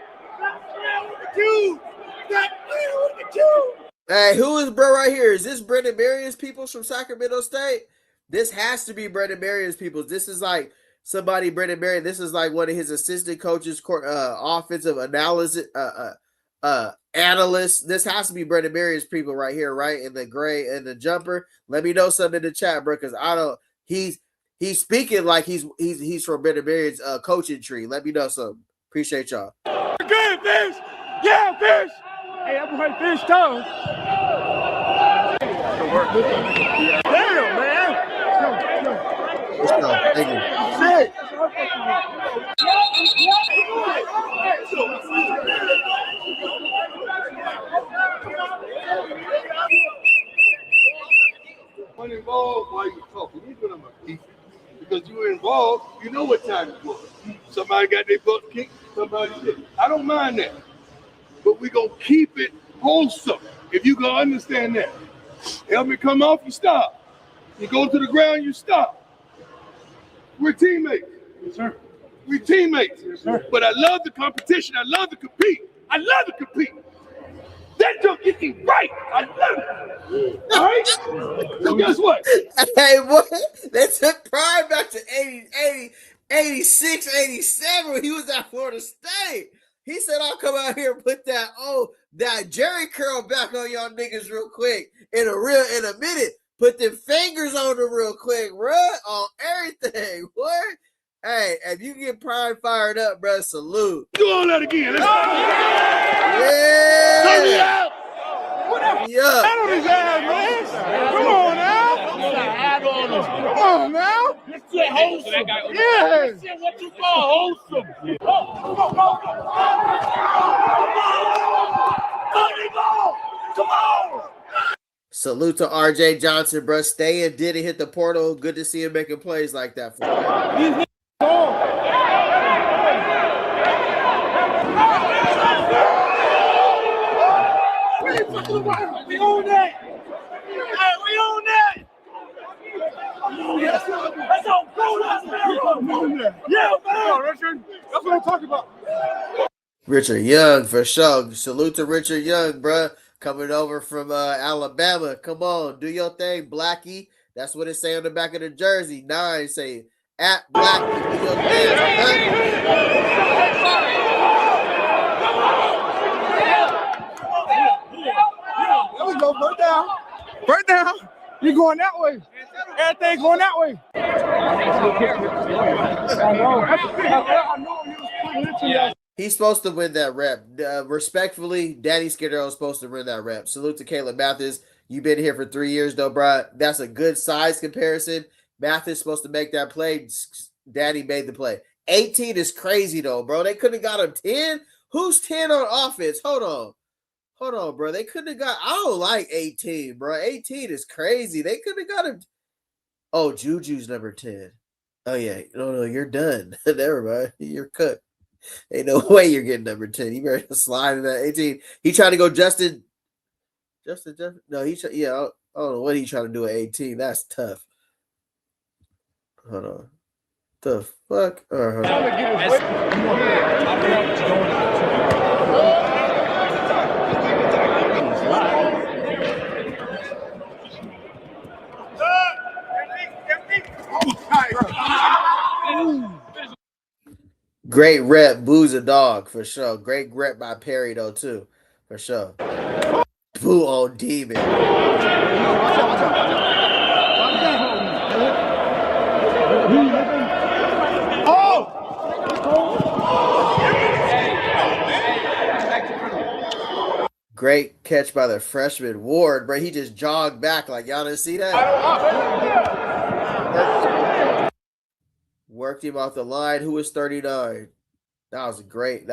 Hey, who is bro right here? Is this Brendan Marion's peoples from Sacramento State? This has to be Brendan Marion's peoples. This is like somebody, Brendan Marion. This is like one of his assistant coaches, offensive analysis analysts. This has to be Brendan Marion's people right here, right? In the gray and the jumper. Let me know something in the chat, bro, because I don't. He's speaking like he's from Brendan Marion's coaching tree. Let me know something. Appreciate y'all. Good fish. Yeah, fish. Hey, I'm going to fish toe. Damn, man. Let's go. Thank you. Shit. When involved while you're talking, you're doing my defense. Because you were involved, you know what time it was. Somebody got their butt kicked, somebody didn't. I don't mind that. But we're going to keep it wholesome. If you can understand that. Helmet come off, you stop. You go to the ground, you stop. We're teammates. Yes, sir. We're teammates. Yes, sir. But I love the competition. I love to compete. I love to compete. That don't get me right. I love it. All right? So guess what? Hey, boy, they took Prime back to 86, 87 when he was at Florida State. He said, I'll come out here and put that Jerry curl back on y'all niggas real quick in a minute. Put them fingers on them real quick, bro, on everything. What? Hey, if you get Prime fired up, bro, salute. Do all that again. Let's Yeah. turn me out. Yeah. Hat on his ass, man. Come on now. Come on now. Let's get wholesome. Yeah. Let's get what you call wholesome. Come on. Salute to RJ Johnson, bro. Stay and didn't hit the portal. Good to see him making plays like that for you. We own that. Hey, we own that. Let's go. Yeah, man. Richard. That's what I'm talking about. Richard Young, for sure. Salute to Richard Young, bro. Coming over from Alabama. Come on, do your thing, Blackie. That's what it say on the back of the jersey. 9 say, at Blackie, do your thing. There we go, first down. First down. You going that way. Everything going that way. He's supposed to win that rep. Respectfully, Danny Scudero is supposed to win that rep. Salute to Caleb Mathis. You've been here for 3 years, though, bro. That's a good size comparison. Mathis is supposed to make that play. Danny made the play. 18 is crazy, though, bro. They could have got him 10. Who's 10 on offense? Hold on, bro. They couldn't have got. I don't like 18, bro. 18 is crazy. They could have got him. Oh, Juju's number 10. Oh, yeah. No, you're done. Never mind. You're cooked. Ain't no way you're getting number 10. You better slide in that 18. He tried to go Justin. No, I don't know what he trying to do at 18. That's tough. Hold on. The fuck? Great rep, Boo's a dog, for sure. Great rep by Perry, though, too. For sure. Boo on Demon. Great catch by the freshman Ward, bro. He just jogged back like y'all didn't see that. Worked him off the line. Who was 39? That was great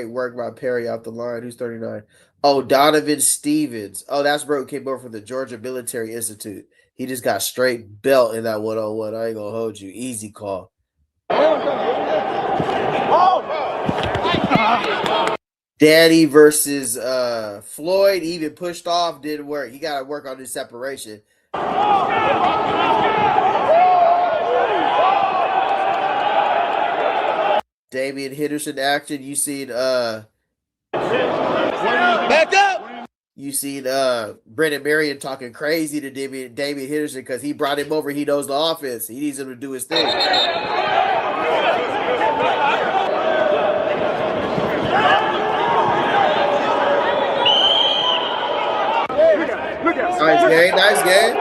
work by Perry off the line. Who's 39? Oh, Donovan Stevens. Oh, that's bro who came over from the Georgia Military Institute. He just got straight belt in that 1-on-1. I ain't gonna hold you. Easy call. Danny versus Floyd. He even pushed off, didn't work. He got to work on his separation. Damian Henderson action. You seen back up. You seen Brendan Marion talking crazy to Damian Henderson because he brought him over. He knows the offense. He needs him to do his thing. Nice game.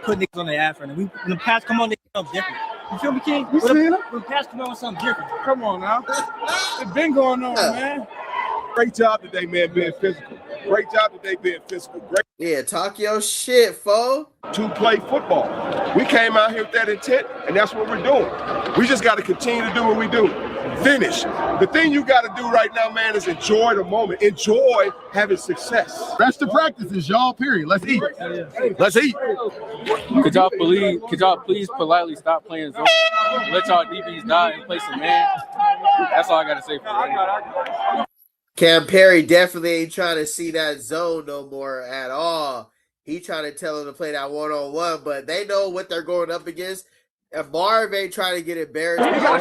Put niggas on the ass right now. When the pass come on, they something different. You feel me, King? You seen it? When the pass come on, something different. Come on now. It's been going on, man. Great job today, man, being physical. Great job today being physical. Great. Yeah, talk your shit, fo. To play football. We came out here with that intent, and that's what we're doing. We just got to continue to do what we do. Finish. The thing you got to do right now, man, is enjoy the moment. Enjoy having success. That's the practices, y'all. Period. Let's eat. Let's eat. Could y'all please politely stop playing zone? Let y'all DBs die and play some man. That's all I gotta say for right. Cam Perry definitely ain't trying to see that zone no more at all. He trying to tell them to play that one-on-one, but they know what they're going up against. And Marv ain't trying to get embarrassed. That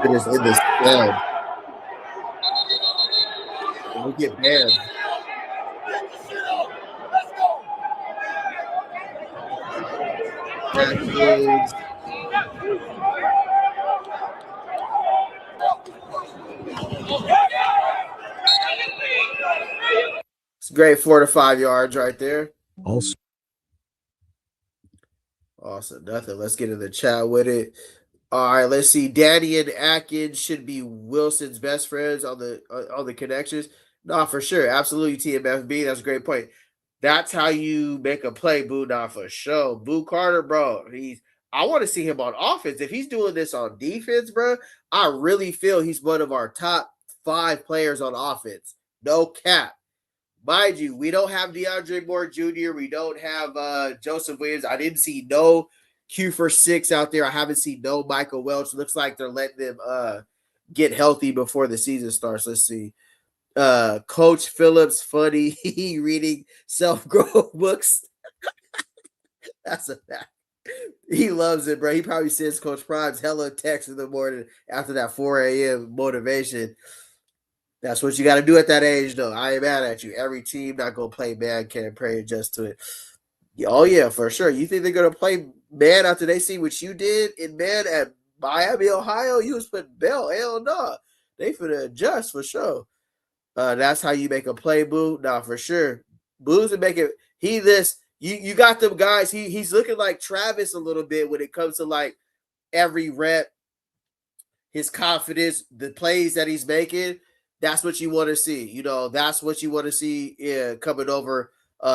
shit is in the cell. We get banned. Tackles. It's great 4 to 5 yards right there. Awesome. Nothing. Let's get in the chat with it. All right, let's see. Danny and Atkins should be Wilson's best friends on the connections. No, for sure. Absolutely, TMFB. That's a great point. That's how you make a play, Boo. Nah, for sure. Boo Carter, bro. I want to see him on offense. If he's doing this on defense, bro, I really feel he's one of our top 5 players on offense. No cap. Mind you, we don't have DeAndre Moore Jr. We don't have Joseph Williams. I didn't see no Q for 6 out there. I haven't seen no Michael Welch. Looks like they're letting them get healthy before the season starts. Let's see. Coach Phillips, funny. He reading self-growth books. That's a fact. He loves it, bro. He probably sends Coach Prime's hella text in the morning after that 4 a.m. motivation. That's what you got to do at that age, though. I ain't mad at you. Every team not going to play man can pray adjust to it. Oh, yeah, for sure. You think they're going to play man after they see what you did in man at Miami, Ohio? You was putting bell. Hell no. They finna adjust for sure. That's how you make a play, Boo. Nah, for sure. Boo's to make it. You got them guys. He's looking like Travis a little bit when it comes to like every rep, his confidence, the plays that he's making. That's what you want to see. You know, that's what you want to see coming over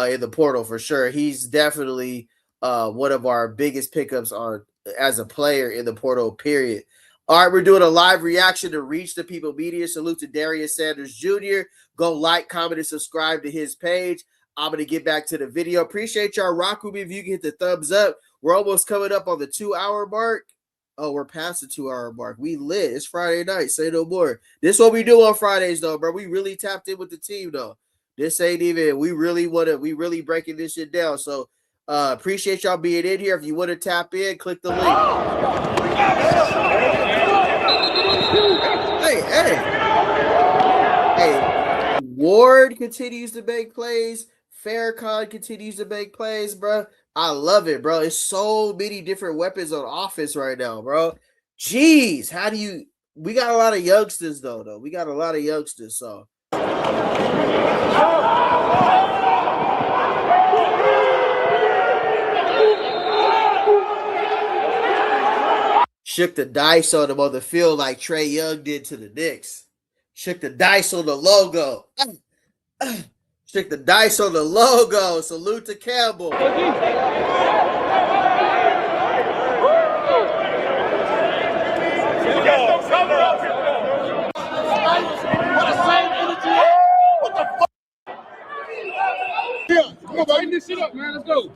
in the portal for sure. He's definitely one of our biggest pickups as a player in the portal, period. All right, we're doing a live reaction to Reach the People Media. Salute to Darius Sanders Jr. Go like, comment, and subscribe to his page. I'm going to get back to the video. Appreciate y'all rocking with me. If you can hit the thumbs up. We're almost coming up on the 2-hour mark. Oh, we're past the 2-hour mark. We lit. It's Friday night. Say no more. This is what we do on Fridays, though, bro. We really tapped in with the team, though. This ain't even. We really breaking this shit down. So appreciate y'all being in here. If you want to tap in, click the link. Hey. Ward continues to make plays. Farrakhan continues to make plays, bro. I love it, bro. It's so many different weapons on offense right now, bro. Jeez, we got a lot of youngsters, though. We got a lot of youngsters, so. Shook the dice on them on the field like Trey Young did to the Knicks. Shook the dice on the logo. Shook the dice on the logo. Salute to Campbell. Yeah, come on, bring this shit up, man. Let's go.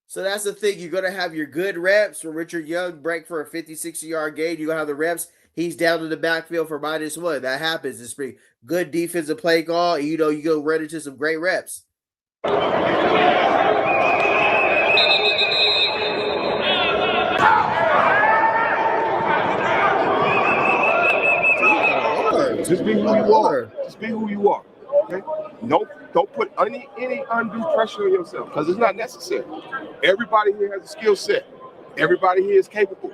So that's the thing. You're going to have your good reps when Richard Young break for a 50-60-yard gain. You're going to have the reps. He's down in the backfield for -1. That happens. It's pretty good defensive play call. You know, you go run into some great reps. Just be who you are. Just be who you are. Okay? Don't put any undue pressure on yourself because it's not necessary. Everybody here has a skill set. Everybody here is capable.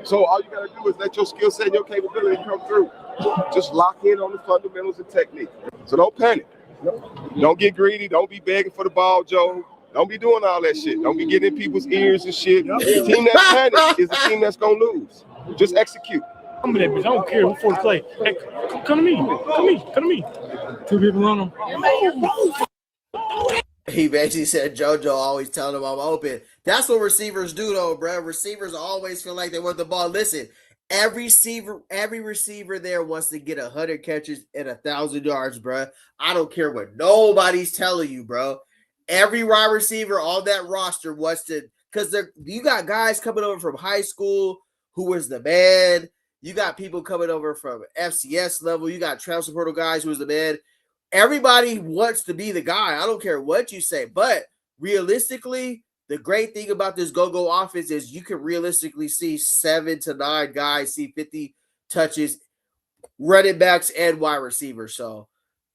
So all you gotta do is let your skill set and your capability come through. Just lock in on the fundamentals and technique. So don't panic. Don't get greedy. Don't be begging for the ball, Joe. Don't be doing all that shit. Don't be getting in people's ears and shit. The team that panics is the team that's gonna lose. Just execute. I'm that bitch. I don't care who for the play. Hey, come to me. Come to me. 2 people on him. He basically said JoJo always telling him I'm open. That's what receivers do, though, bro. Receivers always feel like they want the ball. Listen, every receiver there wants to get 100 catches and 1,000 yards, bro. I don't care what nobody's telling you, bro. Every wide receiver on that roster wants to, because you got guys coming over from high school who was the man. You got people coming over from FCS level. You got transfer portal guys who was the man. Everybody wants to be the guy. I don't care what you say. But realistically, the great thing about this go-go offense is you can realistically see 7 to 9 guys see 50 touches, running backs and wide receivers. So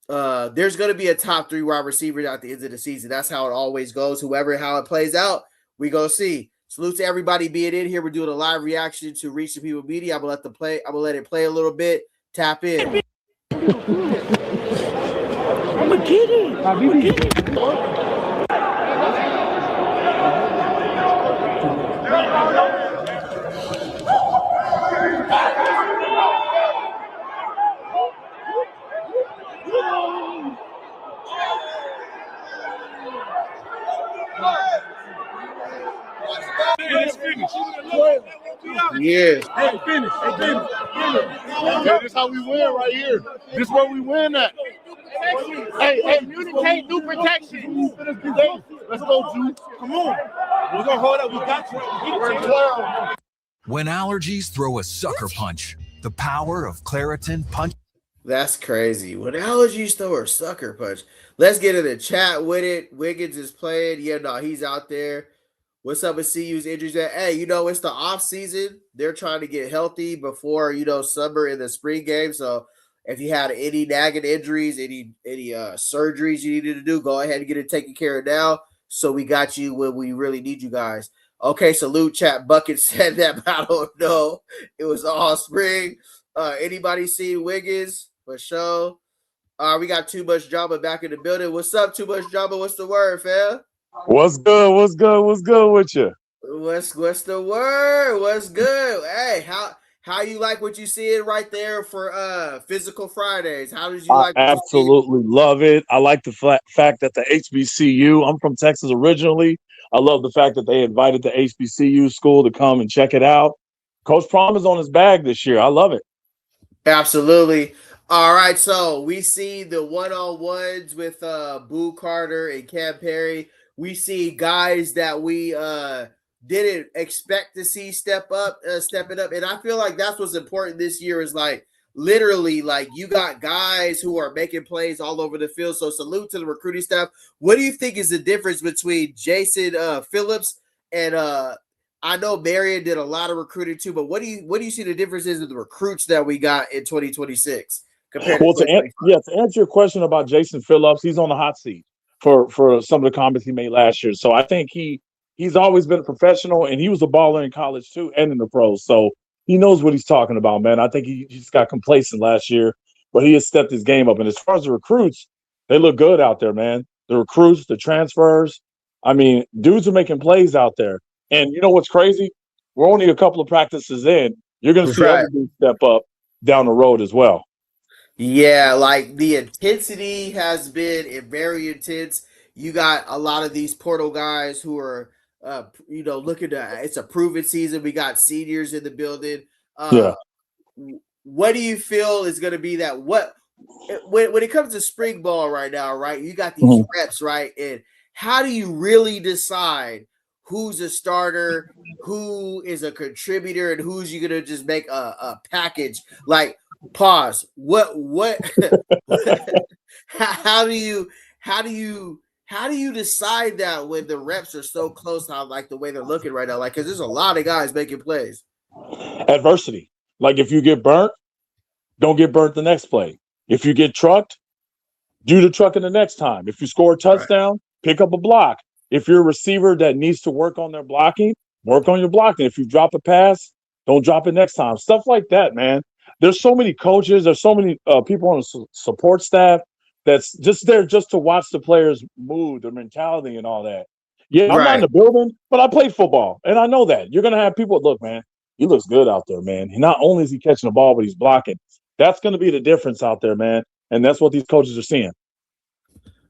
there's going to be a top 3 wide receiver at the end of the season. That's how it always goes. How it plays out, we go see. Salute to everybody being in here. We're doing a live reaction to Reach the People Media. I'm gonna let it play a little bit. Tap in. I'm a kid. Let's finish. Yeah. Hey, finish. Okay, this is how we win right here. This is where we win at. Hey, communicate, do protection. Let's go, Drew. Come on. We're going to hold up. We got you. We're in 12. When allergies throw a sucker punch, the power of Claritin punch. That's crazy. When allergies throw a sucker punch. Let's get in the chat with it. Wiggins is playing. Yeah, no, he's out there. What's up with CU's injuries? Hey, it's the off season. They're trying to get healthy before, summer and the spring game. So if you had any nagging injuries, any surgeries you needed to do, go ahead and get it taken care of now. So we got you when we really need you guys. Okay, salute chat. Bucket said that, but I don't know. It was all spring. Anybody see Wiggins? For sure. We got Too Much Drama back in the building. What's up, Too Much Drama? What's the word, fam? What's good with you? What's the word? What's good? Hey, how you like what you seeing right there for Physical Fridays? How did you like? Absolutely love it. I like the fact that the HBCU. I'm from Texas originally. I love the fact that they invited the HBCU school to come and check it out. Coach Prom is on his bag this year. I love it. Absolutely. All right, so we see the one-on-ones with Boo Carter and Cam Perry. We see guys that we didn't expect to see stepping up. And I feel like that's what's important this year is literally you got guys who are making plays all over the field. So salute to the recruiting staff. What do you think is the difference between Jason Phillips and I know Marion did a lot of recruiting too, but what do you see the differences in the recruits that we got in 2026 compared to 2025? To answer your question about Jason Phillips, he's on the hot seat for some of the comments he made last year. So I think he's always been a professional, and he was a baller in college too and in the pros. So he knows what he's talking about, man. I think he just got complacent last year, but he has stepped his game up. And as far as the recruits, they look good out there, man. The recruits, the transfers. I mean, dudes are making plays out there. And you know what's crazy? We're only a couple of practices in. You're going to see other dudes step up down the road as well. Yeah, the intensity has been very intense. You got a lot of these portal guys who are, looking to. It's a proven season. We got seniors in the building. What do you feel is going to be that? When it comes to spring ball right now, right? You got these reps, right? And how do you really decide who's a starter, who is a contributor, and who's you going to just make a package? Pause. What how do you decide that when the reps are so close? How the way they're looking right now? Because there's a lot of guys making plays. Adversity. If you get burnt, don't get burnt the next play. If you get trucked, do the trucking the next time. If you score a touchdown, pick up a block. If you're a receiver that needs to work on their blocking, work on your blocking. If you drop a pass, don't drop it next time. Stuff like that, man. There's so many coaches. There's so many people on the support staff that's just there just to watch the players' mood, their mentality, and all that. Yeah, I'm not in Right. the building, but I played football, and I know that you're gonna have people. Look, man, he looks good out there, man. Not only is he catching the ball, but he's blocking. That's going to be the difference out there, man. And that's what these coaches are seeing.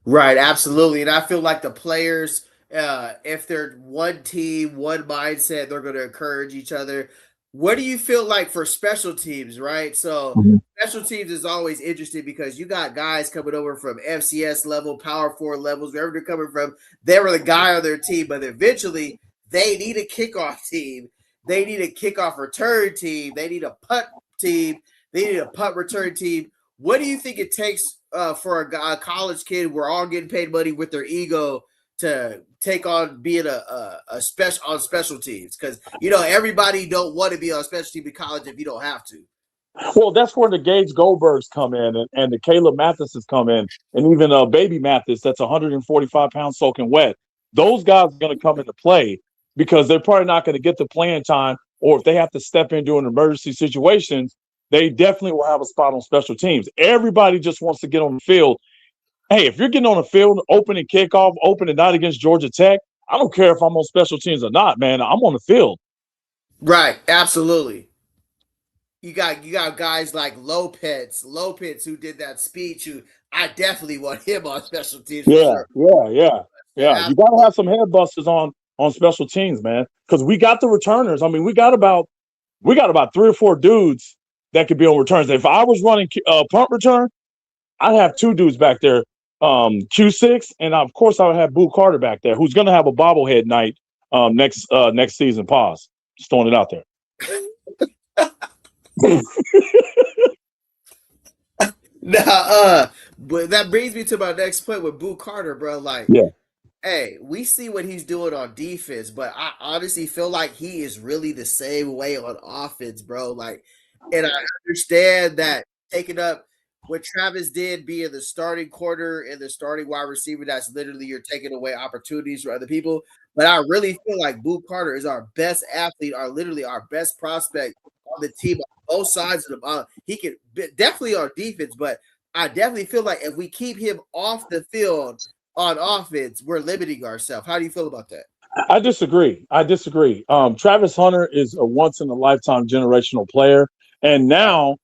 Right, absolutely. And I feel like the players, if they're one team, one mindset, they're going to encourage each other. What do you feel like for special teams, right? So special teams is always interesting because you got guys coming over from FCS level, Power 4 levels, wherever they're coming from. They were the guy on their team, but eventually they need a kickoff team. They need a kickoff return team. They need a punt team. They need a punt return team. What do you think it takes for a college kid? We're all getting paid money with their ego to take on being a special on special teams, because everybody don't want to be on special team in college if you don't have to. Well, that's where the Gage Goldbergs come in, and the Caleb Mathises come in, and even Baby Mathis, that's 145 pounds soaking wet. Those guys are going to come into play because they're probably not going to get the playing time, or if they have to step in during emergency situations, they definitely will have a spot on special teams. Everybody just wants to get on the field. Hey, if you're getting on the field, opening kickoff, opening night against Georgia Tech, I don't care if I'm on special teams or not, man. I'm on the field. Right, absolutely. You got guys like Lopez who did that speech. Who I definitely want him on special teams. Yeah. Yeah. You got to have some head busters on special teams, man, because we got the returners. I mean, we got about 3 or 4 dudes that could be on returns. If I was running punt return, I'd have 2 dudes back there, Q6, and of course I would have Boo Carter back there, who's going to have a bobblehead night next season. Pause. Just throwing it out there. But that brings me to my next point with Boo Carter, bro. Like, hey, we see what he's doing on defense, but I honestly feel like he is really the same way on offense, bro. Like, and I understand that taking up what Travis did, being the starting corner and the starting wide receiver, that's literally you're taking away opportunities for other people. But I really feel like Boo Carter is our best athlete, literally our best prospect on the team on both sides of the he can definitely on defense, but I definitely feel like if we keep him off the field on offense, we're limiting ourselves. How do you feel about that? I disagree. Travis Hunter is a once in a lifetime generational player, and now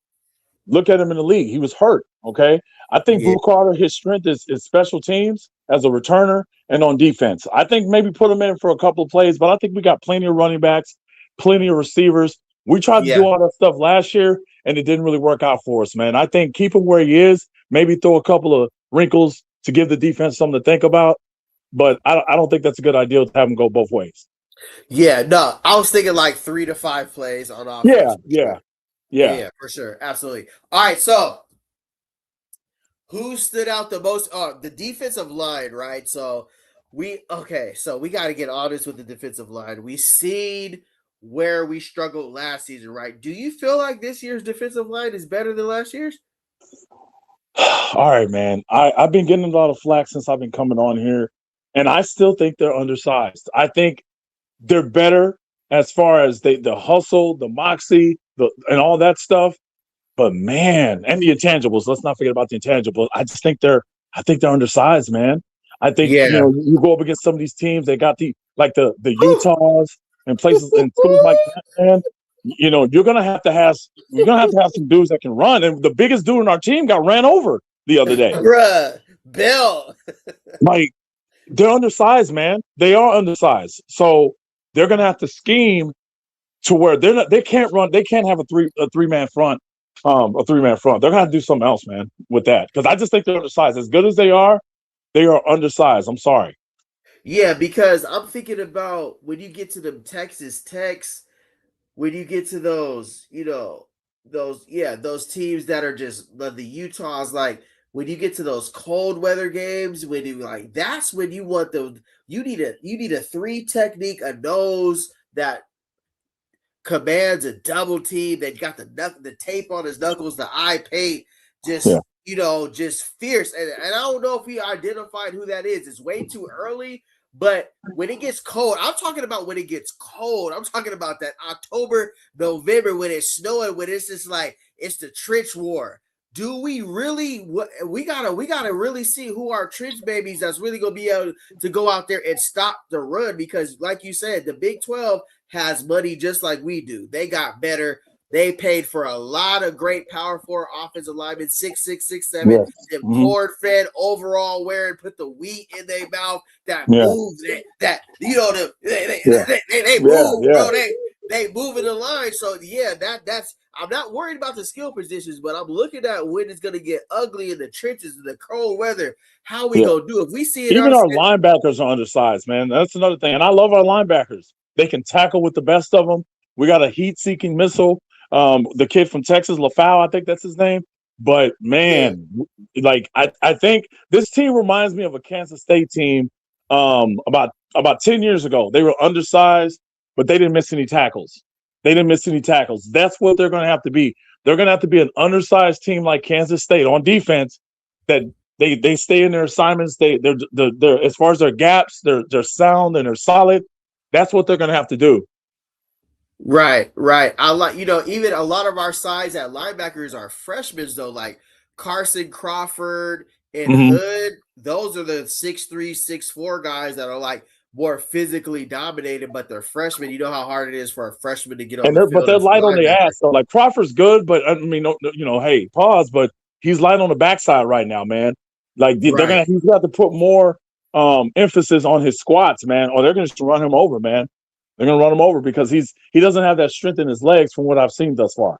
look at him in the league. He was hurt. Okay. I think Boo Carter, his strength is special teams as a returner and on defense. I think maybe put him in for a couple of plays, but I think we got plenty of running backs, plenty of receivers. We tried to do all that stuff last year, and it didn't really work out for us, man. I think keep him where he is, maybe throw a couple of wrinkles to give the defense something to think about. But I don't think that's a good idea to have him go both ways. Yeah, no, I was thinking like 3 to 5 plays on offense. Yeah, for sure. Absolutely. All right, so who stood out the most? The defensive line, right? So we got to get honest with the defensive line. We seen where we struggled last season, right? Do you feel like this year's defensive line is better than last year's? All right, man. I've been getting a lot of flack since I've been coming on here, and I still think they're undersized. I think they're better as far as the hustle, the moxie, and all that stuff. But man, and the intangibles. Let's not forget about the intangibles. I think they're undersized, man. I think you go up against some of these teams. They got the Utahs and places and schools like that, man. You're gonna have to have some dudes that can run. And the biggest dude in our team got ran over the other day. Bruh, Bill. Like, they're undersized, man. They are undersized. So they're gonna have to scheme to where they can't run. They can't have a three-man front. They're gonna have to do something else, man, with that. Because I just think they're undersized. As good as they are undersized. I'm sorry. Yeah, because I'm thinking about when you get to the Texas Techs, when you get to those, those teams that are just the Utahs, like when you get to those cold weather games, when you that's when you want you need a 3 technique, a nose that commands a double team, that got the tape on his knuckles, the eye paint, just fierce. And I don't know if he identified who that is. It's way too early. But when it gets cold, I'm talking about when it gets cold. I'm talking about that October, November when it's snowing, when it's just like it's the trench war. do we really? We gotta really see who our trench babies that's really gonna be able to go out there and stop the run, because, like you said, the Big 12 has money just like we do. They got better. They paid for a lot of great power forward offensive linemen, 6'6", 6'7", Yes. them Mhm. corn-fed, overall wearing, put the wheat in their mouth, that Yeah. moves, that you know, they Yeah. move, Yeah. bro. They move in the line. So yeah, that's I'm not worried about the skill positions, but I'm looking at when it's gonna get ugly in the trenches in the cold weather. How we Yeah. gonna do if we see it Even our ourselves? linebackers are undersized, man. That's another thing. And I love our linebackers. They can tackle with the best of them. We got a heat-seeking missile. The kid from Texas, LaFau, I think that's his name. But man, like I think this team reminds me of a Kansas State team about 10 years ago. They were undersized, but they didn't miss any tackles. That's what they're going to have to be. They're going to have to be an undersized team like Kansas State on defense that they stay in their assignments. They're as far as their gaps, they're sound and they're solid. That's what they're going to have to do. Right. I like, even a lot of our size at linebackers are freshmen though, like Carson Crawford and Hood. Those are the 6'3", 6'4" guys that are like more physically dominated, but they're freshmen. You know how hard it is for a freshman to get on And the they're field as a light on the linebacker. ass. So like Crawford's good, but I mean, hey, pause. But he's light on the backside right now, man. Like he's gonna have to put more emphasis on his squats, man, or they're gonna just run him over, man. They're gonna run him over because he doesn't have that strength in his legs from what I've seen thus far.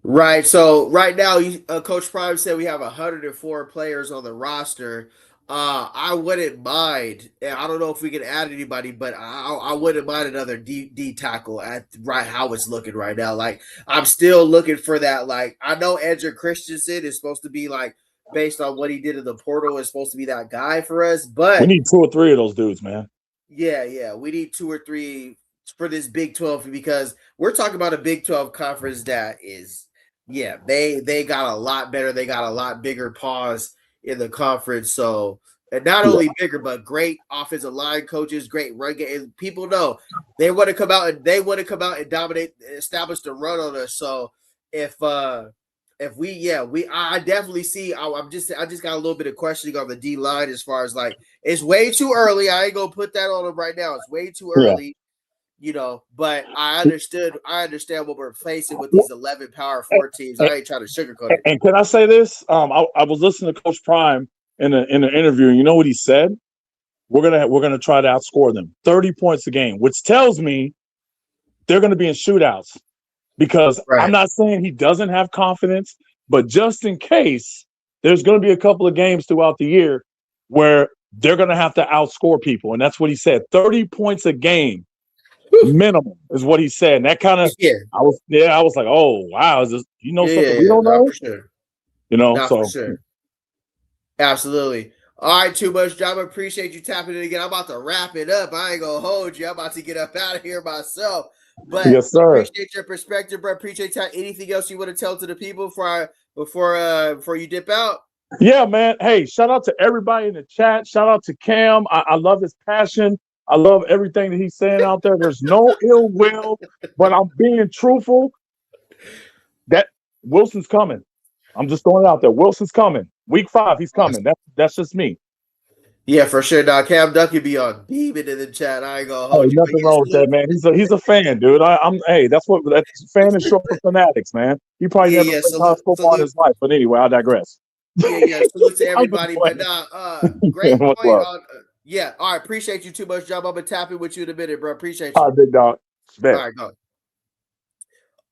Right. So right now, Coach Prime said we have 104 players on the roster. I wouldn't mind. I don't know if we can add anybody, but I wouldn't mind another D tackle at right how it's looking right now. Like I'm still looking for that. Like I know Edgar Christensen is supposed to be like based on what he did in the portal is supposed to be that guy for us, but we need 2 or 3 of those dudes, man. Yeah, we need 2 or 3 for this Big 12 because we're talking about a Big 12 conference that is, they got a lot better. They got a lot bigger paws in the conference. So, and not only bigger, but great offensive line coaches, great run game. People know they want to come out and dominate, establish the run on us. So if I definitely see. I just got a little bit of questioning on the D line as far as like it's way too early. I ain't gonna put that on them right now. It's way too early, But I understand what we're facing with these 11 Power 4 teams. I ain't trying to sugarcoat it. And can I say this? I was listening to Coach Prime in the interview, and you know what he said? We're gonna try to outscore them 30 points a game, which tells me they're gonna be in shootouts. Because I'm not saying he doesn't have confidence, but just in case, there's going to be a couple of games throughout the year where they're going to have to outscore people. And that's what he said. 30 points a game minimum is what he said. And that kind of, I was like, oh, wow. Is this, something we don't know? For sure. So. For sure. Absolutely. All right, too much drama. Appreciate you tapping in again. I'm about to wrap it up. I ain't going to hold you. I'm about to get up out of here myself. But yes, sir. Appreciate your perspective, bro. Appreciate anything else you want to tell to the people before you dip out. Yeah, man. Hey, shout out to everybody in the chat. Shout out to Cam. I love his passion. I love everything that he's saying out there. There's no ill will, but I'm being truthful. That Wilson's coming. I'm just throwing it out there. Wilson's coming. Week 5, he's coming. That's just me. Yeah, for sure. Now Cam Duncan be on beaming in the chat. I ain't gonna hold you. Nothing wrong with that, man. He's a fan, dude. That's fan is short for fanatics, man. He probably never played college football in his life, but anyway, I digress. Salute to everybody. But great point on. All right. Appreciate you too much, Job. I'm gonna tap in with you in a minute, bro. Appreciate you. All right, big dog. All right, go.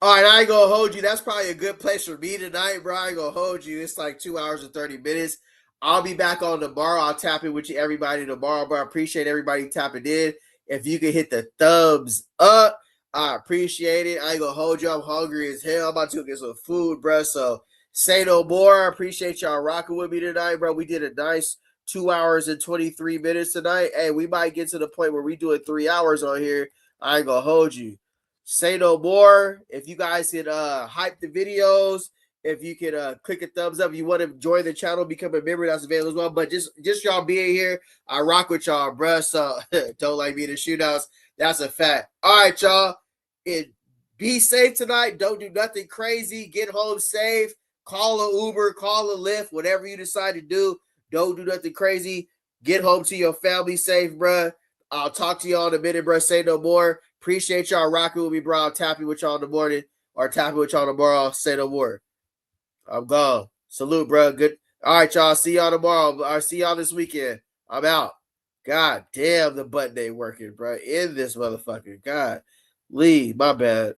All right, I ain't gonna hold you. That's probably a good place for me tonight, bro. I ain't gonna hold you. It's like 2 hours and 30 minutes. I'll be back on tomorrow. I'll tap in with you, everybody, tomorrow, bro. I appreciate everybody tapping in. If you can hit the thumbs up, I appreciate it. I ain't gonna hold you. I'm hungry as hell. I'm about to go get some food, bro. So say no more. I appreciate y'all rocking with me tonight, bro. We did a nice 2 hours and 23 minutes tonight. Hey, we might get to the point where we do it 3 hours on here. I ain't gonna hold you. Say no more. If you guys could hype the videos, if you could click a thumbs up, if you want to join the channel, become a member, that's available as well. But just y'all being here, I rock with y'all, bro. So don't like me in the shootouts. That's a fact. All right, y'all. Be safe tonight. Don't do nothing crazy. Get home safe. Call a Uber, call a Lyft, whatever you decide to do. Don't do nothing crazy. Get home to your family safe, bro. I'll talk to y'all in a minute, bro. Say no more. Appreciate y'all rocking with me, bro. I'll tap you with y'all in the morning or tap you with y'all tomorrow. Say no more. I'm gone. Salute, bro. Good. All right, y'all. See y'all tomorrow. I'll see y'all this weekend. I'm out. God damn, the button ain't working, bro. In this motherfucker. God, leave. My bad.